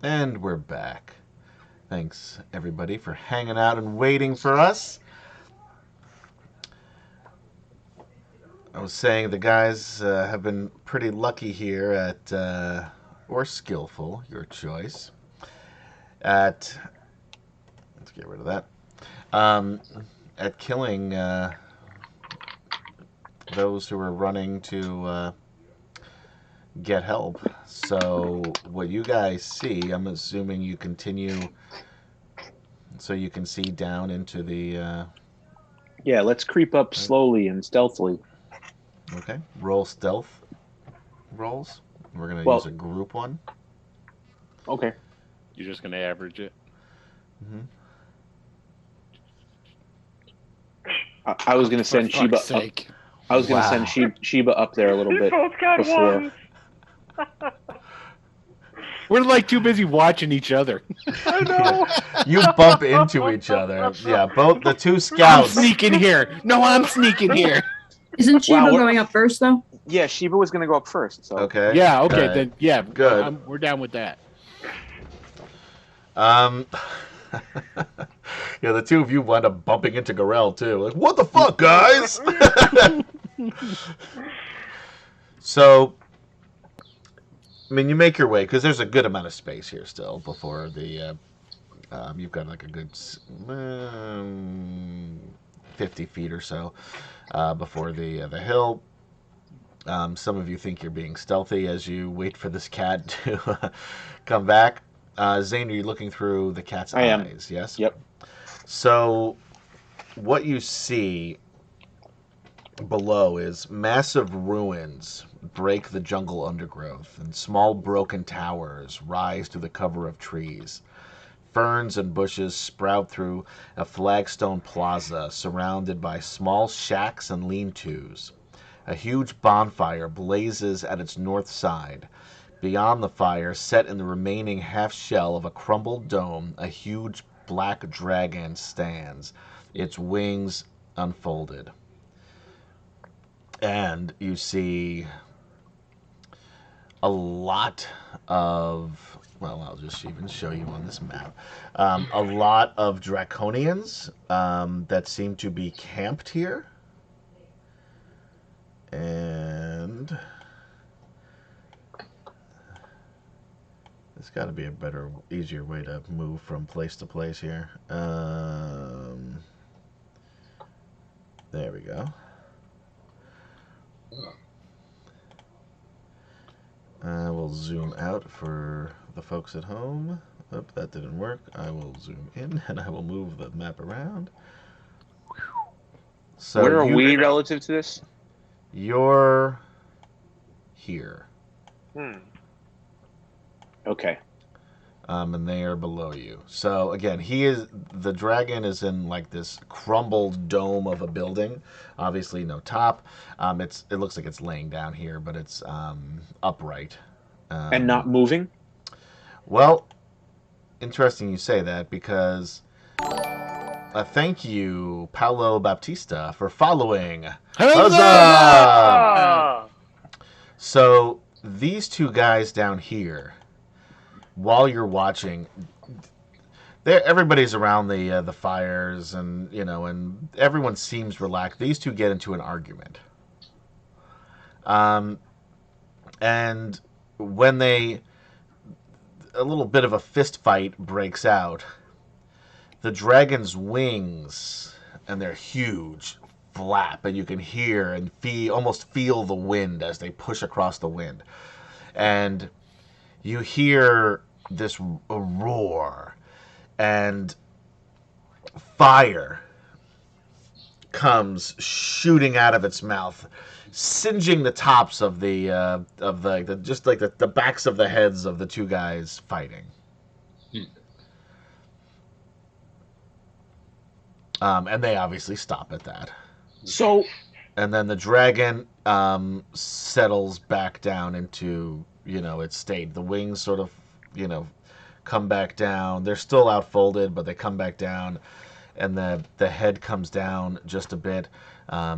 S1: And we're back. Thanks, everybody, for hanging out and waiting for us. I was saying the guys have been pretty lucky here at, or skillful, your choice, at, let's get rid of that, at killing those who are running to get help. So what you guys see, I'm assuming you continue so you can see down into the...
S6: Yeah, let's creep up slowly and stealthily.
S1: Okay, roll stealth rolls. We're going to use a group one.
S6: Okay.
S4: You're just going to average it?
S1: Mm-hmm.
S6: I was going to send Sheba up. I was going to send Sheba up there a little bit before.
S4: We're like too busy watching each other.
S5: I know.
S1: You bump into each other. Yeah, both the two scouts.
S4: I'm sneaking here. No, I'm sneaking here.
S7: Isn't Sheba going up first, though?
S6: Yeah, Sheba was going to go up first. So.
S1: Okay.
S4: Yeah, okay, then, yeah.
S1: Good.
S4: We're down with that.
S1: Yeah, the two of you wind up bumping into Gorell, too. Like, what the fuck, guys? So, I mean, you make your way, because there's a good amount of space here still before the, you've got like a good 50 feet or so before the hill. Some of you think you're being stealthy as you wait for this cat to come back. Zane, are you looking through the cat's eyes? Yes?
S6: Yep.
S1: So, what you see below is massive ruins break the jungle undergrowth, and small broken towers rise to the cover of trees. Ferns and bushes sprout through a flagstone plaza surrounded by small shacks and lean-tos. A huge bonfire blazes at its north side. Beyond the fire, set in the remaining half-shell of a crumbled dome, a huge black dragon stands, its wings unfolded. And you see a lot of, well, I'll just even show you on this map, a lot of draconians that seem to be camped here. And there's got to be a better, easier way to move from place to place here. There we go. I will zoom out for the folks at home. Oh, that didn't work. I will zoom in and I will move the map around. So
S6: where are we relative to this?
S1: You're here.
S6: Okay.
S1: And they are below you. So again, the dragon is in like this crumbled dome of a building. Obviously no top. It looks like it's laying down here, but it's upright.
S6: And not moving?
S1: Well, interesting you say that, because thank you, Paolo Baptista, for following. Huzzah! So these two guys down here, while you're watching, everybody's around the fires, and and everyone seems relaxed. These two get into an argument, and when a little bit of a fist fight breaks out, the dragon's wings, and they're huge, flap, and you can hear and almost feel the wind as they push across the wind, and you hear this roar, and fire comes shooting out of its mouth, singeing the tops of the backs of the heads of the two guys fighting. And they obviously stop at that.
S6: So,
S1: and then the dragon settles back down into its state. The wings sort of come back down. They're still outfolded, but they come back down, and the head comes down just a bit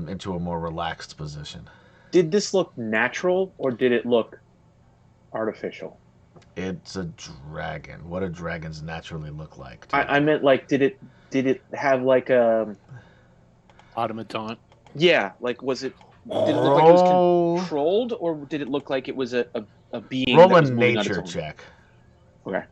S1: into a more relaxed position.
S6: Did this look natural, or did it look artificial?
S1: It's a dragon. What do dragons naturally look like?
S6: I meant like, did it have like a
S4: Automaton.
S6: Yeah, like did it look like it was controlled, or did it look like it was a being
S1: Roll
S6: that
S1: a
S6: was moving on its
S1: nature
S6: own?
S1: check.
S6: Okay.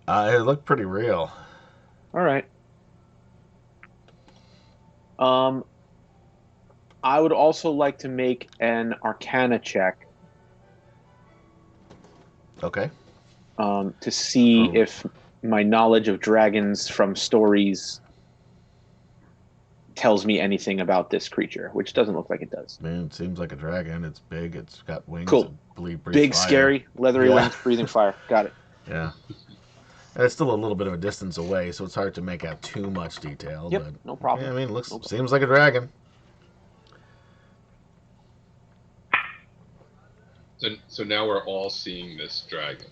S1: It looked pretty real.
S6: All right. I would also like to make an Arcana check.
S1: Okay.
S6: To see if my knowledge of dragons from stories tells me anything about this creature, which doesn't look like it does.
S1: Man, it seems like a dragon. It's big. It's got wings.
S6: Cool.
S1: Breathes
S6: Big,
S1: fire.
S6: scary, leathery wings, breathing fire. Got it.
S1: Yeah. And it's still a little bit of a distance away, so it's hard to make out too much detail.
S6: Yep,
S1: but,
S6: no problem.
S1: Yeah, I mean, it seems like a dragon.
S3: So now we're all seeing this dragon.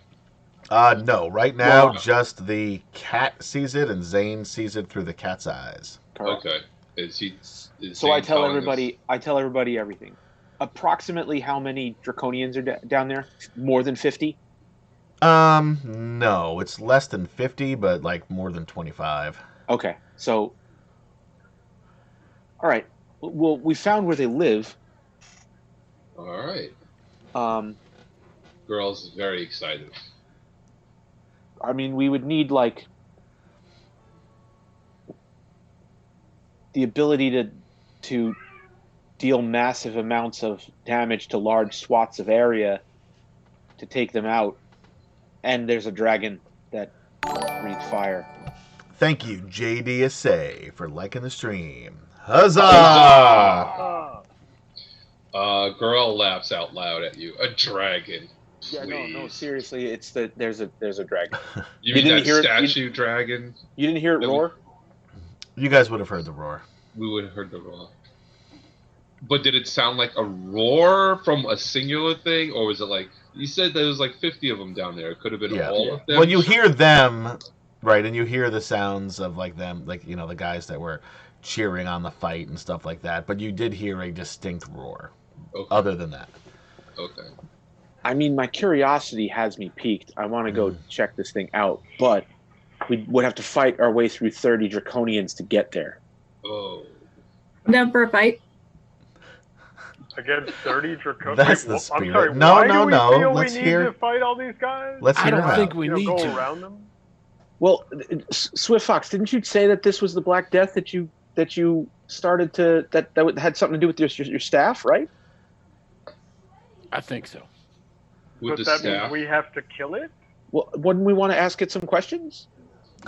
S1: No. Right now, just the cat sees it, and Zane sees it through the cat's eyes.
S6: Correct.
S3: Okay. Is
S6: So I
S3: Zane
S6: tell
S3: telling
S6: everybody.
S3: us-
S6: I tell everybody everything. Approximately how many draconians are down there? More than 50?
S1: No. It's less than 50, but like more than 25.
S6: Okay. So, all right. Well, we found where they live.
S3: All right.
S6: I
S3: Very excited.
S6: mean, we would need like the ability to deal massive amounts of damage to large swaths of area to take them out. And there's a dragon that breathes fire.
S1: Thank you, JDSA, for liking the stream. Huzzah!
S3: Girl laughs out loud at you. A dragon.
S6: Yeah, no,
S3: Please.
S6: seriously, it's there's a dragon.
S3: You
S6: You
S3: mean
S6: didn't
S3: that
S6: hear it-
S3: statue dragon?
S6: You didn't hear it
S3: No.
S6: roar?
S1: You guys would have heard the roar.
S3: We would have heard the roar. But did it sound like a roar from a singular thing, or was it like you said there was like 50 of them down there? It could have been
S1: Yeah.
S3: all of them.
S1: Well, you hear them, right, and you hear the sounds of like them, like the guys that were cheering on the fight and stuff like that. But you did hear a distinct roar.
S3: Okay.
S1: Other than that,
S3: Okay.
S6: I mean, my curiosity has me piqued. I want to go check this thing out, but we would have to fight our way through 30 draconians to get there.
S3: Oh.
S7: I'm down for a fight.
S5: Against 30 draconians.
S1: That's the
S5: I'm
S1: spirit.
S5: sorry,
S1: No,
S5: why
S1: no,
S5: do we
S1: no.
S5: feel
S1: Let's
S5: we need
S1: hear-
S5: to fight all these guys?
S1: let's
S4: I
S1: hear
S4: don't
S1: them
S4: think
S1: out.
S4: we
S5: You know,
S4: need
S5: go
S4: to.
S5: around them?
S6: Well, Swift Fox, didn't you say that this was the Black Death that you started to that had something to do with your staff, right?
S4: I think so.
S3: With
S5: But
S3: the
S5: that
S3: staff.
S5: means we have to kill it?
S6: Well, wouldn't we want to ask it some questions?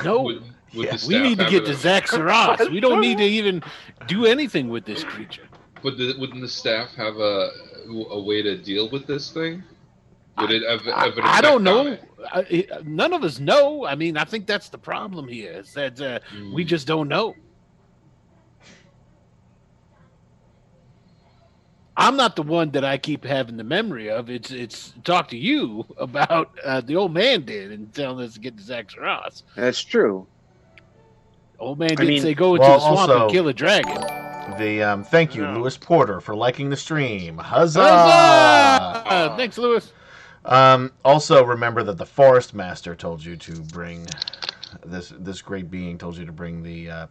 S4: No,
S3: Would the
S1: Yeah.
S4: we
S3: staff
S4: need to
S3: have
S4: get to
S3: a-
S4: Zaxxaros. We don't need to even do anything with this creature.
S3: Wouldn't the staff have a way to deal with this thing? Would it have an
S4: I
S3: effect
S4: don't
S3: on
S4: know.
S3: it?
S4: None of us know. I mean, I think that's the problem here. Is that we just don't know. I'm not the one that I keep having the memory of. It's talk to you about the old man did and telling us to get to Zaxxaros.
S6: That's true.
S4: Old man didn't
S6: mean-
S4: say go into
S1: Well,
S4: the swamp
S1: also-
S4: and kill a dragon.
S1: The thank you,
S5: No.
S1: Lewis Porter, for liking the stream. Huzzah!
S4: Huzzah! Thanks, Lewis.
S1: Also, remember that the Forest Master told you to bring this great being told you to bring the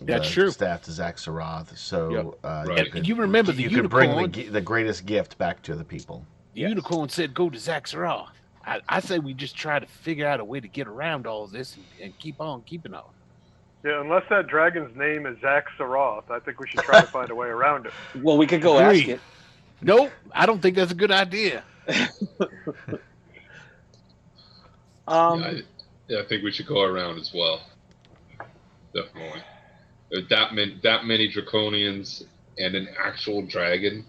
S4: That's true.
S1: staff to Zaxxaroth. So
S4: Yep.
S3: Right.
S4: And you remember the
S1: you could bring
S4: unicorn?
S1: the greatest gift back to the people.
S4: The unicorn said go to Zaxxaroth. I say we just try to figure out a way to get around all of this and keep on keeping on.
S5: Yeah, unless that dragon's name is Zaxxaroth, I think we should try to find a way around it.
S6: Well, we could go ask
S4: Agreed.
S6: it.
S4: Nope, I don't think that's a good idea.
S6: Um,
S3: I think we should go around as well. Definitely. That many draconians and an actual dragon.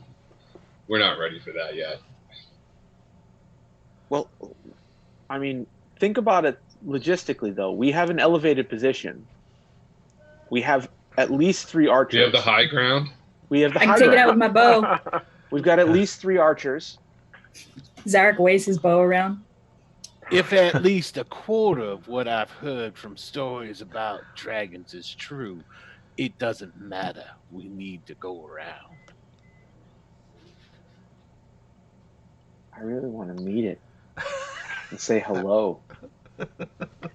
S3: We're not ready for that yet.
S6: Well, I mean, think about it logistically, though. We have an elevated position. We have at least 3 archers.
S3: Do you have the high ground?
S6: We have the
S7: I
S6: high
S7: can take it out
S6: ground.
S7: with my bow.
S6: We've got at least 3 archers.
S7: Zarek waves his bow around.
S4: If at least a quarter of what I've heard from stories about dragons is true, it doesn't matter. We need to go around.
S6: I really want to meet it and say hello.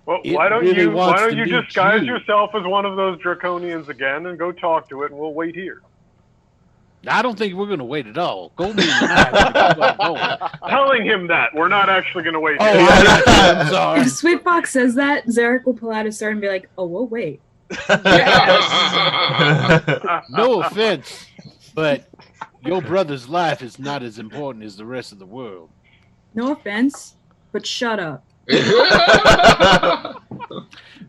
S5: Well,
S4: It
S5: why don't
S4: really
S5: you
S4: wants to meet
S5: disguise
S4: you.
S5: yourself as one of those draconians again and go talk to it, and we'll wait here.
S4: I don't think we're going to wait at all. Goldman and I are gonna keep on going.
S5: Telling him that we're not actually going to wait.
S4: Oh,
S5: here.
S4: I'm sorry.
S7: If Sweetbox says that, Zarek will pull out his sword and be like, "Oh, we'll wait."
S4: No offense, but your brother's life is not as important as the rest of the world.
S7: No offense, but shut up.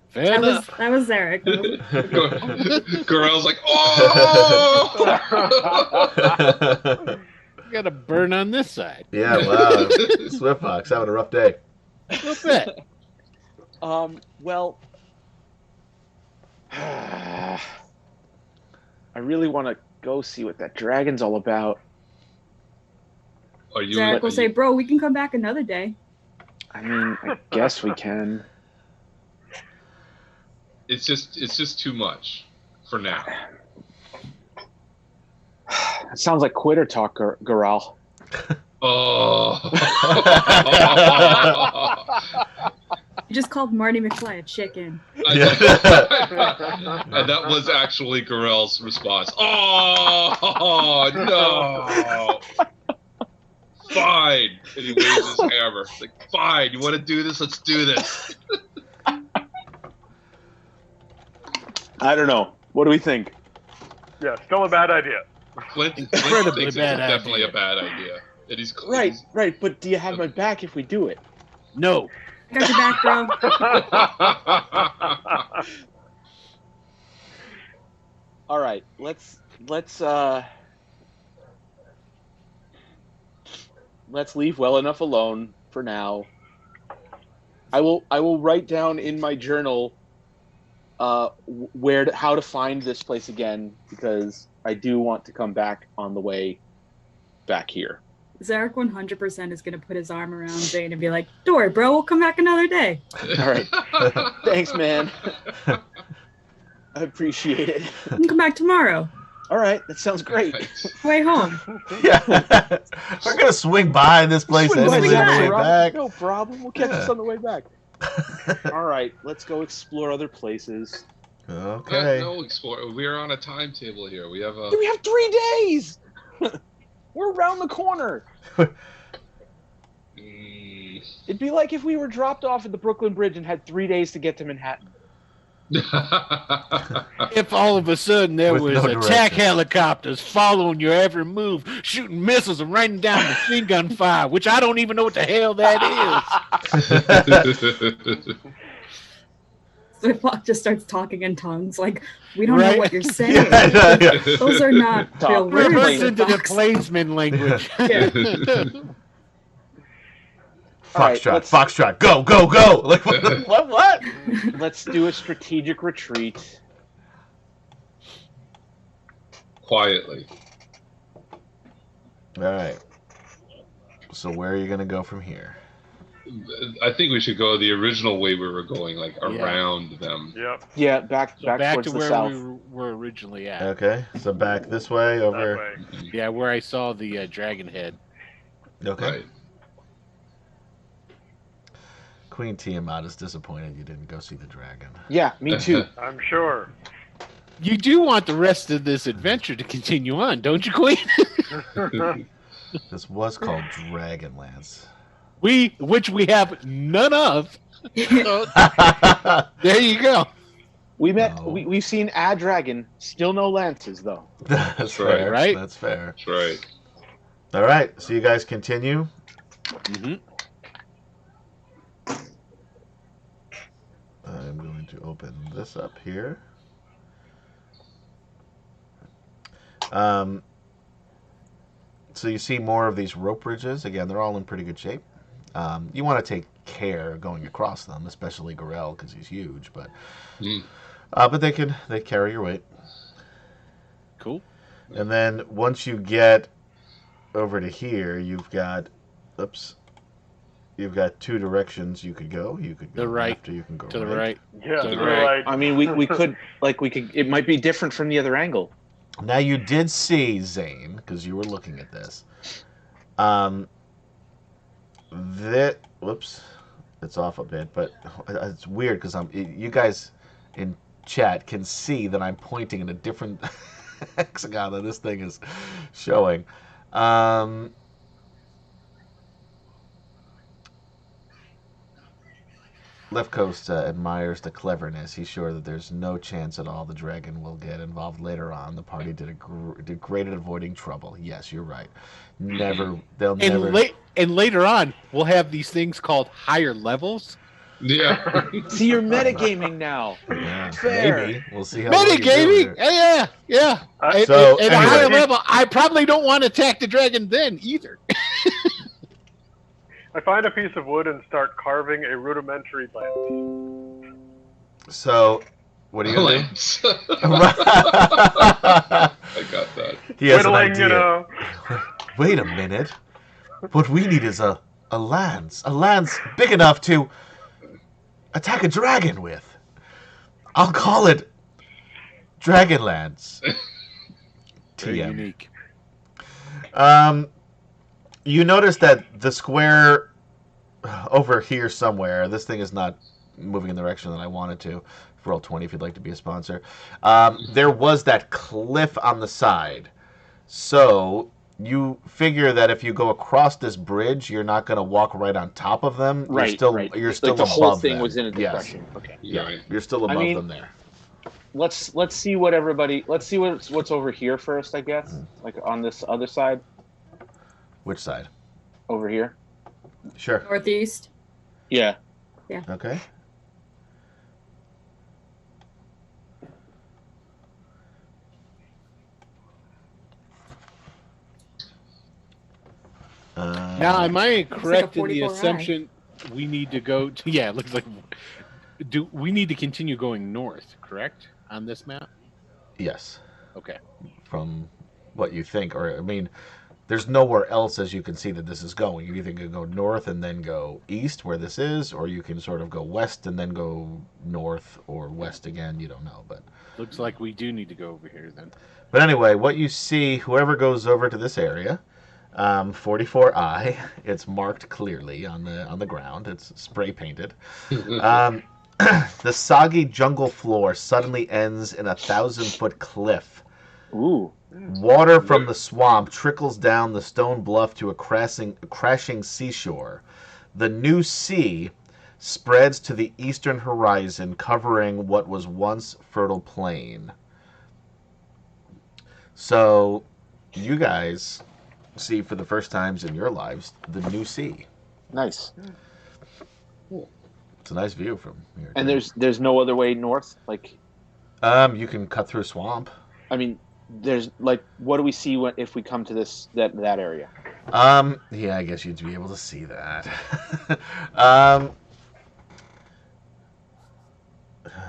S4: Fair
S7: That
S4: enough.
S7: was Zarek.
S3: Gorell's like, oh!
S4: We got a burn on this side.
S1: Yeah, wow. Swiftfox having a rough day.
S4: A little bit.
S6: Well, I really want to go see what that dragon's all about.
S3: Are you?
S7: Zarek will
S3: are
S7: say,
S3: you-
S7: "Bro, we can come back another day."
S6: I mean, I guess we can.
S3: It's just too much for now.
S6: It sounds like quitter talk, Goral.
S3: Oh.
S7: You just called Marty McFly a chicken.
S3: And that was actually Gorell's response. Oh no! Fine. And he waves his hammer. It's like, fine. You want to do this? Let's do this.
S6: I don't know. What do we think?
S5: Yeah, still a bad idea.
S3: Flint
S4: Incredibly
S3: thinks
S4: bad
S3: it's definitely
S4: idea.
S3: a bad idea. And he's
S6: Right. But do you have my back if we do it?
S4: No.
S7: I got your back, bro.
S6: All right. Let's leave well enough alone for now. I will write down in my journal how to find this place again, because I do want to come back on the way back here.
S7: Zarek 100% is going to put his arm around Zane and be like, "Don't worry, bro. We'll come back another day."
S6: All right. Thanks, man. I appreciate it.
S7: You can come back tomorrow.
S6: All right. That sounds great.
S7: Way home.
S1: Yeah. We're going to swing by this place
S6: Swing by
S1: anyway
S7: the
S1: on the way
S6: garage.
S1: back.
S6: No problem. We'll catch us on the way back. All right. Let's go explore other places.
S1: Okay.
S3: No, explore. We're on a timetable here. We have a.
S6: We have 3 days. We're around the corner.
S3: Mm.
S6: It'd be like if we were dropped off at the Brooklyn Bridge and had 3 days to get to Manhattan.
S4: If all of a sudden there
S1: With
S4: was
S1: no
S4: attack
S1: direction.
S4: helicopters following your every move, shooting missiles and raining down machine gun fire, which I don't even know what the hell that is.
S7: Swiftbox just starts talking in tongues. Like, we don't know
S4: Right?
S7: what you're saying.
S1: Yeah.
S7: Those are not
S6: Talk.
S7: real words.
S4: Reverse into the
S7: Swiftbox.
S4: plainsman language.
S6: All right,
S1: Foxtrot, go, go, go! Like what?
S6: Let's do a strategic retreat.
S3: Quietly.
S1: All right. So where are you gonna go from here?
S3: I think we should go the original way we were going, like around them.
S5: Yep,
S6: Yeah, back
S4: Back
S6: towards
S4: to
S6: the
S4: where
S6: south.
S4: we were originally at.
S1: Okay. So back this way
S5: that
S1: over.
S5: way.
S4: Yeah, where I saw the dragon head.
S1: Okay.
S3: Right.
S1: Queen Tiamat is disappointed you didn't go see the dragon.
S6: Yeah, me too.
S5: I'm sure.
S4: You do want the rest of this adventure to continue on, don't you, Queen?
S1: This was called DragonLance.
S4: Which we have none of. So, there you go.
S6: We met.
S1: No.
S6: We've seen a dragon. Still no lances though.
S1: That's
S3: right,
S1: fair.
S4: right?
S1: That's fair.
S3: That's right.
S1: All right. So you guys continue.
S4: Mm-hmm.
S1: I'm going to open this up here. So you see more of these rope bridges. Again, they're all in pretty good shape. You want to take care going across them, especially Gorell because he's huge. But but they carry your weight.
S4: Cool.
S1: And then once you get over to here, you've got Oops. You've got two directions you could go. You could go
S4: The right.
S1: left, or you can go
S4: To the right.
S5: Yeah,
S4: To the
S5: right.
S6: I mean, we could it might be different from the other angle.
S1: Now you did see Zane because you were looking at this. Whoops, it's off a bit, but it's weird because you guys in chat can see that I'm pointing in a different hexagon that this thing is showing. Left Coast admires the cleverness. He's sure that there's no chance at all the dragon will get involved later on. The party did great at avoiding trouble. Yes, you're right. They'll never.
S4: And later on, we'll have these things called higher levels.
S3: Yeah.
S6: See, you're metagaming now.
S1: Yeah,
S6: Fair.
S1: maybe we'll see how well you do
S4: Metagaming,
S1: here.
S4: yeah.
S1: So,
S4: At a
S1: anyway.
S4: higher level, I probably don't want to attack the dragon then either.
S5: I find a piece of wood and start carving a rudimentary lance.
S1: So, what are you gonna do?
S3: Lance. I got that.
S1: He has an
S5: Whittling,
S1: idea.
S5: you know.
S1: Wait a minute. What we need is a lance big enough to attack a dragon with. I'll call it DragonLance.
S4: Very
S1: TM.
S4: unique.
S1: You notice that the square over here somewhere, this thing is not moving in the direction that I wanted to. Roll 20 if you'd like to be a sponsor. There was that cliff on the side. So you figure that if you go across this bridge, you're not going to walk right on top of them.
S6: Right,
S1: You're still
S6: like
S1: the
S6: the
S1: above
S6: whole thing
S1: them.
S6: was in a
S1: Yes.
S6: depression. Okay.
S1: Yeah,
S3: Right.
S1: you're still above them there.
S6: Let's see what's over here first, I guess. Like on this other side.
S1: Which side?
S6: Over here.
S1: Sure.
S7: Northeast.
S6: Yeah.
S1: Okay.
S4: Now, am I
S7: like
S4: correct
S7: a
S4: in the
S7: 44i.
S4: assumption we need to go to, yeah, it looks like, do we need to continue going north, correct, on this map?
S1: Yes.
S4: Okay.
S1: From what you think, or I mean, there's nowhere else as you can see that this is going. You either can go north and then go east where this is, or you can sort of go west and then go north or west again. You don't know, but
S4: Looks like we do need to go over here then.
S1: but anyway, what you see, whoever goes over to this area, 44I, it's marked clearly on the ground. It's spray painted. The soggy jungle floor suddenly ends in a 1,000-foot cliff.
S6: Ooh.
S1: Water from the swamp trickles down the stone bluff to a crashing seashore. The new sea spreads to the eastern horizon, covering what was once fertile plain. So, you guys see for the first times in your lives the new sea.
S6: Nice.
S1: It's a nice view from here.
S6: And
S1: too.
S6: there's no other way north? Like,
S1: you can cut through a swamp.
S6: I mean, there's like, what do we see if we come to that area?
S1: Yeah, I guess you'd be able to see that.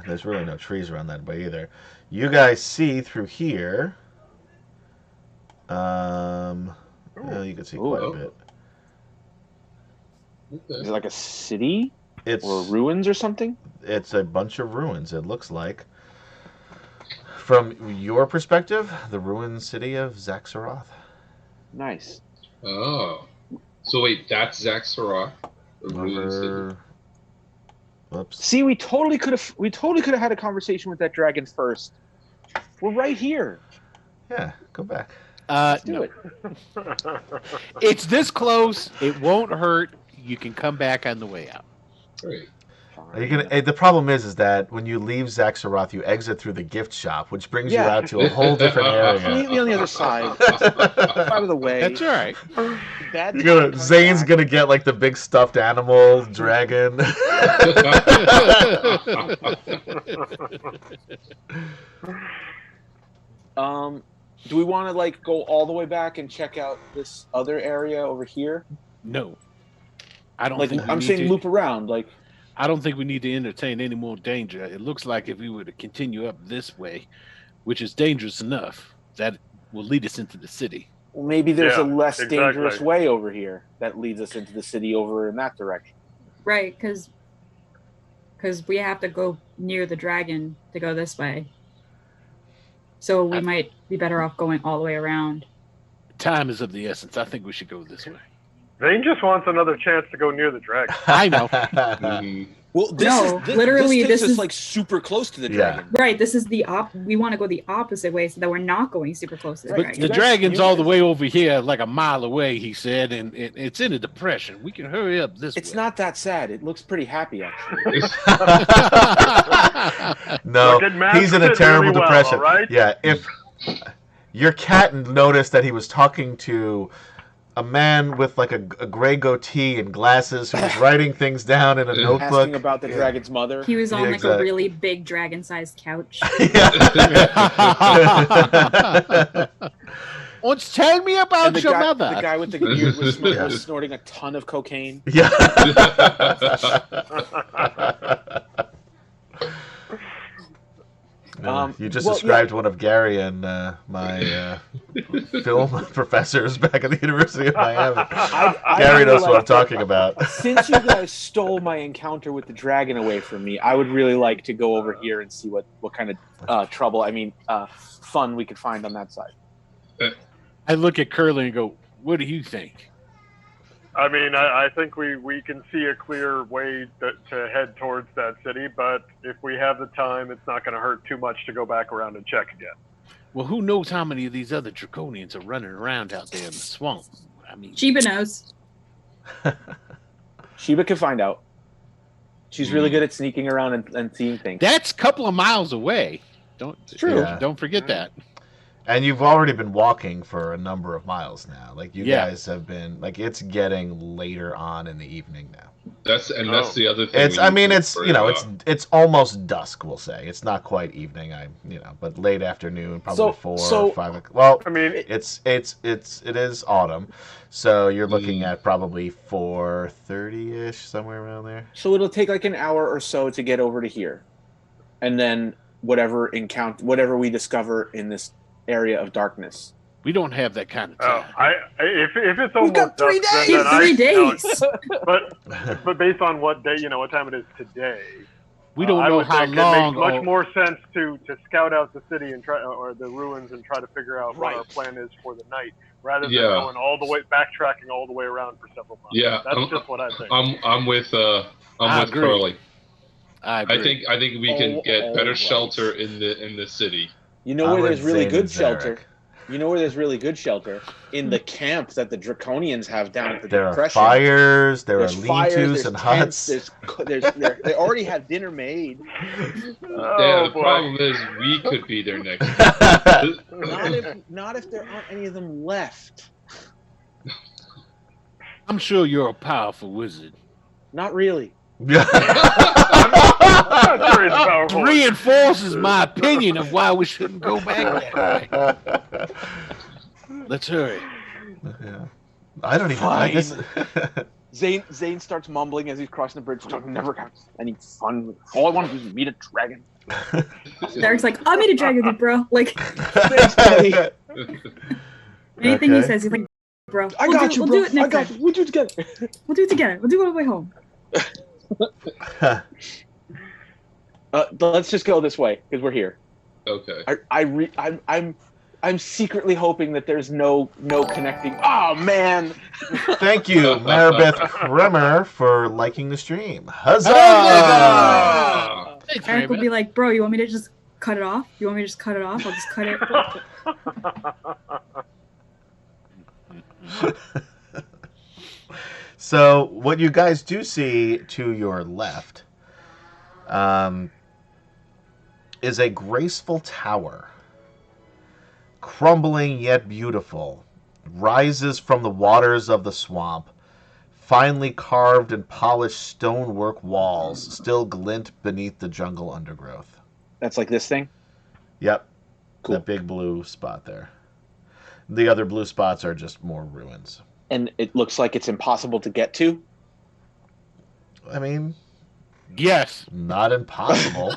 S1: There's really no trees around that way either. You guys see through here. You can see quite a bit.
S6: Is it like a city
S1: It's
S6: or ruins or something?
S1: It's a bunch of ruins. It looks like. From your perspective, the ruined city of Zaxaroth.
S6: Nice.
S3: Oh. So wait, that's Zaxaroth? The ruined city?
S1: Whoops.
S6: See, we totally could have had a conversation with that dragon first. We're right here.
S1: Yeah, go back.
S6: Let's do it.
S4: It's this close. It won't hurt. You can come back on the way out.
S3: Great.
S1: The problem is that when you leave Zaxaroth, you exit through the gift shop, which brings you out to a whole different area.
S6: Meet me on the other side. Out of the way.
S4: That's all right.
S1: Zane's gonna get like the big stuffed animal dragon.
S6: Do we want to like go all the way back and check out this other area over here?
S4: No. I don't
S6: Like
S4: think we
S6: I'm
S4: need
S6: saying
S4: to-
S6: loop around. Like
S4: I don't think we need to entertain any more danger. It looks like if we were to continue up this way, which is dangerous enough, that will lead us into the city.
S6: Well, maybe there's a less
S5: exactly.
S6: dangerous way over here that leads us into the city over in that direction.
S7: Right, because we have to go near the dragon to go this way. So we might be better off going all the way around.
S4: Time is of the essence. I think we should go this way.
S5: Vane just wants another chance to go near the dragon.
S4: I know.
S6: Well, this is like super close to the dragon.
S7: Right, this is we want to go the opposite way so that we're not going super close to the dragon.
S4: The dragon's all the way over here, like a mile away, he said, and it's in a depression. We can hurry up this way.
S6: It's not that sad. It looks pretty happy, actually.
S1: No, he's in a terrible
S5: really
S1: depression.
S5: Well, right?
S1: Yeah, if your cat noticed that he was talking to a man with like a gray goatee and glasses who was writing things down in a notebook.
S6: Asking about the dragon's mother.
S7: He was on a really big dragon-sized couch.
S4: What's tell me about your mother?
S6: The guy with the beard was snorting a ton of cocaine.
S1: Yeah. You just described one of Gary and my film professors back at the University of Miami. Gary knows what I'm talking about.
S6: Since you guys stole my encounter with the dragon away from me, I would really like to go over here and see what kind of fun we could find on that side.
S4: I look at Curly and go, what do you think?
S5: I mean, I think we can see a clear way to head towards that city, but if we have the time, it's not going to hurt too much to go back around and check again.
S4: Well, who knows how many of these other draconians are running around out there in the swamp? I mean,
S7: Sheba knows.
S6: Sheba can find out. She's really good at sneaking around and seeing things.
S4: That's a couple of miles away. Don't forget that.
S1: And you've already been walking for a number of miles now. Like you guys have been, like it's getting later on in the evening now.
S3: That's the other thing.
S1: It's almost dusk. We'll say it's not quite evening. But late afternoon, probably 4 or 5 o'clock. Well, I mean, it is autumn, so you're looking at probably 4:30ish, somewhere around there.
S6: So it'll take like an hour or so to get over to here, and then whatever we discover in this area of darkness.
S4: We don't have that kind of time.
S5: If it's almost
S6: got 3
S5: dusk,
S6: days.
S5: then
S7: 3 days.
S5: But based on what time it is today,
S4: we don't know how long.
S5: It makes much more sense to scout out the city and or the ruins and try to figure out what our plan is for the night, rather than going all the way backtracking all the way around for several months.
S3: Yeah,
S5: that's just what I think.
S3: I'm with Curly.
S4: I agree.
S3: I think we can get better shelter in the city.
S6: You know where there's really good shelter? You know where there's really good shelter? In the camp that the Draconians have down at the
S1: There
S6: Depression.
S1: are fires, there are lean-tos and huts.
S6: They already have dinner made.
S3: The problem is we could be there next week.
S6: Not if there aren't any of them left.
S4: I'm sure you're a powerful wizard.
S6: Not really.
S4: Reinforces my opinion of why we shouldn't go back that way. Let's hurry.
S1: Yeah. I don't even. I guess.
S6: Zane starts mumbling as he's crossing the bridge. Never got any fun. All I want to do is meet a dragon.
S7: Derek's like, I'll meet a dragon with you, bro. Like, anything he says, he's like, bro.
S6: I got you, bro.
S7: We'll do it next time.
S6: We'll do it together.
S7: We'll do it together. We'll do it on the way home.
S6: Let's just go this way because we're here.
S3: Okay.
S6: I'm secretly hoping that there's no connecting. Oh man!
S1: Thank you, Maribeth Kremer, for liking the stream. Huzzah!
S7: Thanks, Eric will be like, bro, you want me to just cut it off? You want me to just cut it off? I'll just cut it.
S1: So what you guys do see to your left is a graceful tower, crumbling yet beautiful, rises from the waters of the swamp. Finely carved and polished stonework walls still glint beneath the jungle undergrowth.
S6: That's like this thing?
S1: Yep.
S6: Cool.
S1: That big blue spot there. The other blue spots are just more ruins.
S6: And it looks like it's impossible to get to?
S1: I mean...
S4: Yes.
S1: Not impossible.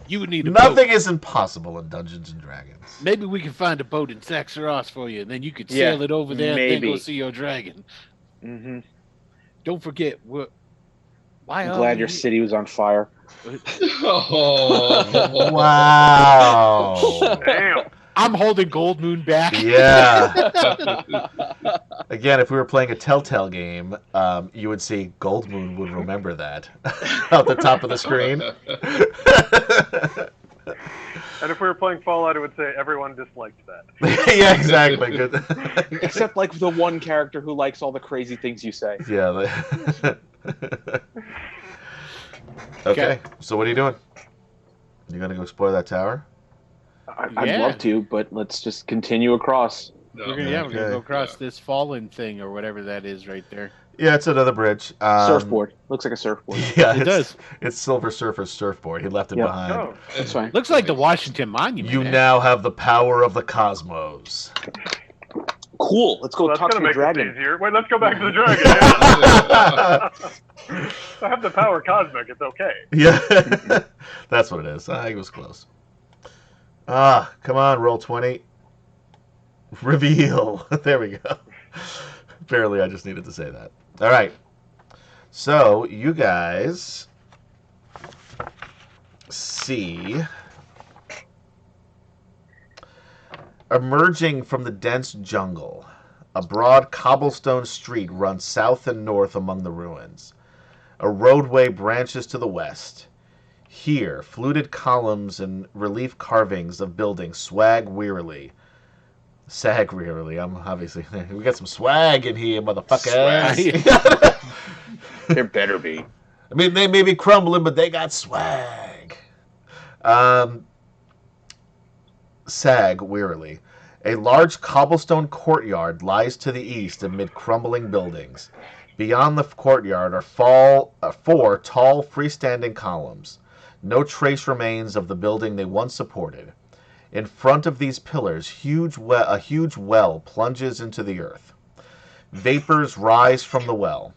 S4: You would need a boat.
S1: Nothing is impossible in Dungeons and Dragons.
S4: Maybe we can find a boat in Saxaros for you, and then you could sail it over there and then go see your dragon.
S6: Mm-hmm.
S4: Don't forget,
S6: I'm glad your city was on fire.
S3: Oh.
S1: Wow.
S5: Damn.
S4: I'm holding Gold Moon back.
S1: Yeah. Again, if we were playing a Telltale game, you would see Gold Moon would remember that at the top of the screen.
S5: And if we were playing Fallout, it would say everyone disliked that.
S1: Yeah, exactly. Good.
S6: Except like the one character who likes all the crazy things you say.
S1: Yeah. Okay. So what are you doing? You gonna go explore that tower?
S6: I'd love to, but let's just continue across.
S3: No.
S4: We're gonna go across
S3: Yeah.
S4: this fallen thing or whatever that is right there.
S1: Yeah, it's another bridge.
S6: Surfboard. Looks like a surfboard.
S1: Yeah,
S4: It does.
S1: It's Silver Surfer's surfboard. He left it
S6: Yep.
S1: behind.
S5: Oh,
S6: That's fine.
S4: Looks like the Washington Monument.
S1: You now have the power of the cosmos.
S6: Cool. Let's go
S5: well, that's
S6: talk to
S5: gonna
S6: the
S5: make this
S6: dragon.
S5: easier. Wait, let's go back to the dragon. I have the power cosmic. It's okay.
S1: Yeah, that's what it is. It was close. Come on, roll 20. Reveal. There we go. Barely, I just needed to say that. All right. So, you guys see emerging from the dense jungle, a broad cobblestone street runs south and north among the ruins. A roadway branches to the west. Here, fluted columns and relief carvings of buildings sag wearily. I'm obviously... We got some swag in here, motherfuckers.
S6: There better be.
S1: I mean, they may be crumbling, but they got swag. Sag wearily. A large cobblestone courtyard lies to the east amid crumbling buildings. Beyond the courtyard are four tall, freestanding columns. No trace remains of the building they once supported. In front of these pillars, a huge well plunges into the earth. Vapors rise from the well.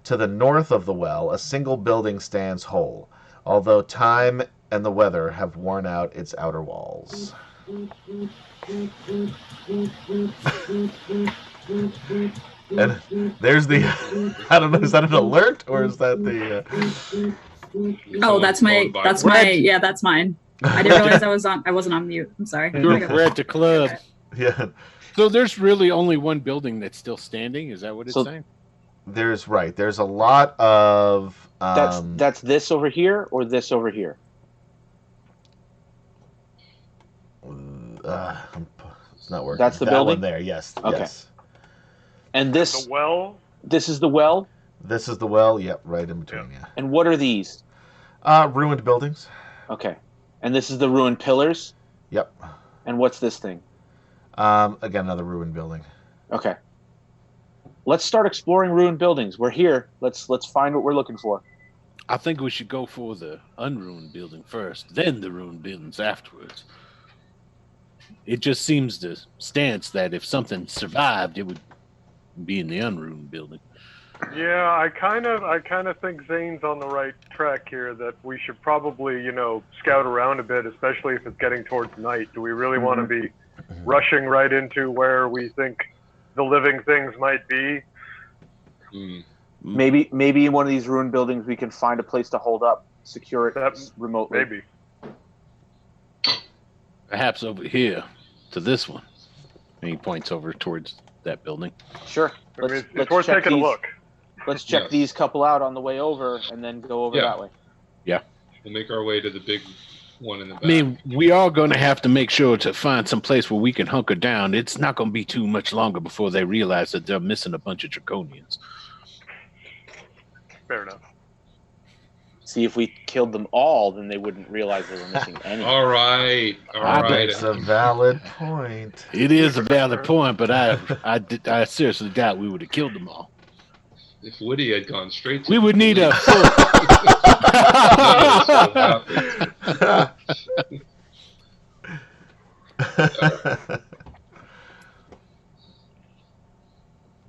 S1: To the north of the well, a single building stands whole, although time and the weather have worn out its outer walls. And there's the... I don't know, is that an alert, or is that the...
S7: Oh, that's mine. That's mine. I didn't realize I wasn't on mute. I'm sorry.
S4: We're at the club.
S1: Yeah.
S4: So there's really only one building that's still standing. Is that what it's saying?
S1: There's a lot of...
S6: That's this over here or this over here?
S1: It's not working.
S6: That's the
S1: that
S6: building?
S1: one there, yes.
S6: Okay.
S1: Yes.
S6: And this...
S5: The well?
S6: This is the well?
S1: This is the well, yep, right in between, yeah.
S6: And what are these?
S1: Ruined buildings.
S6: Okay. And this is the ruined pillars?
S1: Yep.
S6: And what's this thing?
S1: Again, another ruined building.
S6: Okay. Let's start exploring ruined buildings. We're here. Let's find what we're looking for.
S4: I think we should go for the unruined building first, then the ruined buildings afterwards. It just seems the stance that if something survived, it would be in the unruined building.
S5: Yeah, I kind of think Zane's on the right track here. That we should probably, scout around a bit, especially if it's getting towards night. Do we really want to be rushing right into where we think the living things might be?
S6: Maybe in one of these ruined buildings we can find a place to hold up, secure it remotely.
S5: Maybe.
S4: Perhaps over here to this one. And he points over towards that building.
S6: Sure.
S5: It's worth taking a look.
S6: Let's check these couple out on the way over and then go over that way.
S4: Yeah.
S3: We'll make our way to the big one in the back.
S4: I mean, we are going to have to make sure to find some place where we can hunker down. It's not going to be too much longer before they realize that they're missing a bunch of Draconians.
S5: Fair enough.
S6: See, if we killed them all, then they wouldn't realize they were missing any.
S3: All right.
S1: It's a valid point.
S4: It is a valid point, but I seriously doubt we would have killed them all.
S3: If Woody had gone straight to
S4: we would need a full...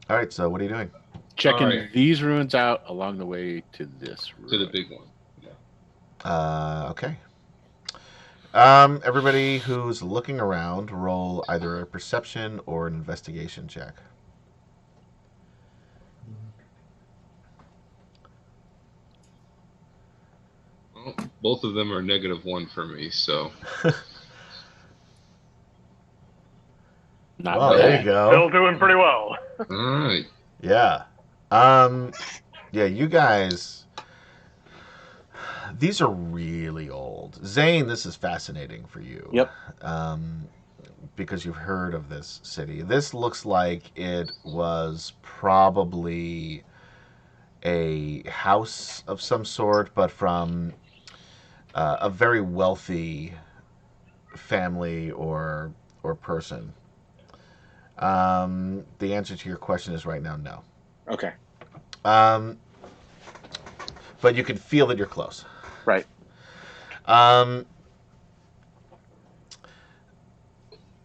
S1: All right, so what are you doing?
S4: Checking these ruins out along the way to this ruin.
S3: To the big one.
S1: Okay. Everybody who's looking around, roll either a perception or an investigation check.
S3: Well, both of them are -1 for me, so.
S4: Not
S1: Well,
S4: bad.
S1: there you go.
S5: Still doing pretty well.
S3: All right.
S1: Yeah. Yeah, you guys, these are really old. Zane, this is fascinating for you.
S6: Yep.
S1: Because you've heard of this city. This looks like it was probably a house of some sort, but from a very wealthy family or person. The answer to your question is right now no.
S6: Okay.
S1: But you can feel that you're close.
S6: Right.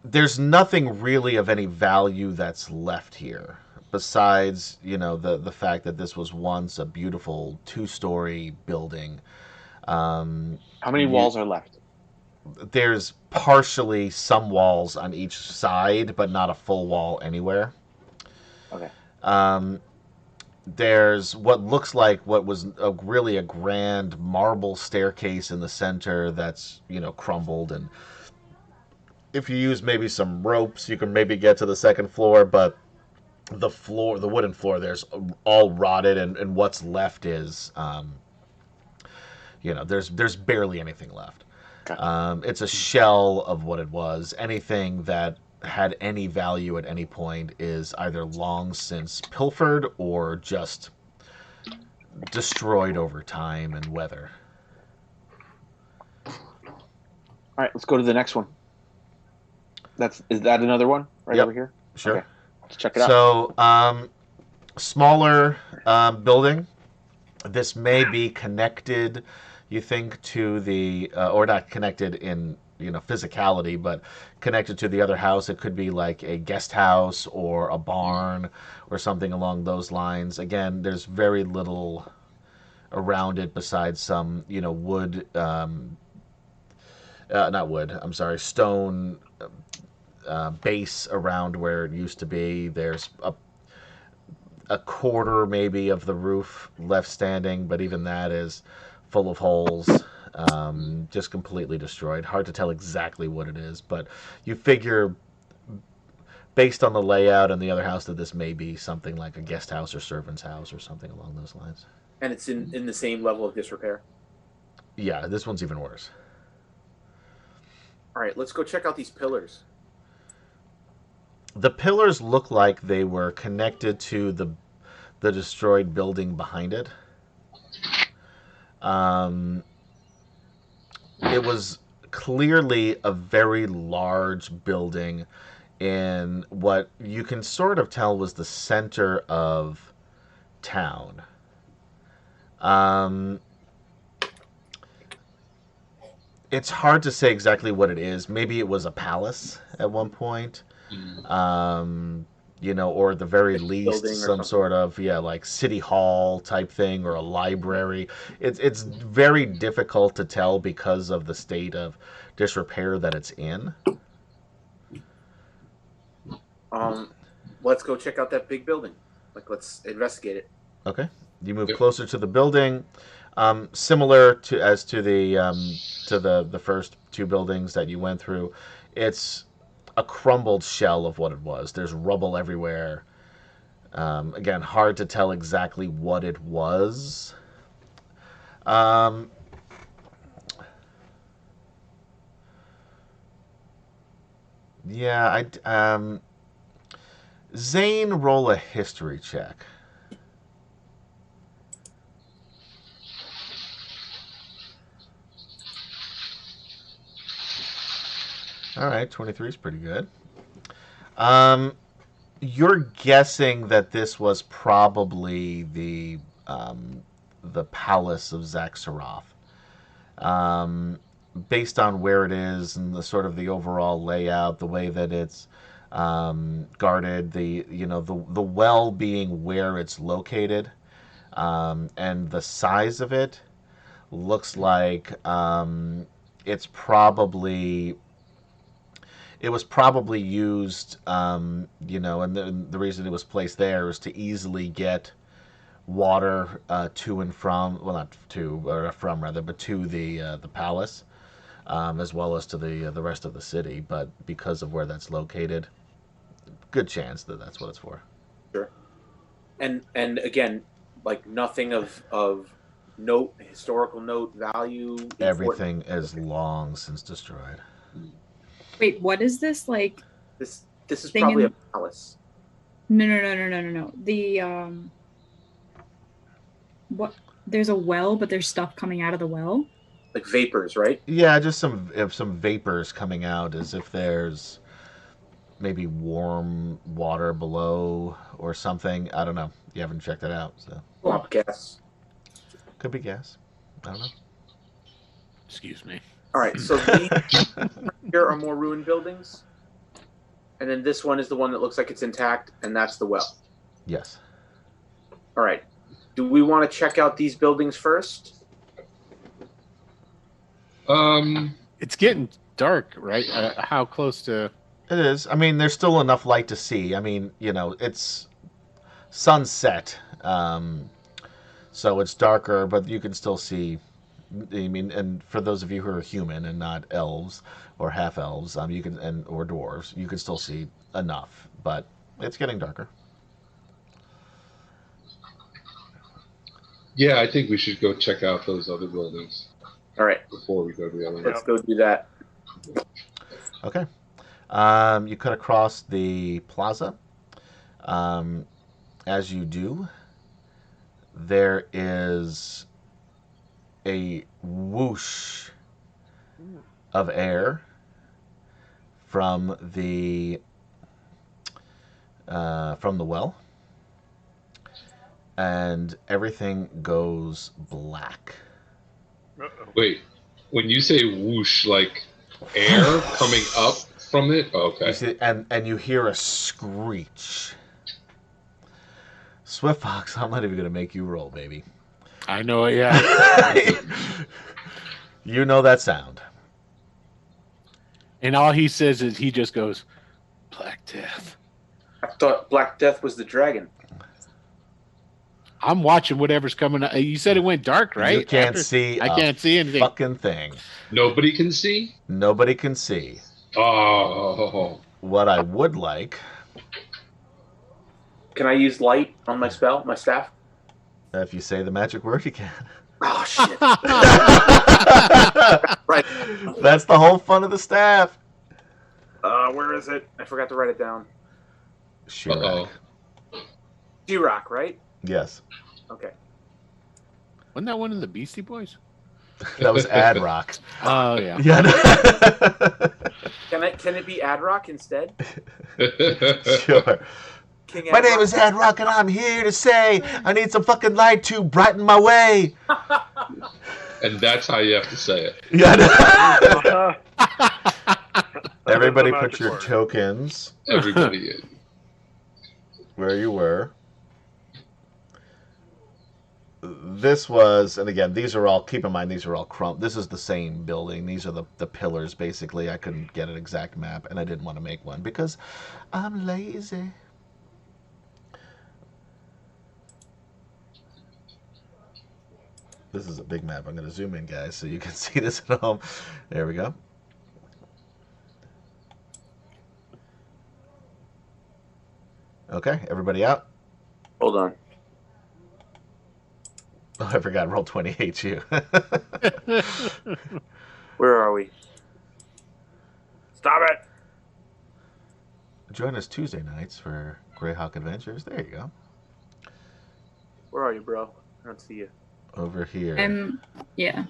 S1: There's nothing really of any value that's left here, besides, the fact that this was once a beautiful 2-story building.
S6: How many walls are left?
S1: There's partially some walls on each side, but not a full wall anywhere.
S6: Okay.
S1: There's what looks like what was really a grand marble staircase in the center that's, crumbled. And if you use maybe some ropes, you can maybe get to the second floor, but the wooden floor, there's all rotted, and what's left is, there's barely anything left.
S6: Okay.
S1: It's a shell of what it was. Anything that had any value at any point is either long since pilfered or just destroyed over time and weather.
S6: All right, let's go to the next one. Is that another one right over here?
S1: Sure.
S6: Okay. Let's check it out.
S1: So, smaller building. This may be connected, you think, to the or not connected in physicality, but connected to the other house. It could be like a guest house or a barn or something along those lines. Again, there's very little around it besides some, wood, not wood, I'm sorry, stone base around where it used to be. There's a quarter maybe of the roof left standing, but even that is full of holes. Just completely destroyed. Hard to tell exactly what it is, but you figure, based on the layout and the other house, that this may be something like a guest house or servant's house or something along those lines.
S6: And it's in the same level of disrepair?
S1: Yeah, this one's even worse.
S6: All right, let's go check out these pillars.
S1: The pillars look like they were connected to the destroyed building behind it. It was clearly a very large building in what you can sort of tell was the center of town. It's hard to say exactly what it is. Maybe it was a palace at one point. Or at the very least some sort of like city hall type thing or a library. It's very difficult to tell because of the state of disrepair that it's in.
S6: Let's go check out that big building. Let's investigate it.
S1: Okay, you move closer to the building. Similar to the first two buildings that you went through, it's a crumbled shell of what it was. There's rubble everywhere. Again, hard to tell exactly what it was. Zane, roll a history check. All right, 23 is pretty good. You're guessing that this was probably the palace of Zaxaroth. Based on where it is and the sort of the overall layout, the way that it's guarded, the well being where it's located, and the size of it looks like it's probably it was probably used, and the reason it was placed there is to easily get water to and from, well, not to, or from rather, but to the palace, as well as to the rest of the city. But because of where that's located, good chance that that's what it's for.
S6: Sure. And again, like nothing of note, historical note, value.
S1: Everything is long since destroyed.
S7: Wait, what is this like?
S6: This is probably a palace.
S7: No. The what? There's a well, but there's stuff coming out of the well.
S6: Like vapors, right?
S1: Yeah, just some vapors coming out, as if there's maybe warm water below or something. I don't know. You haven't checked it out, so.
S6: Pop gas.
S1: Could be gas. I don't know.
S4: Excuse me.
S6: All right, so here are more ruined buildings, and then this one is the one that looks like it's intact, and that's the well.
S1: Yes.
S6: All right. Do we want to check out these buildings first?
S4: It's getting dark, right? How close to?
S1: It is. I mean, there's still enough light to see. I mean, it's sunset, so it's darker, but you can still see. I mean, and for those of you who are human and not elves or half elves, you can or dwarves, you can still see enough, but it's getting darker.
S3: Yeah, I think we should go check out those other buildings.
S6: All right.
S3: Before we go to the other
S6: Let's go do that.
S1: Okay. You cut across the plaza. As you do, there is a whoosh of air from the well, and everything goes black.
S3: Wait, when you say whoosh, like air coming up from it? Oh, okay.
S1: You see, and you hear a screech. Swift Fox, I'm not even gonna make you roll, baby.
S4: I know it, yeah.
S1: You know that sound.
S4: And all he says is he just goes, Black Death.
S6: I thought Black Death was the dragon.
S4: I'm watching whatever's coming up. You said it went dark, right?
S1: You can't see.
S4: I can't see anything.
S1: Fucking thing.
S3: Nobody can see?
S1: Nobody can see.
S3: Oh.
S1: What I would like.
S6: Can I use light on my spell, my staff?
S1: If you say the magic word, you can.
S6: Oh, shit. Right.
S1: That's the whole fun of the staff.
S6: Where is it? I forgot to write it down.
S1: Shirak.
S6: Shirak, right?
S1: Yes.
S6: Okay.
S4: Wasn't that one of the Beastie Boys?
S1: That was Ad Rock.
S4: Oh, yeah.
S1: Yeah.
S6: Can it be Adrock instead?
S1: Sure.
S6: King
S1: My
S6: Adrock?
S1: name is Ad Rock, and I'm here to say I need some fucking light to brighten my way.
S3: And that's how you have to say it.
S1: Yeah. Everybody
S5: That's the
S1: put
S5: magic
S1: your
S5: word.
S3: Everybody
S1: tokens
S3: in.
S1: where you were. This was, and again, these are all, keep in mind, these are all this is the same building. These are the pillars, basically. I couldn't get an exact map, and I didn't want to make one because I'm lazy. This is a big map. I'm going to zoom in, guys, so you can see this at home. There we go. Okay, everybody out?
S6: Hold on.
S1: Oh, I forgot. Roll 20 hates you.
S6: Where are we? Stop it!
S1: Join us Tuesday nights for Greyhawk Adventures. There you go.
S6: Where are you, bro? I don't see you.
S1: Over here.
S7: Yeah.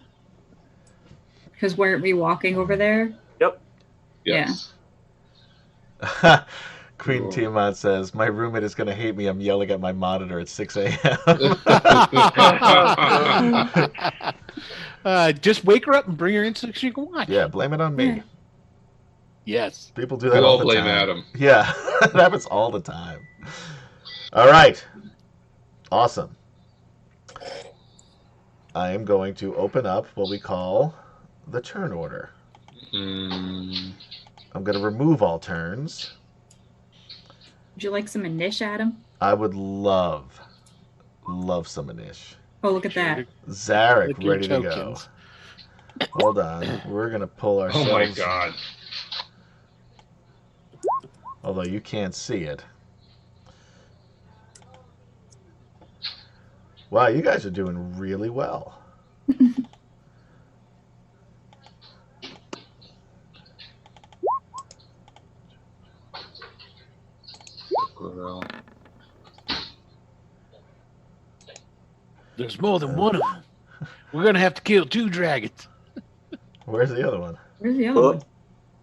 S7: Because weren't we walking over there?
S6: Yep.
S3: Yes.
S1: Queen Tiamat says, my roommate is going to hate me. I'm yelling at my monitor at 6 a.m.
S4: Just wake her up and bring her in so she can watch.
S1: Yeah, blame it on me.
S4: Yes.
S1: People do that
S3: We'll
S1: all
S3: all
S1: the
S3: blame
S1: time.
S3: Adam.
S1: Yeah, that happens all the time. All right. Awesome. I am going to open up what we call the turn order.
S3: Mm,
S1: I'm going to remove all turns.
S7: Would you like some Anish, Adam?
S1: I would love some Anish.
S7: Oh, look at that.
S1: Zarek,
S4: Click your
S1: ready to go.
S4: tokens.
S1: Hold on. We're going to pull ourselves.
S3: oh my god.
S1: Although you can't see it. Wow, you guys are doing really well.
S3: Girl.
S4: There's more than one of them. We're gonna have to kill 2 dragons.
S1: Where's the other one?
S7: Where's the other one?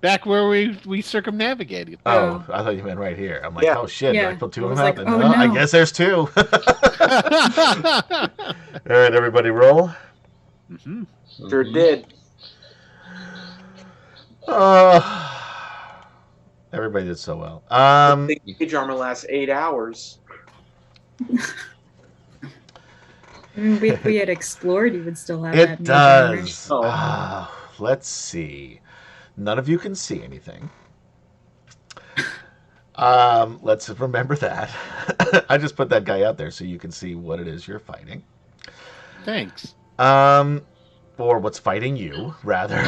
S4: Back where we circumnavigated.
S1: Oh, I thought you meant right here. I'm like,
S8: Yeah.
S1: oh shit, did
S7: Yeah.
S1: I put 2
S7: I
S1: of
S7: was
S1: them out?
S7: like,
S1: And
S7: oh,
S1: no, I
S7: no.
S1: guess there's 2. All right, everybody roll.
S4: Mhm.
S8: Sure did.
S1: Everybody did so well.
S8: The Age armor lasts 8 hours.
S7: I mean, if we had explored, you would still have that.
S1: It
S7: mage armor.
S1: does.
S8: Oh.
S1: Let's see. None of you can see anything. Let's remember that. I just put that guy out there so you can see what it is you're fighting.
S4: Thanks.
S1: Or what's fighting you, rather.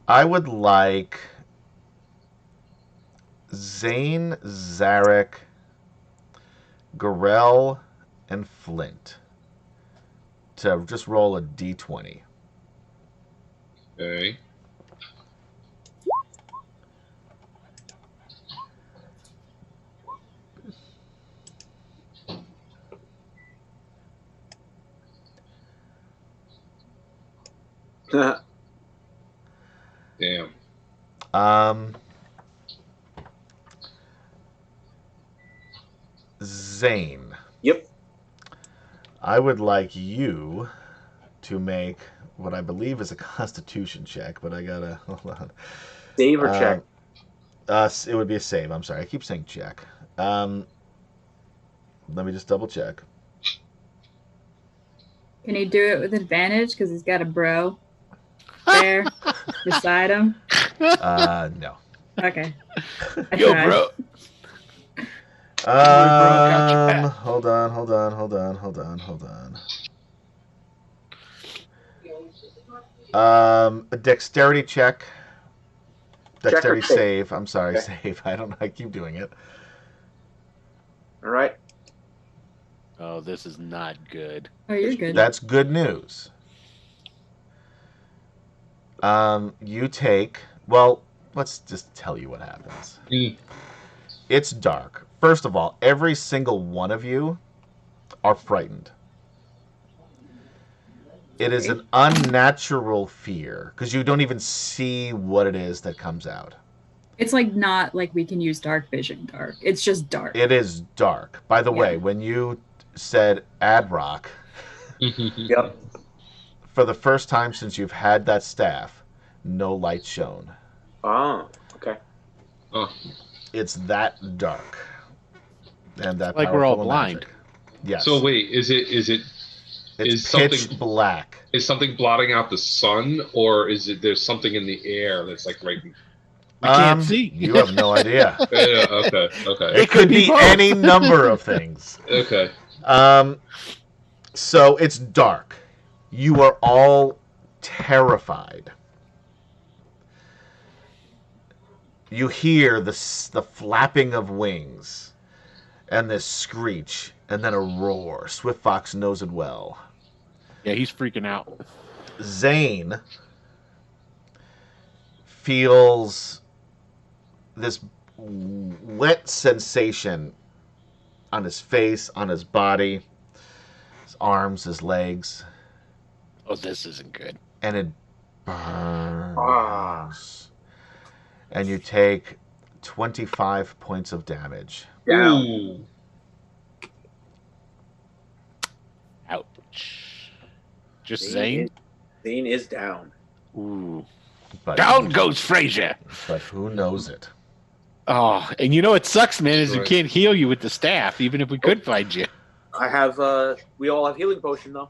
S1: I would like Zane, Zarek, Gorell, and Flint to just roll a d20.
S3: Okay. Damn.
S1: Zane,
S8: Yep.
S1: I would like you to make what I believe is a Constitution check, but I gotta hold on.
S8: Save or check?
S1: It would be a save. I'm sorry, I keep saying check. Let me just double check.
S7: Can he do it with advantage because he's got a bro there beside him?
S1: No.
S7: Okay. I
S4: Yo,
S7: tried.
S4: bro. got your back.
S1: Hold on. A dexterity check. Dexterity
S8: Check or
S1: save. I'm sorry,
S8: Okay.
S1: save. I don't know. I keep doing it.
S8: All right.
S4: Oh, this is not good.
S7: Oh, you're good.
S1: That's good news. You take. Well, let's just tell you what happens.
S3: Mm.
S1: It's dark. First of all, every single one of you are frightened. It is an unnatural fear because you don't even see what it is that comes out.
S7: It's like not like we can use dark vision dark. It's just dark.
S1: It is dark. By the
S7: Yeah.
S1: way, when you said Adrock,
S8: Yep.
S1: for the first time since you've had that staff, no light shone.
S8: Oh, okay.
S3: Oh,
S1: It's that dark. And that
S4: Like we're all
S1: powerful
S4: blind.
S1: magic. Yes.
S3: so wait, is
S1: it's
S3: is
S1: pitch
S3: something-
S1: black.
S3: something blotting out the sun, or is it there's something in the air that's like right?
S4: We can't see.
S1: You have no idea.
S3: Yeah, okay, okay,
S1: It could be
S4: both.
S1: any number of things.
S3: okay.
S1: So it's dark. You are all terrified. You hear the flapping of wings and this screech and then a roar. Swift Fox knows it well.
S4: Yeah, he's freaking out.
S1: Zane feels this wet sensation on his face, on his body, his arms, his legs,
S4: Oh, this isn't good.
S1: and it burns.
S8: Ah.
S1: And you take 25 points of damage.
S8: Down.
S3: Ooh.
S4: Ouch. Just Zane?
S8: Zane is down.
S4: Ooh.
S1: But,
S4: Down goes Frazier.
S1: But who knows it?
S4: Oh, and you know what sucks, man, is we
S3: Right.
S4: can't heal you with the staff, even if we could find you.
S8: I have. We all have healing potion though.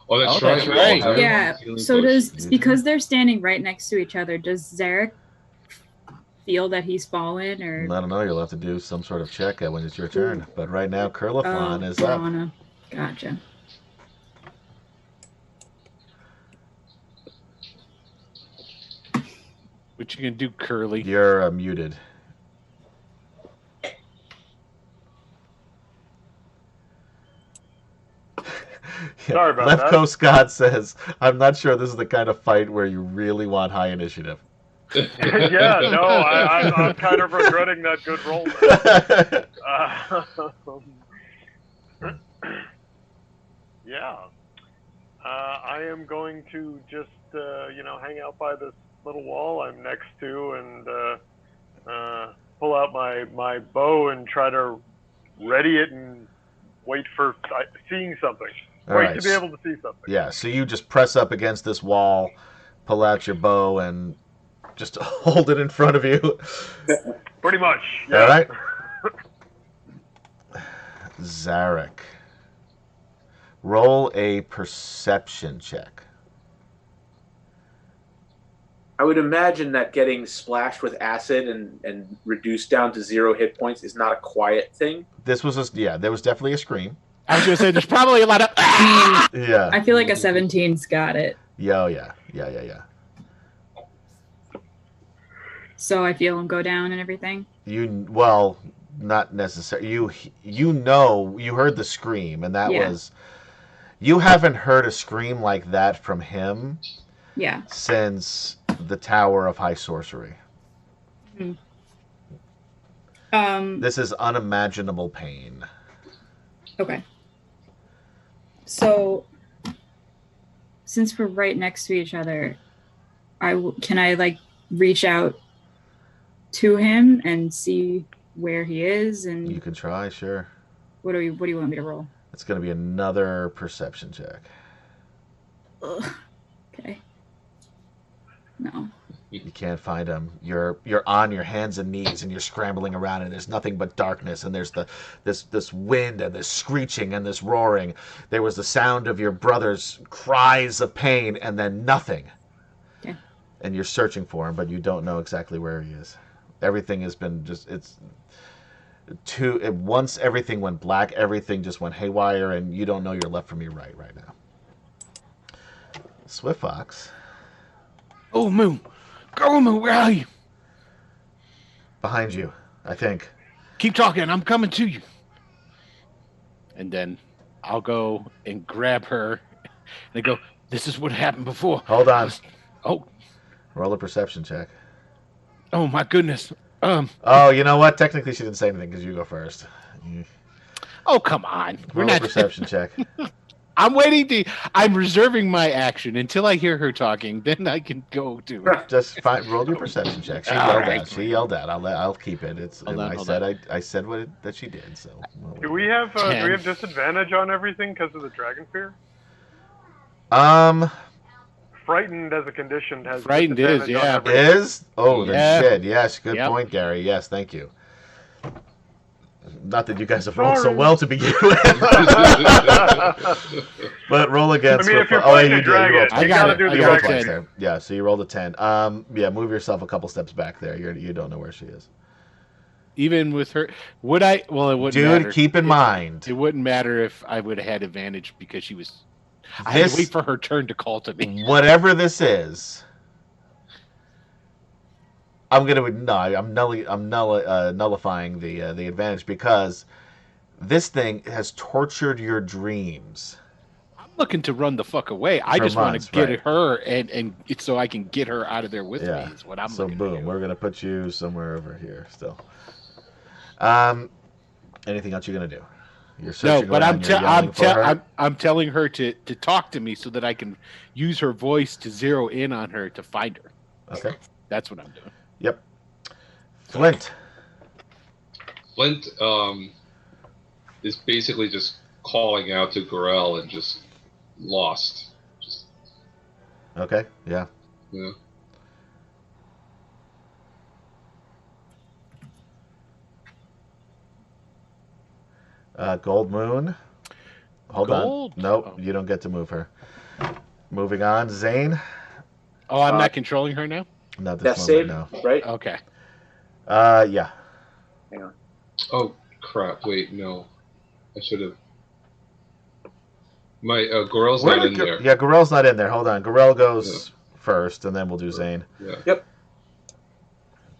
S3: Oh, that's
S4: Oh,
S3: right.
S4: that's
S3: we all
S4: right.
S3: have
S7: Yeah.
S3: healing
S7: So
S3: potions.
S7: because they're standing right next to each other, does Zarek feel that he's fallen
S1: I
S7: or?
S1: don't know. You'll have to do some sort of check when it's your turn. But right now, Curliflon is
S7: we're
S1: up.
S7: on a. Gotcha.
S4: What you gonna do, Curly?
S1: You're muted.
S5: Sorry about
S1: Left
S5: that.
S1: Coast God says, "I'm not sure this is the kind of fight where you really want high initiative."
S5: Yeah, no, I'm kind of regretting that good roll. Yeah, I am going to just hang out by this little wall I'm next to and pull out my bow and try to ready it and wait for seeing something.
S1: All
S5: Wait
S1: right.
S5: to be able to see something.
S1: Yeah, so you just press up against this wall, pull out your bow, and just hold it in front of you.
S5: Pretty much. Yeah.
S1: All right. Zarek. Roll a perception check.
S8: I would imagine that getting splashed with acid and reduced down to 0 hit points is not a quiet thing.
S1: This was there was definitely a scream.
S4: I was gonna say there's probably a lot of.
S1: Yeah.
S7: I feel like a 17's got it.
S1: Yeah.
S7: So I feel him go down and everything.
S1: Not necessarily. You heard the scream, and that
S7: Yeah.
S1: was. You haven't heard a scream like that from him
S7: Yeah.
S1: since the Tower of High Sorcery. This is unimaginable pain.
S7: Okay. So, since we're right next to each other, can I like reach out to him and see where he is? And
S1: You can try, sure.
S7: what do you want me to roll?
S1: It's going to be another perception check.
S7: Ugh. Okay. No.
S1: You can't find him. You're on your hands and knees and you're scrambling around and there's nothing but darkness and there's this wind and this screeching and this roaring. There was the sound of your brother's cries of pain and then nothing.
S7: Okay.
S1: And you're searching for him, but you don't know exactly where he is. Everything has been once everything went black, everything just went haywire and you don't know your left from your right now. Swift Fox.
S4: Oh, Moo. Go, Moo, where are you?
S1: Behind you, I think.
S4: Keep talking. I'm coming to you. And then I'll go and grab her and I go, this is what happened before.
S1: Hold on.
S4: Oh,
S1: Roll a perception check.
S4: oh my goodness.
S1: Oh, you know what? Technically, she didn't say anything because you go first.
S4: Oh, come on.
S1: Roll a perception check.
S4: I'm reserving my action until I hear her talking. Then I can go to her.
S1: Just roll your perception check. She yelled out. I'll keep it. I said that she did. So.
S5: Do we have disadvantage on everything because of the dragon fear? Frightened as a condition has
S4: Frightened is,
S5: disadvantage on
S4: yeah.
S5: everything.
S1: Is? Oh,
S4: Yeah.
S1: then shit. Yes, good
S4: Yep.
S1: point, Gary. Yes, thank you. Not that you guys have rolled so
S5: Sorry.
S1: well to begin with. But roll against.
S5: I mean, if you're
S1: oh,
S5: playing
S1: you
S5: a
S1: did. You
S5: dragon,
S1: rolled
S4: I
S5: you
S4: got
S5: gotta
S4: it.
S5: do
S4: I
S5: the
S4: got it.
S5: dragon.
S1: twice there. Yeah, so you rolled a 10. Yeah, move yourself a couple steps back there. You don't know where she is.
S4: Even with her, would I? Well, it wouldn't
S1: Dude,
S4: matter.
S1: keep in mind.
S4: It wouldn't matter if I would have had advantage because she was. I had to wait for her turn to call to me.
S1: Whatever this is, I'm nullifying the advantage because this thing has tortured your dreams.
S4: I'm looking to run the fuck away. I
S1: For
S4: just want
S1: months,
S4: to get
S1: right.
S4: her and it's so I can get her out of there with
S1: Yeah.
S4: me. Is what I'm
S1: So
S4: looking
S1: boom,
S4: to do.
S1: we're gonna put you somewhere over here still. Anything else you're gonna do? You're
S4: No,
S1: searching
S4: but
S1: around, you're yelling for her?
S4: I'm telling her to talk to me so that I can use her voice to zero in on her to find her.
S1: Okay.
S4: That's what I'm doing.
S1: Yep. Flint.
S3: Flint is basically just calling out to Gorell and just lost. Just,
S1: Okay. Yeah.
S3: you know.
S1: Gold Moon. hold
S4: gold?
S1: on. Nope,
S4: Oh.
S1: you don't get to move her. Moving on, Zane.
S4: Oh, I'm not controlling her now?
S1: Not
S8: Death
S1: this
S8: save,
S1: moment,
S8: right?
S4: Okay.
S1: no. Yeah.
S8: Hang on.
S3: Oh crap! Wait, no. I should have. My Gorel's
S1: Where
S3: not
S1: did
S3: in there.
S1: Yeah, Gorel's not in there. Hold on. Gorel goes first, and then we'll do Zane.
S3: Yeah.
S8: Yep.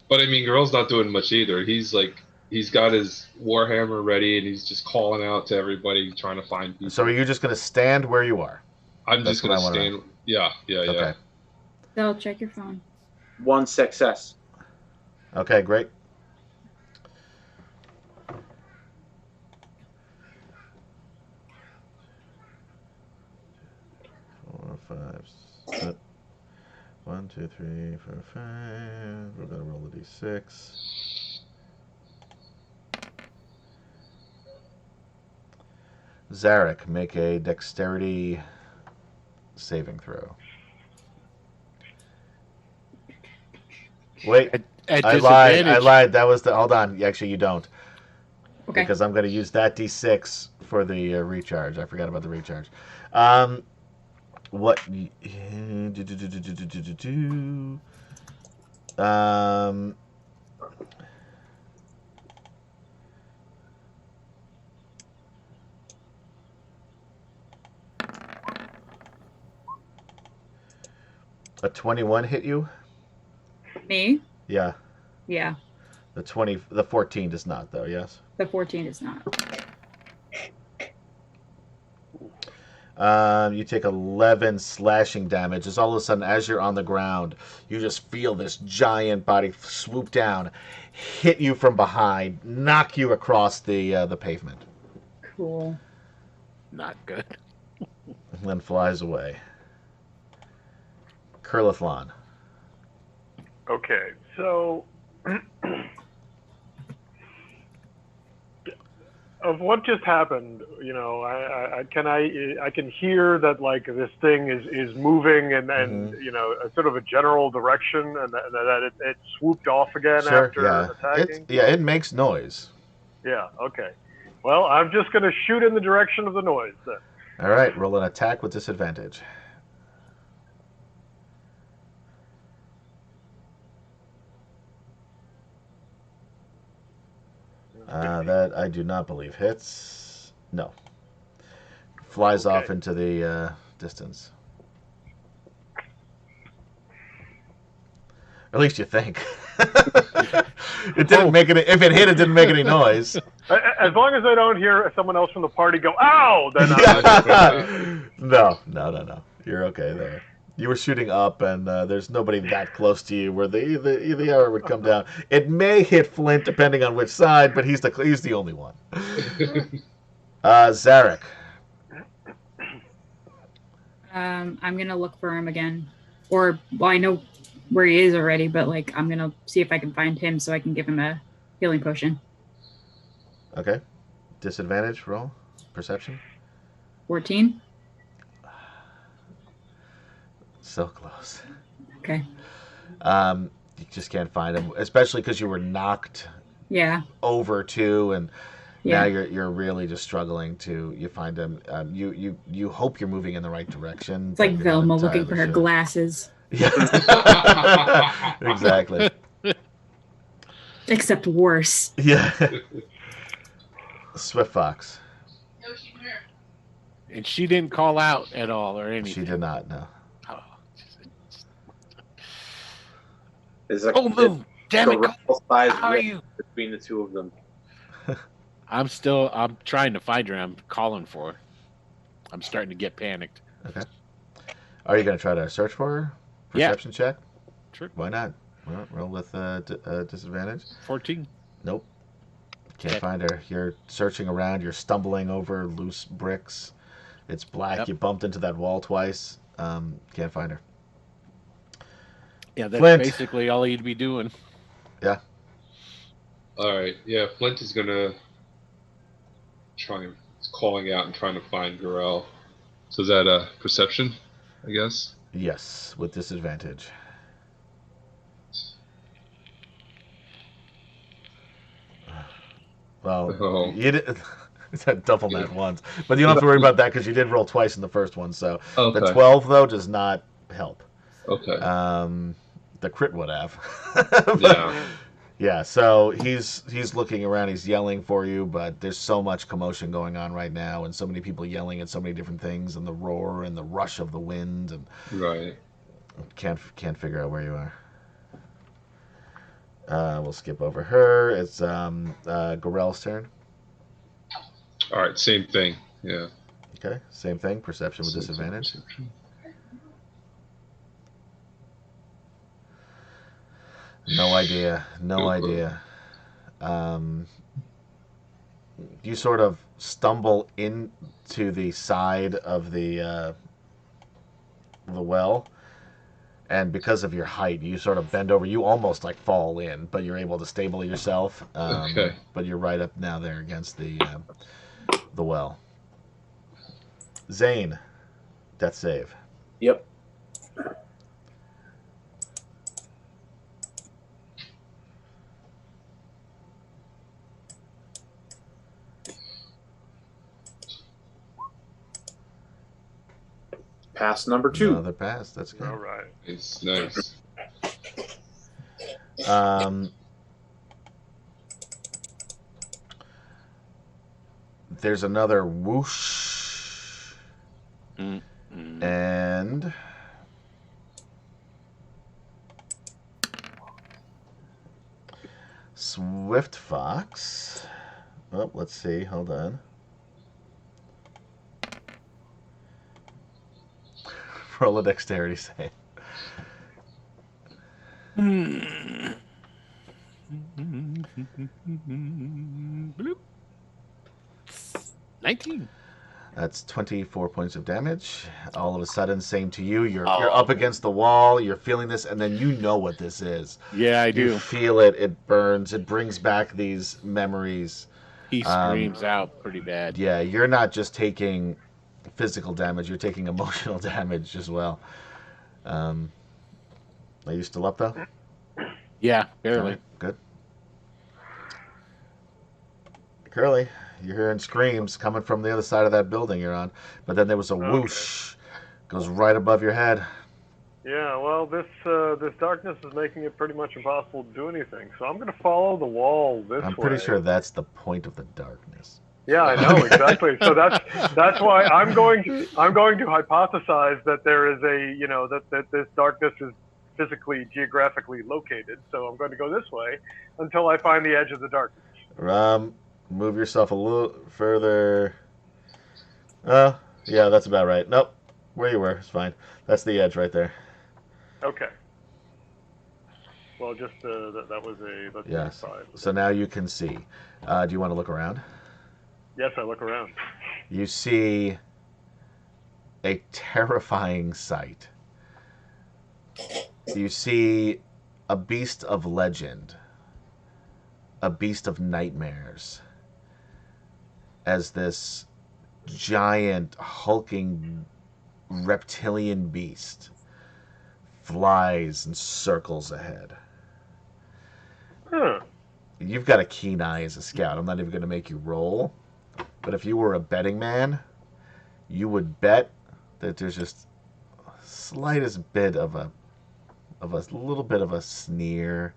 S3: But I mean, Gorel's not doing much either. He's got his Warhammer ready, and he's just calling out to everybody, trying to find people.
S1: So are you just going to stand where you are?
S3: I'm
S1: That's
S3: just gonna
S1: what I wanna
S3: stand. Yeah.
S1: Okay.
S7: They'll check your phone.
S8: 1 success.
S1: Okay, great. Four, five, six. 1, 2, 3, 4, 5. We're gonna roll the d6. Zarek, make a dexterity saving throw. Wait,
S4: At
S1: I lied.
S4: disadvantage.
S1: That was the. Hold on. Actually, you don't.
S7: Okay.
S1: Because I'm going to use that d6 for the recharge. I forgot about the recharge. What? A 21 hit you?
S7: Me?
S1: Yeah.
S7: Yeah.
S1: The 14 does not, though. Yes.
S7: The 14 is not.
S1: You take 11 slashing damage. As all of a sudden, as you're on the ground, you just feel this giant body swoop down, hit you from behind, knock you across the pavement,
S7: Cool.
S4: Not good.
S1: and then flies away. Curlithlon.
S5: Okay, so of what just happened, you know, I can hear that like this thing is moving and you know, a sort of a general direction, and that it swooped off again after attacking.
S1: It makes noise.
S5: Yeah. Okay. Well, I'm just gonna shoot in the direction of the noise then.
S1: All right, roll an attack with disadvantage. That I do not believe hits. No. Flies off into the distance. Or at least you think. It didn't make any. If it hit, it didn't make any noise.
S5: As long as I don't hear someone else from the party go "ow," then
S1: No. You're okay there. You were shooting up, and there's nobody that close to you where the arrow would come down. It may hit Flint, depending on which side, but he's the only one. Zarek.
S7: I'm gonna look for him again, or well, I know where he is already, but like I'm gonna see if I can find him so I can give him a healing potion.
S1: Okay. Disadvantage roll. Perception.
S7: 14.
S1: So close.
S7: Okay.
S1: You just can't find him, especially because you were knocked
S7: Yeah.
S1: over too, and
S7: Yeah.
S1: now you're really just struggling to find him. You hope you're moving in the right direction.
S7: It's like Velma looking for her glasses.
S1: Yeah. Exactly.
S7: Except worse.
S1: Yeah. Swift Fox.
S4: And she didn't call out at all or anything.
S1: She did not. No.
S4: Oh,
S8: There's a
S4: Moon! Damn it!
S8: size
S4: How are
S8: rift
S4: you?
S8: between the two of them.
S4: I'm trying to find her. I'm calling for her. I'm starting to get panicked.
S1: Okay. Are you going to try to search for her? Perception check?
S4: Sure.
S1: Why not? Well, roll with disadvantage.
S4: 14.
S1: Nope. Can't find her. You're searching around. You're stumbling over loose bricks. It's black.
S4: Yep.
S1: You bumped into that wall twice. Can't find her.
S4: Yeah, that's
S1: Flint.
S4: basically all he'd be doing.
S1: Yeah.
S3: All right. Yeah, Flint is gonna calling out and trying to find Gorel. So is that a perception, I guess?
S1: Yes, with disadvantage. Well,
S3: Oh.
S1: you did. double nat ones. But you don't have to worry about that because you did roll twice in the first one. So
S3: Okay.
S1: the 12 though does not help.
S3: Okay.
S1: The crit would have.
S3: Yeah.
S1: Yeah, so he's looking around, he's yelling for you, but there's so much commotion going on right now, and so many people yelling at so many different things, and the roar and the rush of the wind, and
S3: Right.
S1: can't figure out where you are. We'll skip over her. It's Gorell's turn.
S3: All right. Same thing. Yeah.
S1: Okay, same thing. Perception with
S3: Same
S1: disadvantage.
S3: perception.
S1: No idea. No
S3: Okay.
S1: idea. You sort of stumble into the side of the well, and because of your height, you sort of bend over. You almost like fall in, but you're able to stable yourself.
S3: Okay.
S1: But you're right up now there against the well. Zane, death save.
S8: Yep. Pass number 2.
S1: Another pass. That's good.
S5: All right.
S3: It's nice.
S1: There's another whoosh, and Swift Fox. Oh, let's see. Hold on. Roll a dexterity save.
S4: Bloop. 19.
S1: That's 24 points of damage. All of a sudden, same to you. You're up against the wall. You're feeling this, and then you know what this is.
S4: Yeah, I
S1: You
S4: do.
S1: feel it. It burns. It brings back these memories.
S4: He screams out pretty bad.
S1: Yeah, you're not just taking physical damage. You're taking emotional damage as well. Are you still up, though?
S4: Yeah, barely.
S1: All right, good. Curly, you're hearing screams coming from the other side of that building you're on. But then there was a whoosh. Goes right above your head.
S5: Yeah, well, this darkness is making it pretty much impossible to do anything. So I'm going to follow the wall this way.
S1: I'm pretty sure that's the point of the darkness.
S5: Yeah, I know exactly. So that's why I'm going to hypothesize that there is that this darkness is physically geographically located. So I'm going to go this way until I find the edge of the darkness.
S1: Move yourself a little further. Yeah, that's about right. Nope, where you were, it's fine. That's the edge right there.
S5: Okay. Well, just that was a
S1: Yes.
S5: 5.
S1: So now you can see. Do you want to look around?
S5: Yes, I look around.
S1: You see a terrifying sight. You see a beast of legend, a beast of nightmares, as this giant, hulking, reptilian beast flies and circles ahead.
S5: Huh.
S1: You've got a keen eye as a scout. I'm not even going to make you roll. But if you were a betting man, you would bet that there's just slightest bit of a little bit of a sneer.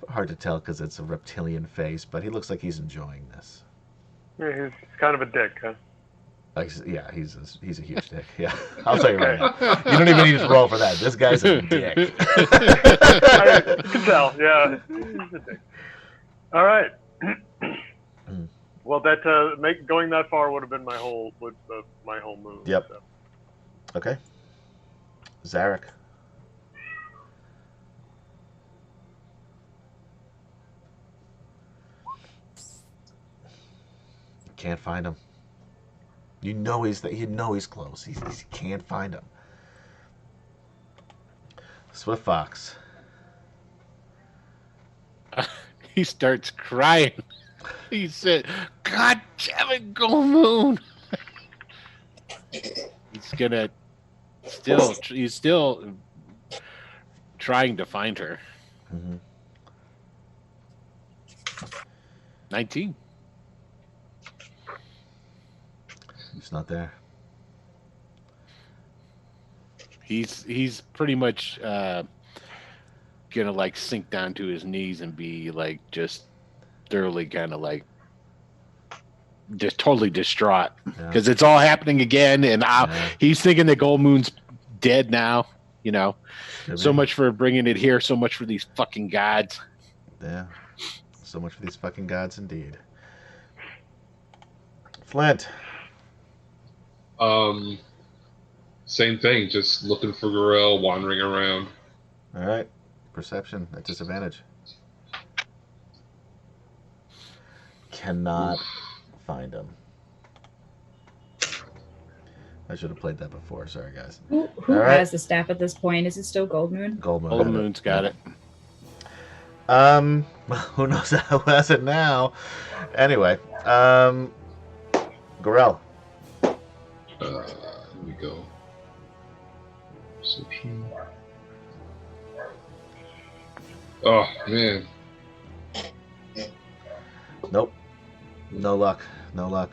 S1: Hard to tell because it's a reptilian face, but he looks like he's enjoying this.
S5: Yeah, he's kind of a dick, huh?
S1: Yeah, he's a huge dick. Yeah, I'll tell you right now. You don't even need to roll for that. This guy's a dick.
S5: I can tell. Yeah, he's a dick. All right. Well, that going that far would have been my whole move.
S1: Yep.
S5: So.
S1: Okay. Zarek. Can't find him. You know he's close. He can't find him. Swift Fox.
S4: He starts crying. He said, "God damn it, Gold Moon!" He's still trying to find her.
S1: Mm-hmm.
S4: 19.
S1: He's not there.
S4: He's pretty much gonna like sink down to his knees and be like just thoroughly kind of like just totally distraught because it's all happening again, and he's thinking that Gold Moon's dead now. You know, so much for bringing it here, so much for these fucking gods.
S1: Yeah, so much for these fucking gods, indeed. Flint.
S3: Same thing. Just looking for Gorell, wandering around.
S1: All right, perception at disadvantage. Cannot find him. I should have played that before. Sorry, guys.
S7: Who has the staff at this point? Is it still Gold Moon?
S1: Gold Moon.
S4: Gold Moon's got it.
S1: Who knows who has it now? Anyway, Gorell.
S3: Here we go. Perception. Oh man.
S1: Nope. No luck. No luck.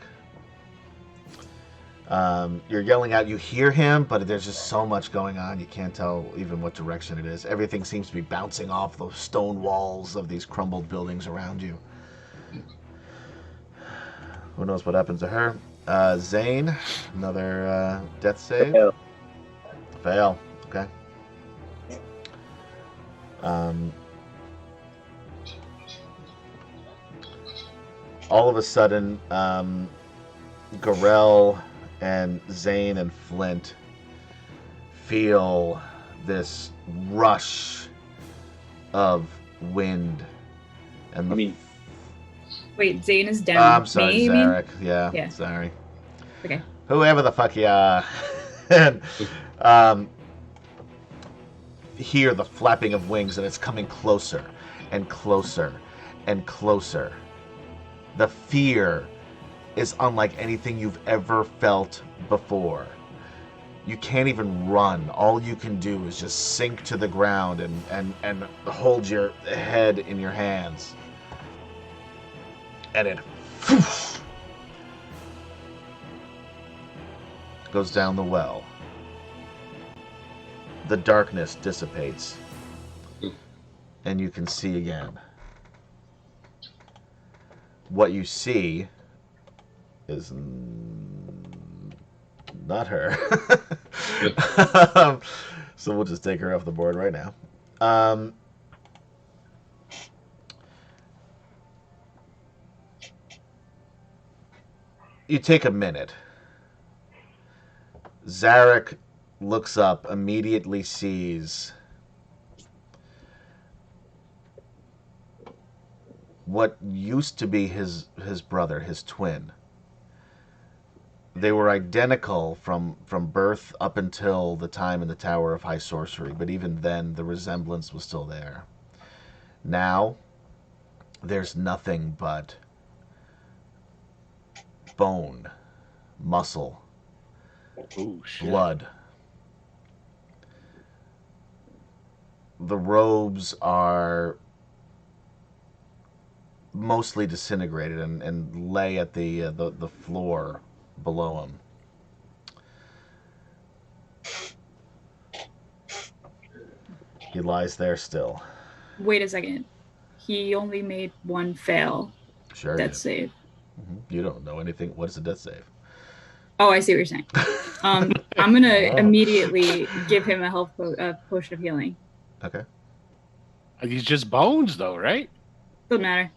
S1: You're yelling out. You hear him, but there's just so much going on. You can't tell even what direction it is. Everything seems to be bouncing off the stone walls of these crumbled buildings around you. Who knows what happens to her? Zane, another death save. Fail. Okay. All of a sudden, Gorell and Zane and Flint feel this rush of wind. And
S7: wait, Zane is down.
S1: I'm sorry, Zarek. Yeah, sorry.
S7: Okay.
S1: Whoever the fuck you are. And hear the flapping of wings, and it's coming closer and closer and closer. The fear is unlike anything you've ever felt before. You can't even run. All you can do is just sink to the ground and hold your head in your hands. And it goes down the well. The darkness dissipates. And you can see again. What you see is not her. So we'll just take her off the board right now. You take a minute. Zarek looks up, immediately sees what used to be his brother, his twin. They were identical from birth up until the time in the Tower of High Sorcery, but even then the resemblance was still there. Now, there's nothing but bone, muscle, blood. The robes are mostly disintegrated and lay at the floor below him. He lies there still.
S7: Wait a second. He only made one fail.
S1: Sure.
S7: Death save.
S1: Mm-hmm. You don't know anything. What is a death save?
S7: Oh, I see what you're saying. I'm gonna immediately give him a health potion of healing.
S1: Okay.
S4: He's just bones, though, right?
S7: Doesn't matter.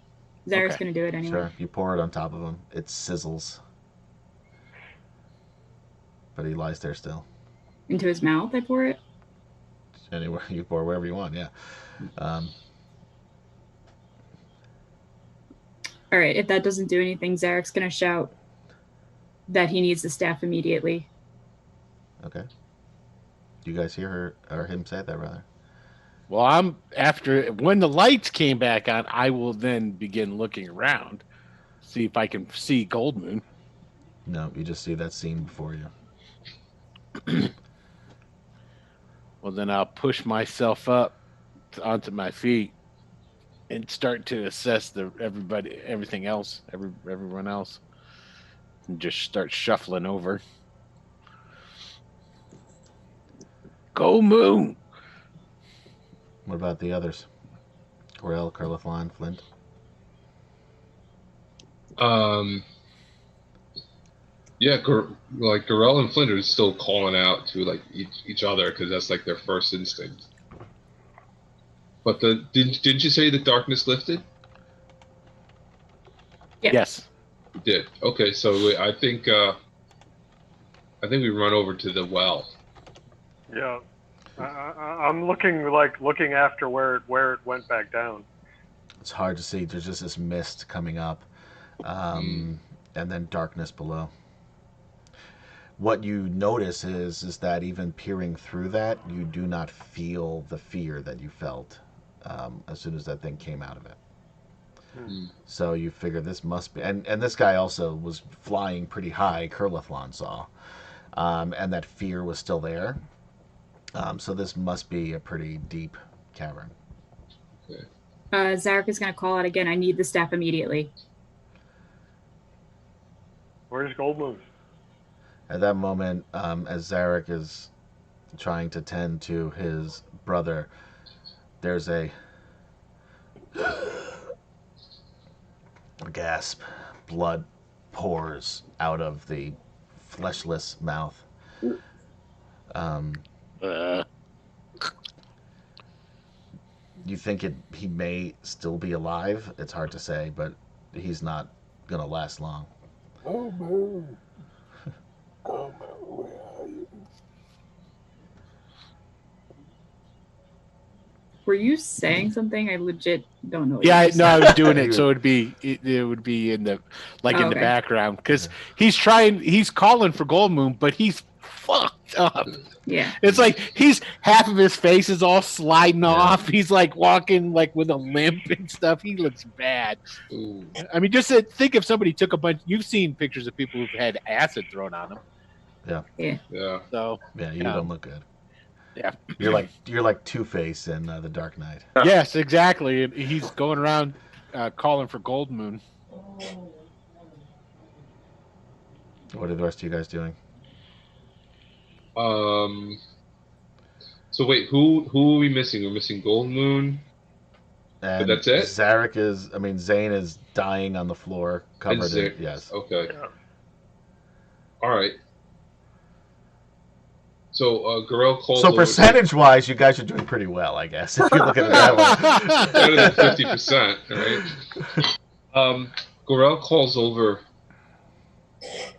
S7: Zarek's gonna do it anyway.
S1: Sure. You pour it on top of him. It sizzles. But he lies there still.
S7: Into his mouth, I pour it?
S1: Anywhere. You pour wherever you want, yeah.
S7: All right, if that doesn't do anything, Zarek's going to shout that he needs the staff immediately.
S1: Okay. Do you guys hear her, or him say that, rather?
S4: Well, when the lights came back on, I will then begin looking around, see if I can see Gold Moon.
S1: No, you just see that scene before you.
S4: Well, then I'll push myself up onto my feet and start to assess everything else, everyone else, and just start shuffling over. Go Moon.
S1: What about the others? Corell, Curliflon, Flint.
S3: Yeah, like Gorell and Flint are still calling out to like each other because that's like their first instinct. But didn't you say the darkness lifted?
S7: Yeah.
S4: Yes.
S3: It did. Okay, so I think we run over to the well.
S5: Yeah, I'm looking after where it went back down.
S1: It's hard to see. There's just this mist coming up, and then darkness below. What you notice is that even peering through that, you do not feel the fear that you felt as soon as that thing came out of it. So you figure this must be, and this guy also was flying pretty high. Curliflon saw, and that fear was still there. So this must be a pretty deep cavern.
S3: Okay.
S7: Zarek is going to call out again. I need the staff immediately.
S5: Where's Goldmoon?
S1: At that moment, as Zarek is trying to tend to his brother, there's a gasp. Blood pours out of the fleshless mouth. You think he may still be alive? It's hard to say, but he's not going to last long.
S2: Oh, man. Oh, man, where are you?
S7: Were you saying something? I legit don't know.
S4: Yeah,
S7: what
S4: I was doing it, so it would be in the in the background because he's calling for Gold Moon, but he's fucked up.
S7: Yeah,
S4: it's like he's half of his face is all sliding off. He's like walking like with a limp and stuff. He looks bad.
S3: Ooh.
S4: I mean, just think if somebody took a bunch. You've seen pictures of people who've had acid thrown on them.
S3: Yeah.
S4: So
S1: you don't look good.
S4: Yeah,
S1: you're like Two-Face in The Dark Knight.
S4: Yes, exactly. And he's going around calling for Gold Moon.
S1: What are the rest of you guys doing?
S3: So wait, who are we missing? We're missing Gold Moon.
S1: And
S3: but that's it?
S1: Zane is dying on the floor, covered in yes.
S3: Okay. Yeah. All right. So Gorell calls.
S1: So percentage-wise, you guys are doing pretty well, I guess. If you look at it that way,
S3: better than 50%, right? Gorell calls over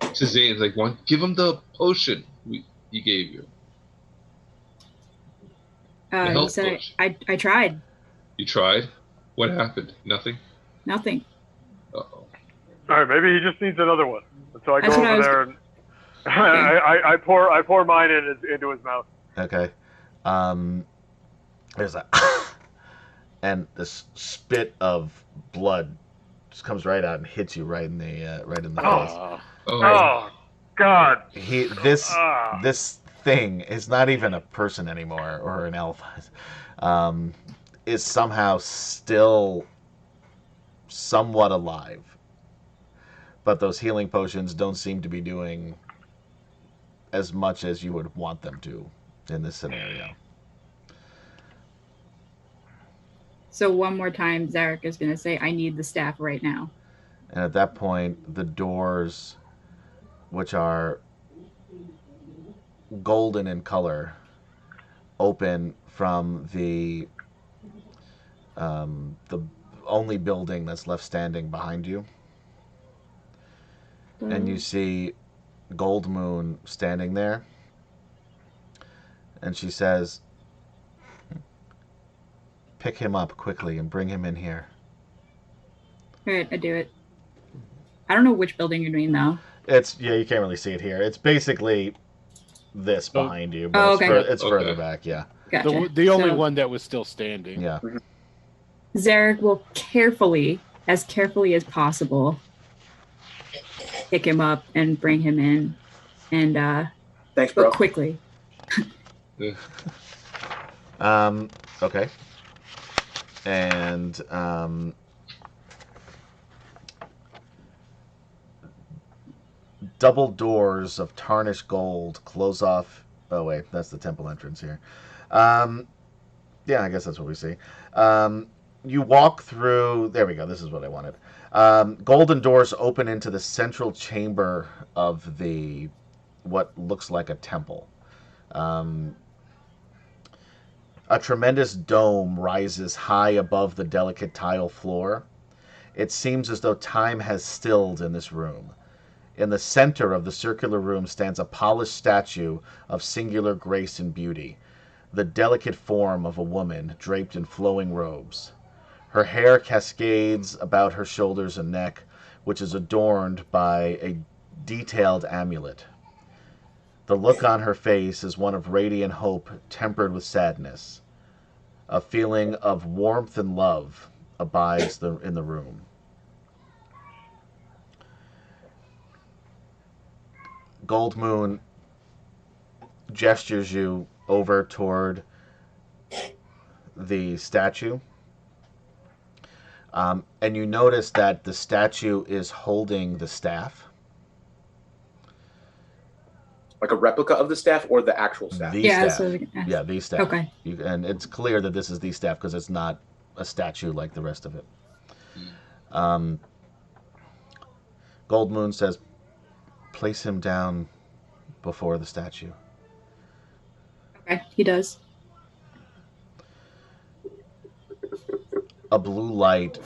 S3: to Zane, like, give him the potion he gave you.
S7: He said, I tried.
S3: You tried? What happened? Nothing?
S7: Nothing.
S3: Uh-oh.
S5: All right, maybe he just needs another one. So I go over there and I pour mine into his mouth.
S1: Okay. There's a and this spit of blood just comes right out and hits you right in the face.
S5: Oh God!
S1: This thing is not even a person anymore or an elf. Is somehow still somewhat alive, but those healing potions don't seem to be doing as much as you would want them to in this scenario.
S7: So one more time, Zarek is going to say, I need the staff right now.
S1: And at that point, the doors, which are golden in color, open from the only building that's left standing behind you. And you see Gold Moon standing there. And she says, pick him up quickly and bring him in here.
S7: All right, I do it. I don't know which building you're doing though.
S1: You can't really see it here. It's basically this behind you, but it's further back, yeah.
S7: Gotcha.
S4: The only one that was still standing.
S1: Yeah.
S7: Zarek will carefully as possible, pick him up and bring him in, and
S8: thanks, bro.
S7: But quickly.
S1: Okay. And double doors of tarnished gold close off. Oh wait, that's the temple entrance here. Yeah, I guess that's what we see. You walk through. There we go. This is what I wanted. Golden doors open into the central chamber of the what looks like a temple. A tremendous dome rises high above the delicate tile floor. It seems as though time has stilled in this room. In the center of the circular room stands a polished statue of singular grace and beauty, the delicate form of a woman draped in flowing robes. Her hair cascades about her shoulders and neck, which is adorned by a detailed amulet. The look on her face is one of radiant hope tempered with sadness. A feeling of warmth and love abides in the room. Gold Moon gestures you over toward the statue. And you notice that the statue is holding the staff.
S8: Like a replica of the staff or the actual staff?
S1: The
S7: Yeah,
S1: staff.
S7: so
S1: Yeah, the staff.
S7: Okay.
S1: And it's clear that this is the staff because it's not a statue like the rest of it. Gold Moon says, place him down before the statue.
S7: Okay, he does.
S1: A blue light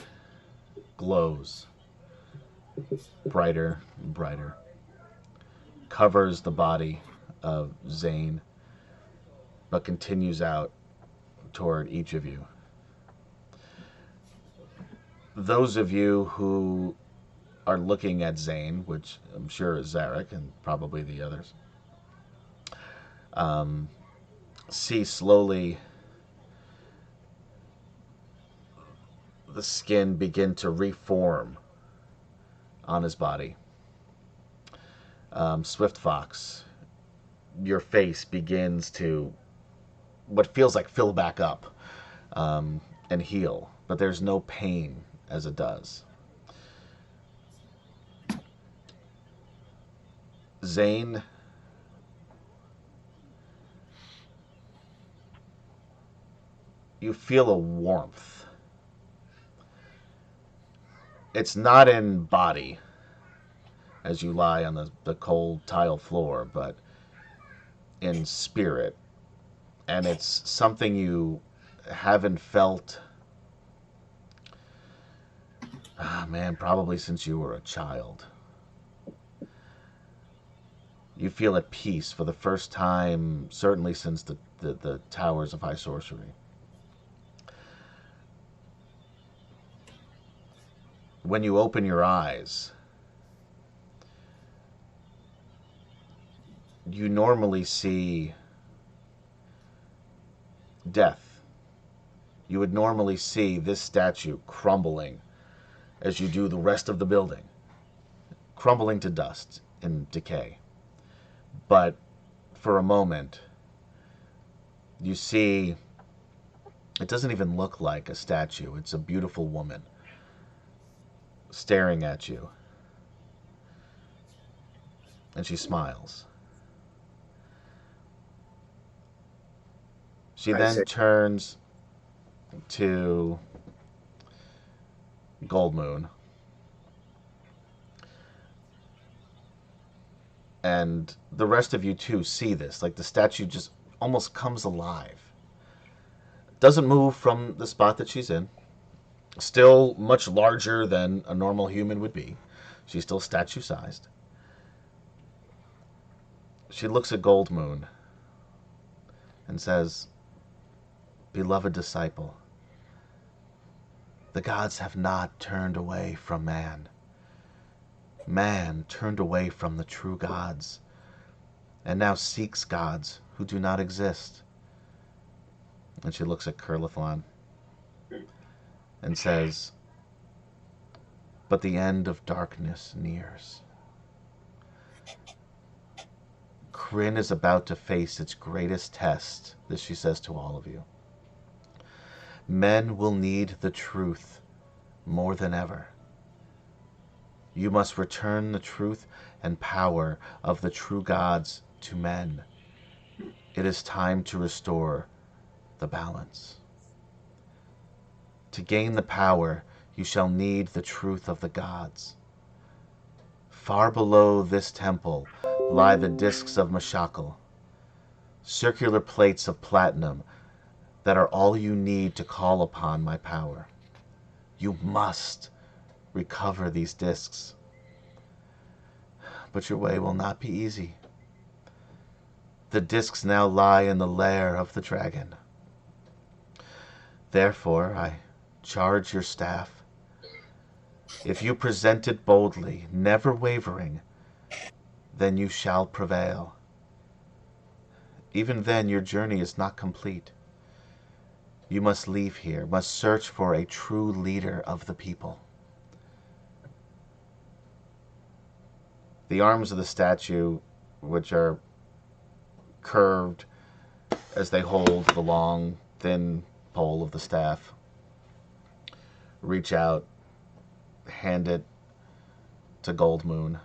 S1: glows brighter and brighter, covers the body of Zane, but continues out toward each of you. Those of you who are looking at Zane, which I'm sure is Zarek and probably the others, see slowly the skin begin to reform on his body. Swift Fox, your face begins to what feels like fill back up and heal, but there's no pain as it does. Zane, you feel a warmth. It's not in body as you lie on the cold tile floor, but in spirit. And it's something you haven't felt, probably since you were a child. You feel at peace for the first time, certainly since the Towers of High Sorcery. When you open your eyes, you normally see death. You would normally see this statue crumbling as you do the rest of the building, crumbling to dust and decay. But for a moment, you see, it doesn't even look like a statue. It's a beautiful woman staring at you. And she smiles. She then turns to Gold Moon. And the rest of you too see this. Like the statue just almost comes alive. Doesn't move from the spot that she's in. Still much larger than a normal human would be. She's still statue-sized. She looks at Gold Moon and says, "Beloved disciple, the gods have not turned away from man. Man turned away from the true gods and now seeks gods who do not exist." And she looks at Kurlathon and says, "But the end of darkness nears. Kryn is about to face its greatest test," this she says to all of you. Men will need the truth more than ever. You must return the truth and power of the true gods to men. It is time to restore the balance. To gain the power, you shall need the truth of the gods. Far below this temple lie the discs of Mashakal, circular plates of platinum that are all you need to call upon my power. You must recover these discs. But your way will not be easy. The discs now lie in the lair of the dragon. Therefore, I charge your staff. If you present it boldly, never wavering, then you shall prevail. Even then, your journey is not complete. You must leave here, must search for a true leader of the people. The arms of the statue, which are curved as they hold the long, thin pole of the staff, reach out, hand it to Goldmoon.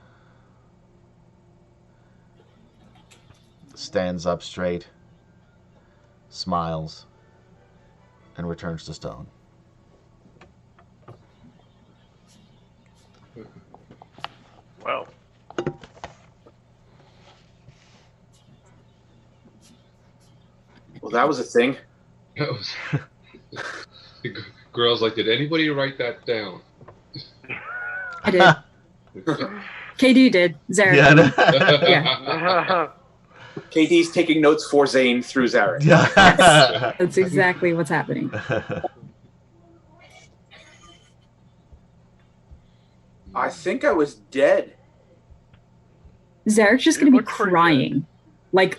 S1: Stands up straight, smiles, and returns to stone.
S5: Well,
S8: Well, that was a thing.
S3: That was... The girl's like, did anybody write that down?
S7: I did. KD did. Zarek. Yeah.
S8: KD's taking notes for Zane through Zarek.
S7: Yes, that's exactly what's happening.
S8: I think I was dead.
S7: Zarek's just
S5: You
S7: gonna be
S5: look pretty
S7: crying, like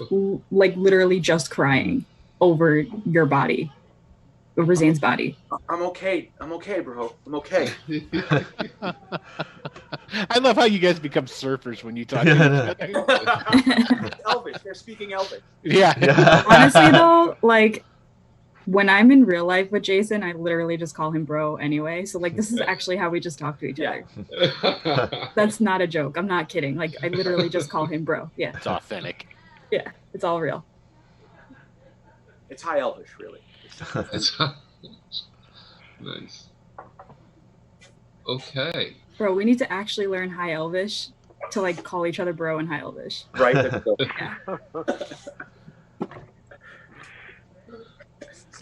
S7: literally just crying over your body, over Zane's body.
S8: I'm okay. I'm okay, bro. I'm okay.
S4: I love how you guys become surfers when you talk to each other.
S8: Elvish. They're speaking Elvish.
S4: Yeah.
S7: Honestly, though, like when I'm in real life with Jason, I literally just call him bro anyway. So like, this is actually how we just talk to each other. That's not a joke. I'm not kidding. Like, I literally just call him bro. Yeah.
S4: It's authentic.
S7: Yeah. It's all real.
S8: It's High Elvish, really.
S3: Nice. Okay.
S7: Bro, we need to actually learn High Elvish to like call each other bro in High Elvish.
S8: Right. There we go.
S7: Yeah.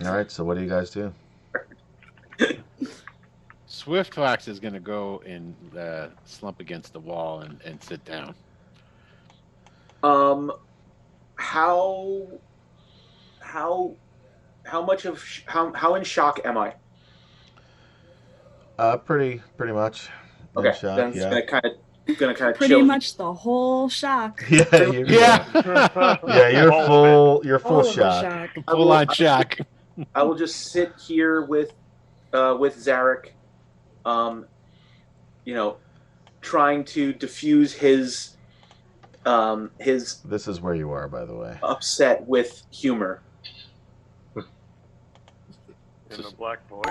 S1: All right, so what do you guys do?
S4: Swiftfox is going to go and slump against the wall and sit down.
S8: How much of how in shock am I?
S1: Pretty much. In
S8: Okay,
S1: shock,
S8: then I'm just gonna kind of
S7: Pretty
S8: chill.
S7: much the whole shock.
S1: Yeah, you're full. You're full
S7: All of the
S1: shock.
S4: Full on shock.
S8: I will just sit here with Zarek, trying to diffuse his
S1: This is where you are, by the way.
S8: upset with humor.
S5: in the black void.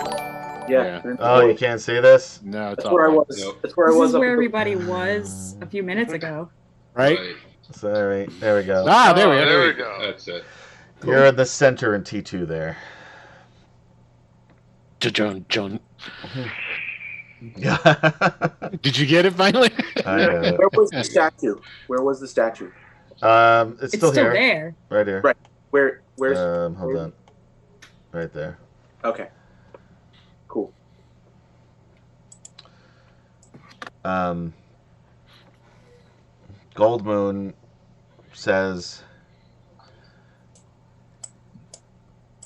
S8: Yeah.
S1: Oh, you can't see this?
S4: No, it's
S8: That's
S4: all
S8: where I
S4: right.
S8: was.
S3: Nope.
S8: That's where I
S7: This
S8: was.
S7: is
S8: up
S7: where
S8: until-
S7: everybody was a few minutes ago.
S4: Right?
S1: So, all right, there we go.
S4: Ah, there we
S5: Oh,
S4: go.
S5: there we go.
S3: That's it.
S1: You're in the center in T2 there.
S4: Joan.
S1: Yeah.
S4: Did you get it finally?
S8: Where was the statue? Where was the statue?
S1: It's
S7: It's
S1: still here.
S7: there.
S1: Right here.
S8: Right. Where's?
S1: Hold on. Right there.
S8: Okay. Cool.
S1: Goldmoon says,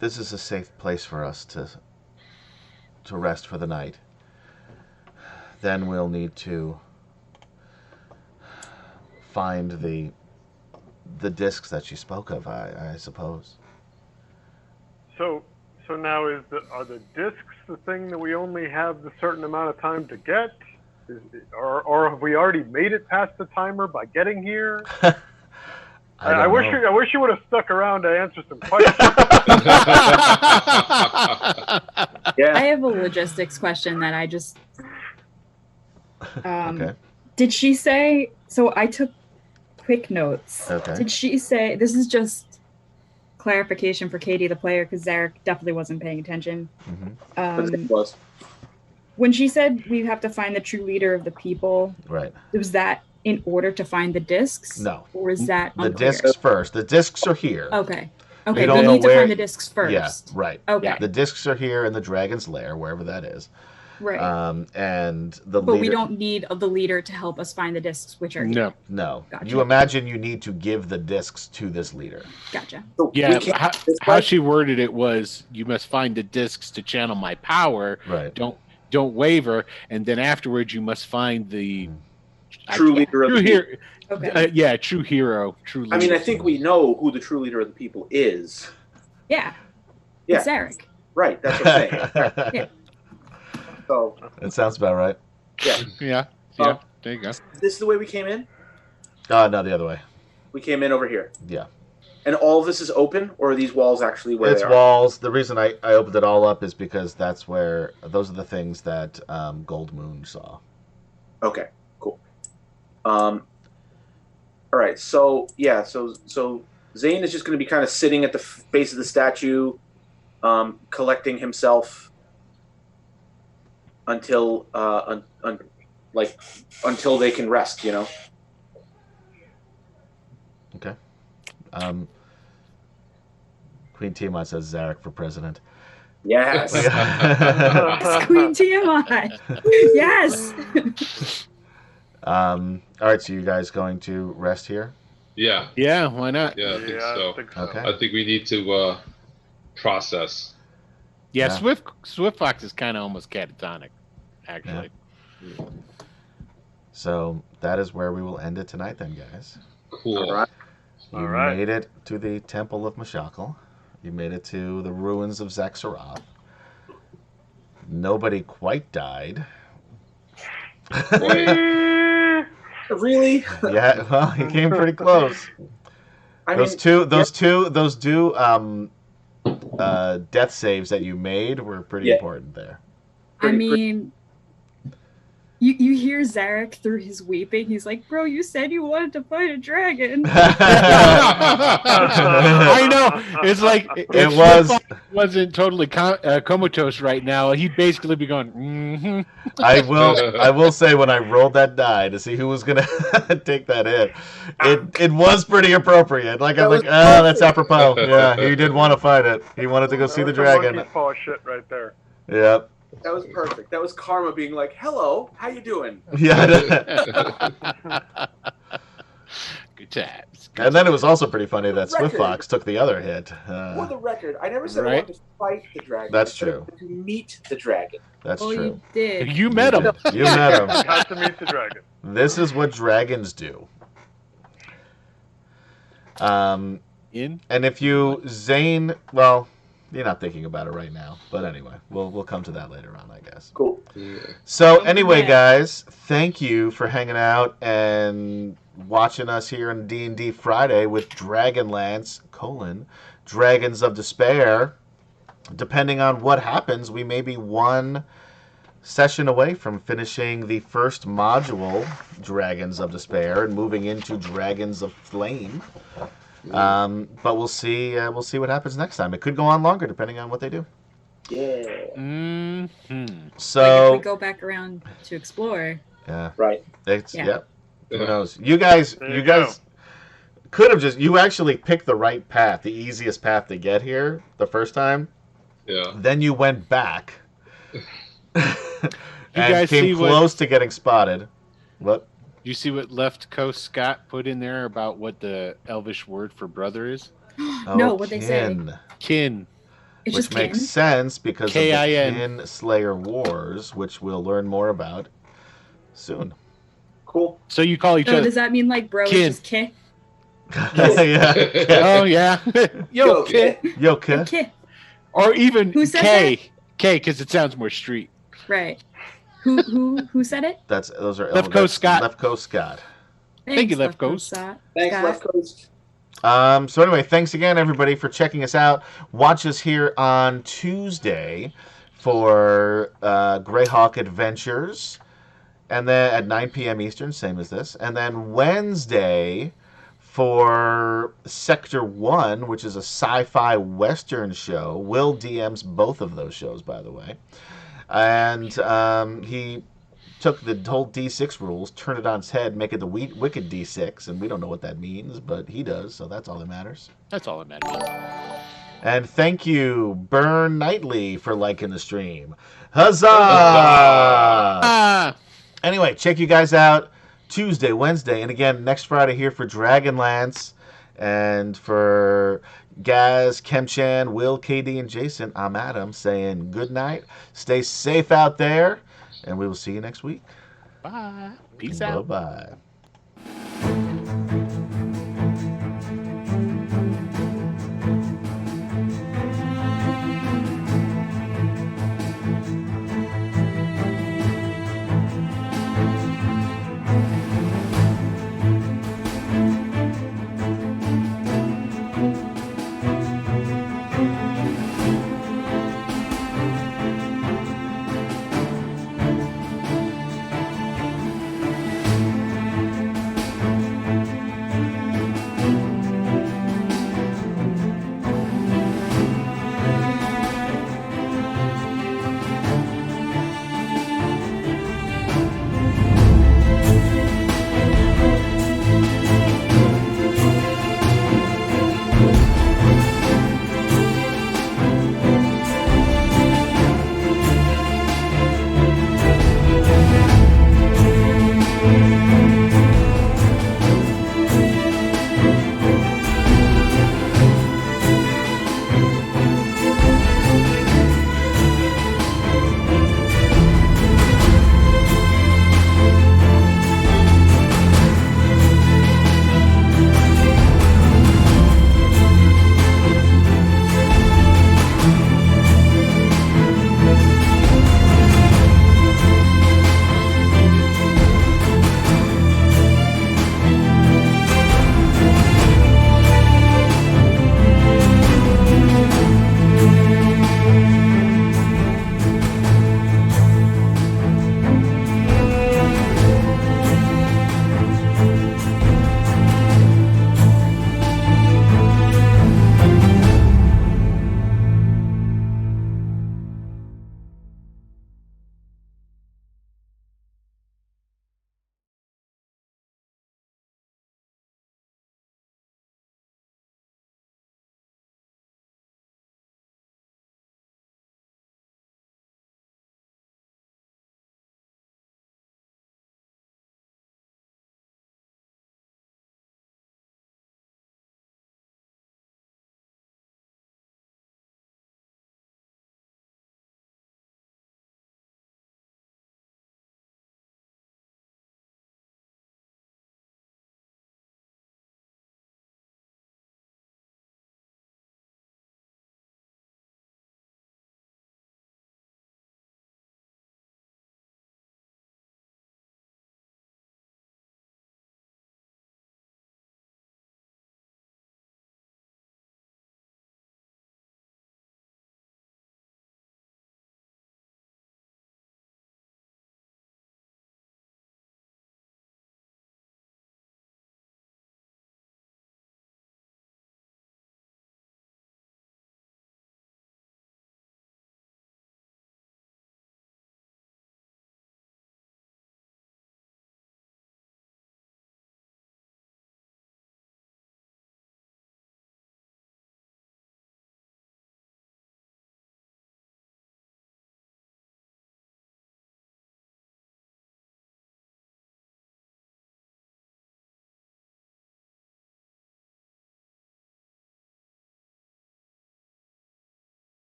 S1: "This is a safe place for us to rest for the night. Then we'll need to find the discs that you spoke of, I suppose."
S5: So now are the discs the thing that we only have the certain amount of time to get? Or have we already made it past the timer by getting here? I wish you would have stuck around to answer some questions.
S8: Yeah.
S7: I have a logistics question that I just.
S1: Okay.
S7: Did she say? So I took quick notes.
S1: Okay.
S7: Did she say? This is just clarification for Katie, the player, because Zarek definitely wasn't paying attention.
S1: Mm-hmm.
S8: It was.
S7: When she said we have to find the true leader of the people,
S1: Right.
S7: was that in order to find the discs?
S1: No.
S7: Or is that
S1: The
S7: unclear?
S1: discs first. The discs are here.
S7: Okay.
S1: You
S7: Okay,
S1: don't
S7: we
S1: know
S7: need to
S1: where-
S7: find the discs first.
S1: Yeah, right.
S7: Okay.
S1: The discs are here in the dragon's lair, wherever that is.
S7: Right.
S1: And the
S7: But
S1: leader...
S7: we don't need the leader to help us find the discs, which are
S4: No.
S1: No.
S7: Gotcha.
S1: You imagine you need to give the discs to this leader.
S7: Gotcha.
S8: So
S4: Yeah,
S8: we can't-
S4: how she worded it was, you must find the discs to channel my power.
S1: Right.
S4: Don't waver, and then afterwards you must find the
S8: True leader of the people.
S4: hero.
S7: Okay.
S4: True hero. True leader.
S8: I mean, I think we know who the true leader of the people is.
S7: Yeah.
S8: Yeah.
S7: It's Zarek.
S8: Right, that's what I'm saying.
S7: Yeah.
S8: So,
S1: That sounds about right.
S8: yeah.
S4: Yeah.
S8: Oh.
S4: There you go.
S8: This is the way we came in?
S1: No, the other way.
S8: We came in over here.
S1: Yeah.
S8: And all of this is open, or are these walls actually where
S1: It's
S8: they are?
S1: walls. The reason I opened it all up is because those are the things that Gold Moon saw.
S8: Okay, cool. All right, so yeah, so Zane is just going to be kind of sitting at the base of the statue, collecting himself until until they can rest. You know.
S1: Okay. Queen Tiamat says Zarek for president.
S8: Yes.
S7: Yes, Queen Tiamat. Yes.
S1: All right, so you guys going to rest here?
S3: Yeah,
S4: Yeah, why not?
S3: yeah, I think so.
S5: I think so.
S1: Okay.
S3: I think we need to process.
S4: Yeah,
S1: Yeah.
S4: Swift Fox is kind of almost catatonic, actually.
S1: So that is where we will end it tonight then, guys.
S3: Cool.
S8: All right.
S1: You
S5: All right.
S1: made it to the Temple of Mashakal. You made it to the ruins of Zaxxarath. Nobody quite died.
S8: Really?
S1: Yeah, well, you came pretty close.
S8: I
S1: Those
S8: mean,
S1: two death saves that you made were pretty
S8: Yeah.
S1: important there.
S7: I mean, you hear Zarek through his weeping. He's like, "Bro, you said you wanted to fight a dragon."
S4: I know. It's like if
S1: It
S4: Swift
S1: was.
S4: Fox wasn't totally comatose right now, he'd basically be going, mm-hmm.
S1: I will say when I rolled that die to see who was gonna take that hit, it was pretty appropriate. Like I'm like, that's apropos. Yeah, he did want to fight it. He wanted to go see the
S5: That was some
S1: dragon.
S5: monkey's paw shit right there.
S1: Yep.
S8: that was perfect. That was karma being like, "Hello, how you doing?"
S1: Yeah.
S4: Good times.
S1: And then it was also pretty funny that Swift
S8: Record.
S1: Fox took the other hit.
S8: For the record, I never said I
S4: Right.
S8: wanted to fight the dragon.
S1: That's
S8: I said I
S1: true.
S8: wanted to meet the dragon.
S1: That's
S7: Oh,
S1: true.
S7: you did.
S4: You met him.
S1: You met him.
S5: Had to meet the dragon.
S1: This is what dragons do.
S4: In?
S1: And if you Zane, well, you're not thinking about it right now, but anyway, we'll come to that later on, I guess.
S8: Cool.
S3: Yeah.
S1: So anyway,
S7: Yeah.
S1: guys, thank you for hanging out and watching us here on D&D Friday with DragonLance, Dragons of Despair. Depending on what happens, we may be one session away from finishing the first module, Dragons of Despair, and moving into Dragons of Flame. But we'll see what happens next time. It could go on longer depending on what they do.
S8: Yeah.
S4: Mm-hmm.
S7: Like if
S1: So
S7: we go back around to explore.
S1: yeah,
S8: Right.
S1: it's
S7: Yeah.
S1: yep. Who
S3: Yeah.
S1: knows? You guys
S5: There you go.
S1: could have you actually picked the right path, the easiest path to get here the first time.
S3: Yeah.
S1: Then you went back and
S4: guys
S1: came
S4: see what-
S1: close to getting spotted. What?
S4: You see what Left Coast Scott put in there about what the Elvish word for brother is?
S7: No, what'd they say?
S4: Kin.
S7: It's
S1: Which
S7: just
S1: makes
S7: kin.
S1: sense because of the
S4: K-I-N.
S1: Kin Slayer Wars, which we'll learn more about soon.
S8: Cool.
S4: So you call each
S7: So
S4: other.
S7: does that mean like bro
S4: Kin.
S7: is just K?
S1: Yeah.
S4: Oh yeah. Yo, Kin.
S1: Yo, Kin.
S7: K.
S4: Or even
S7: Who said
S4: K. K, because it sounds more street.
S7: Right. Who said it?
S1: Those are
S4: Left Coast Scott.
S1: Left Coast Scott.
S4: Thank you,
S7: Thanks,
S4: Left Coast.
S7: Scott.
S8: Thanks,
S7: Scott.
S8: Left Coast.
S1: So anyway, thanks again, everybody, for checking us out. Watch us here on Tuesday for Greyhawk Adventures, and then at 9 p.m. Eastern, same as this. And then Wednesday for Sector 1, which is a sci-fi western show. Will DMs both of those shows, by the way. And he took the whole D6 rules, turned it on its head, make it the wicked D6, and we don't know what that means, but he does, so that's all that matters.
S4: That's all that matters.
S1: And thank you, Burn Knightley, for liking the stream. Huzzah! Anyway, check you guys out Tuesday, Wednesday, and again next Friday here for DragonLance. And for Gaz, Kemchan, Will, KD, and Jason, I'm Adam saying good night. Stay safe out there, and we will see you next week.
S4: Bye. Peace out.
S1: Bye-bye.